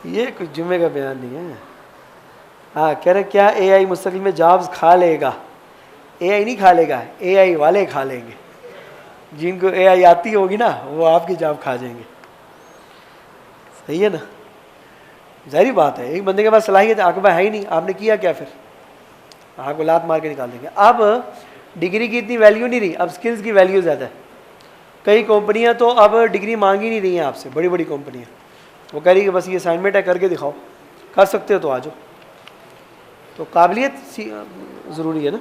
یہ کچھ جمعے کا بیان نہیں ہے. ہاں، کہہ رہے کیا اے آئی مستقبل میں جابز کھا لے گا؟ اے آئی نہیں کھا لے گا، اے آئی والے کھا لیں گے. جن کو اے آئی آتی ہوگی نا، وہ آپ کی جاب کھا جائیں گے. صحیح ہے نا. ظاہری بات ہے، ایک بندے کے پاس صلاحیت آپ کے پاس ہے ہی نہیں، آپ نے کیا کیا؟ پھر آپ کو لات مار کے نکال دیں گے. اب ڈگری کی اتنی ویلیو نہیں رہی، اب سکلز کی ویلیو زیادہ ہے. کئی کمپنیاں تو اب ڈگری مانگ ہی نہیں رہی ہیں آپ سے، بڑی بڑی کمپنیاں. وہ کہہ رہی کہ بس یہ اسائنمنٹ ہے، کر کے دکھاؤ. کر سکتے ہو تو آ جاؤ. تو قابلیت ضروری ہے نا.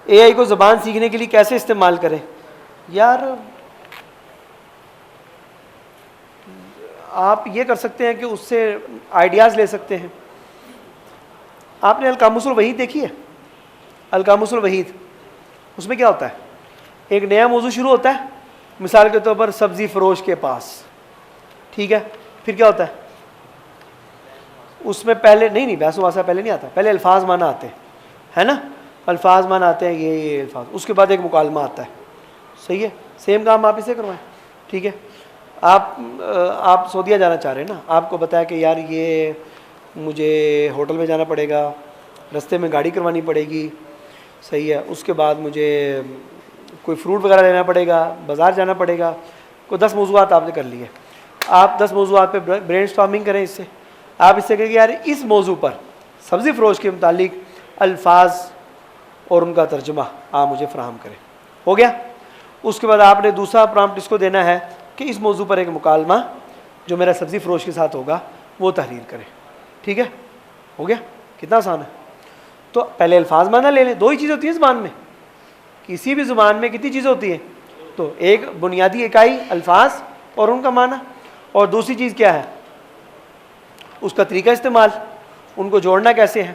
اے آئی کو زبان سیکھنے کے لیے کیسے استعمال کریں؟ یار آپ یہ کر سکتے ہیں کہ اس سے آئیڈیاز لے سکتے ہیں. آپ نے القاموس الوحید دیکھی ہے؟ القاموس الوحید، اس میں کیا ہوتا ہے؟ ایک نیا موضوع شروع ہوتا ہے، مثال کے طور پر سبزی فروش کے پاس. ٹھیک ہے. پھر کیا ہوتا ہے اس میں؟ پہلے نہیں بحث و باسا پہلے نہیں آتا، پہلے الفاظ معنی آتے ہیں، ہے نا. الفاظ معنی آتے ہیں، یہ الفاظ. اس کے بعد ایک مکالمہ آتا ہے، صحیح ہے, سیم کام آپ اسے کروائیں. ٹھیک ہے, آپ سعودیہ جانا چاہ رہے ہیں نا, آپ کو بتایا کہ یار یہ مجھے ہوٹل میں جانا پڑے گا, رستے میں گاڑی کروانی پڑے گی, صحیح ہے, اس کے بعد مجھے کوئی فروٹ وغیرہ لینا پڑے گا, بازار جانا پڑے گا, کوئی 10 موضوعات آپ نے کر لیے. آپ 10 موضوعات پہ برین اسٹارمنگ کریں. اس سے آپ اس سے کہیں کہ یار اس موضوع پر سبزی فروش کے متعلق الفاظ اور ان کا ترجمہ آپ مجھے فراہم کریں. ہو گیا. اس کے بعد آپ نے دوسرا پرامپٹ اس کو دینا ہے کہ اس موضوع پر ایک مکالمہ جو میرا سبزی فروش کے ساتھ ہوگا وہ تحریر کرے. ٹھیک ہے, ہو گیا. کتنا آسان ہے. تو پہلے الفاظ معنی لے لیں. 2 ہی چیزیں ہوتی ہیں زبان میں. کسی بھی زبان میں کتنی چیزیں ہوتی ہیں؟ تو ایک بنیادی اکائی الفاظ اور ان کا معنی, اور دوسری چیز کیا ہے؟ اس کا طریقہ استعمال, ان کو جوڑنا کیسے ہے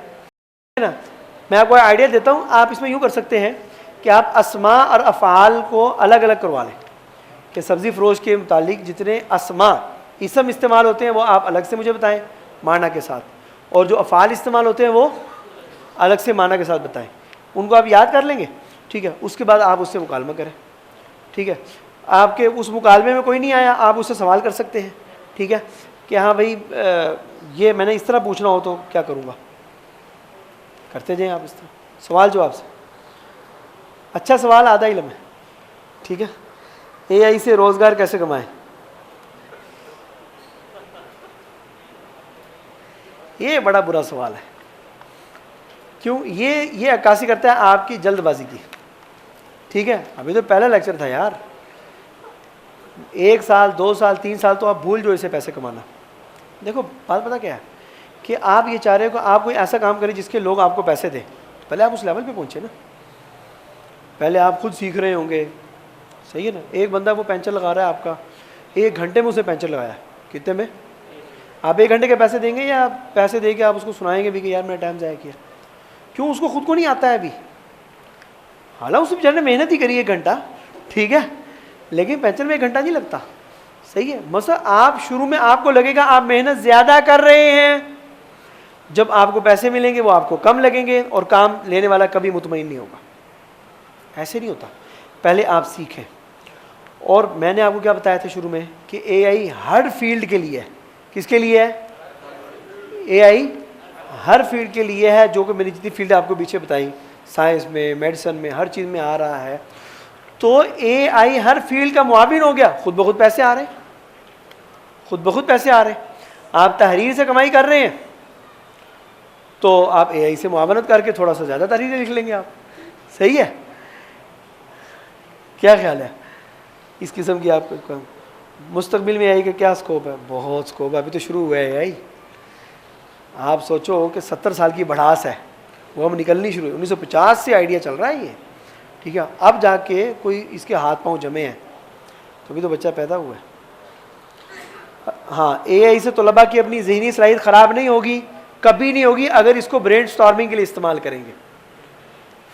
نا. میں آپ کو آئیڈیا دیتا ہوں. آپ اس میں یوں کر سکتے ہیں کہ آپ اسماء اور افعال کو الگ الگ کروا لیں, کہ سبزی فروش کے متعلق جتنے اسماء اسم استعمال ہوتے ہیں وہ آپ الگ سے مجھے بتائیں معنی کے ساتھ, اور جو افعال استعمال ہوتے ہیں وہ الگ سے معنی کے ساتھ بتائیں. ان کو آپ یاد کر لیں گے. ٹھیک ہے, اس کے بعد آپ اس سے مکالمہ کریں. ٹھیک ہے, آپ کے اس مکالمے میں کوئی نہیں آیا, آپ اس سے سوال کر سکتے ہیں. ٹھیک ہے, کہ ہاں بھائی یہ میں نے اس طرح پوچھنا ہو تو کیا کروں گا. کرتے جائیں آپ اس طرح سوال جواب سے. اچھا سوال آدھا علم ہے. ٹھیک ہے, اے آئی سے روزگار کیسے کمائیں؟ یہ بڑا برا سوال ہے. کیوں؟ یہ عکاسی کرتا ہے آپ کی جلد بازی کی. ٹھیک ہے, ابھی تو پہلا لیکچر تھا یار. 1 سال 2 سال 3 سال تو آپ بھول جو اسے پیسے کمانا. دیکھو بات پتہ کیا ہے کہ آپ یہ چاہ رہے ہو کہ آپ کوئی ایسا کام کریں جس کے لوگ آپ کو پیسے دیں. پہلے آپ اس لیول پہ پہنچے نا. پہلے آپ خود سیکھ رہے ہوں گے. صحیح ہے نا. ایک بندہ وہ پینچر لگا رہا ہے آپ کا, 1 گھنٹے میں اسے پینچر لگایا. کتنے میں؟ آپ 1 گھنٹے کے پیسے دیں گے یا پیسے دے کے آپ اس کو سنائیں گے بھی کہ یار میں نے ٹائم ضائع کیا؟ کیوں؟ اس کو خود کو نہیں آتا ہے ابھی. حالانکہ اس بیچارے نے محنت ہی کری 1 گھنٹہ. ٹھیک ہے, لیکن پینچر میں 1 گھنٹہ نہیں لگتا. صحیح ہے. مثلا آپ شروع میں آپ کو لگے گا آپ محنت زیادہ کر رہے ہیں, جب آپ کو پیسے ملیں گے وہ آپ کو کم لگیں گے, اور کام لینے والا کبھی مطمئن نہیں ہوگا. ایسے نہیں ہوتا. پہلے آپ سیکھیں. اور میں نے آپ کو کیا بتایا تھا شروع میں کہ اے آئی ہر فیلڈ کے لیے ہے. کس کے لیے ہے؟ اے آئی ہر فیلڈ کے لیے ہے. جو کہ میں نے جتنی فیلڈ آپ کو پیچھے بتائی, سائنس میں, میڈیسن میں, ہر چیز میں آ رہا ہے. تو اے آئی ہر فیلڈ کا معاون ہو گیا. خود بخود پیسے آ رہے ہیں. خود بخود پیسے آ رہے ہیں. آپ تحریر سے کمائی کر رہے ہیں تو آپ اے آئی سے معاونت کر کے تھوڑا سا زیادہ تحریریں لکھ لیں گے آپ. صحیح ہے. کیا خیال ہے اس قسم کی؟ آپ کو مستقبل میں اے آئی کا کیا سکوپ ہے؟ بہت سکوپ ہے. ابھی تو شروع ہوا ہے اے آئی. آپ سوچو کہ 70 سال کی بڑھاس ہے, وہ ہم نکلنی شروع ہوئی. 1950 سے آئیڈیا چل رہا ہے یہ. ٹھیک ہے, اب جا کے کوئی اس کے ہاتھ پاؤں جمے ہیں, تو ابھی تو بچہ پیدا ہوا ہے. ہاں, اے آئی سے طلباء کی اپنی ذہنی صلاحیت خراب نہیں ہوگی, کبھی نہیں ہوگی, اگر اس کو برین سٹارمنگ کے لیے استعمال کریں گے.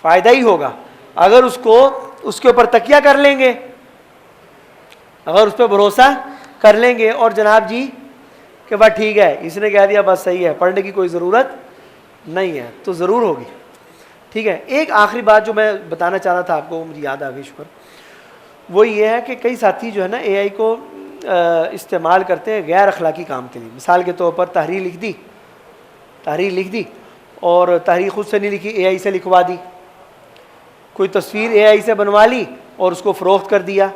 فائدہ ہی ہوگا. اگر اس کے اوپر تکیہ کر لیں گے, اگر اس پہ بھروسہ کر لیں گے, اور جناب جی کہ بس ٹھیک ہے اس نے کہہ دیا بس صحیح ہے, پڑھنے کی کوئی ضرورت نہیں ہے, تو ضرور ہوگی. ٹھیک ہے. ایک آخری بات جو میں بتانا چاہ رہا تھا آپ کو, مجھے یاد آ گئی, شکر, وہ یہ ہے کہ کئی ساتھی جو ہے نا اے آئی کو استعمال کرتے ہیں غیر اخلاقی کام کے لیے. مثال کے طور پر تحریر لکھ دی اور تحریر خود سے نہیں لکھی, اے آئی سے لکھوا دی. کوئی تصویر اے آئی سے بنوا لی اور اس کو فروخت کر دیا.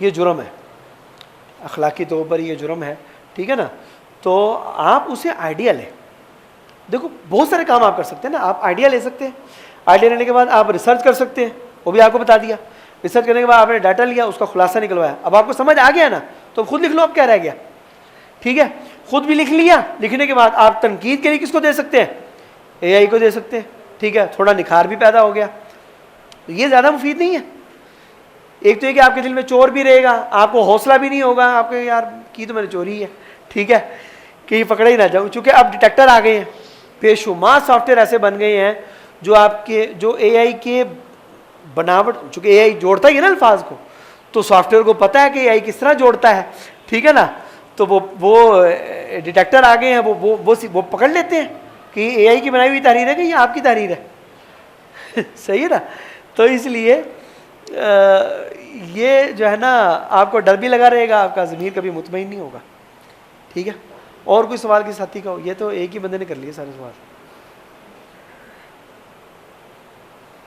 یہ جرم ہے, اخلاقی طور پر یہ جرم ہے. ٹھیک ہے نا. تو آپ اسے آئیڈیا لیں. دیکھو بہت سارے کام آپ کر سکتے ہیں نا. آپ آئیڈیا لے سکتے ہیں. آئیڈیا لینے کے بعد آپ ریسرچ کر سکتے ہیں, وہ بھی آپ کو بتا دیا. ریسرچ کرنے کے بعد آپ نے ڈاٹا لیا, اس کا خلاصہ نکلوایا. اب آپ کو سمجھ آ گیا نا, تو خود لکھ لو. اب کیا رہ گیا؟ ٹھیک ہے, خود بھی لکھ لیا. لکھنے کے بعد آپ تنقید کے لیے کس کو دے سکتے ہیں؟ اے آئی کو دے سکتے ہیں. ٹھیک ہے, تھوڑا نکھار بھی پیدا ہو گیا. یہ زیادہ مفید نہیں ہے. ایک تو یہ کہ آپ کے دل میں چور بھی رہے گا, آپ کو حوصلہ بھی نہیں ہوگا آپ کے یار کی تو میں نے چوری ہے. ٹھیک ہے, کہ یہ پکڑا ہی نہ جاؤں. چونکہ اب ڈیٹیکٹر آ گئے ہیں, بے شمار سافٹ ویئر ایسے بن گئے ہیں جو آپ کے جو اے آئی کے بناوٹ, چونکہ اے آئی جوڑتا ہی ہے نا الفاظ کو, تو سافٹ ویئر کو پتہ ہے کہ اے آئی کس طرح جوڑتا ہے. ٹھیک ہے نا. تو وہ ڈیٹیکٹر آ گئے ہیں, وہ پکڑ لیتے ہیں کہ یہ اے آئی کی بنائی ہوئی تحریر ہے کہ یہ آپ کی تحریر ہے. صحیح ہے نا. تو اس لیے یہ جو ہے نا آپ کو ڈر بھی لگا رہے گا, آپ کا ضمیر کبھی مطمئن نہیں ہوگا. ٹھیک ہے, اور کوئی سوال کس ساتھی کا ہو؟ یہ تو ایک ہی بندے نے کر لیے سارے سوال.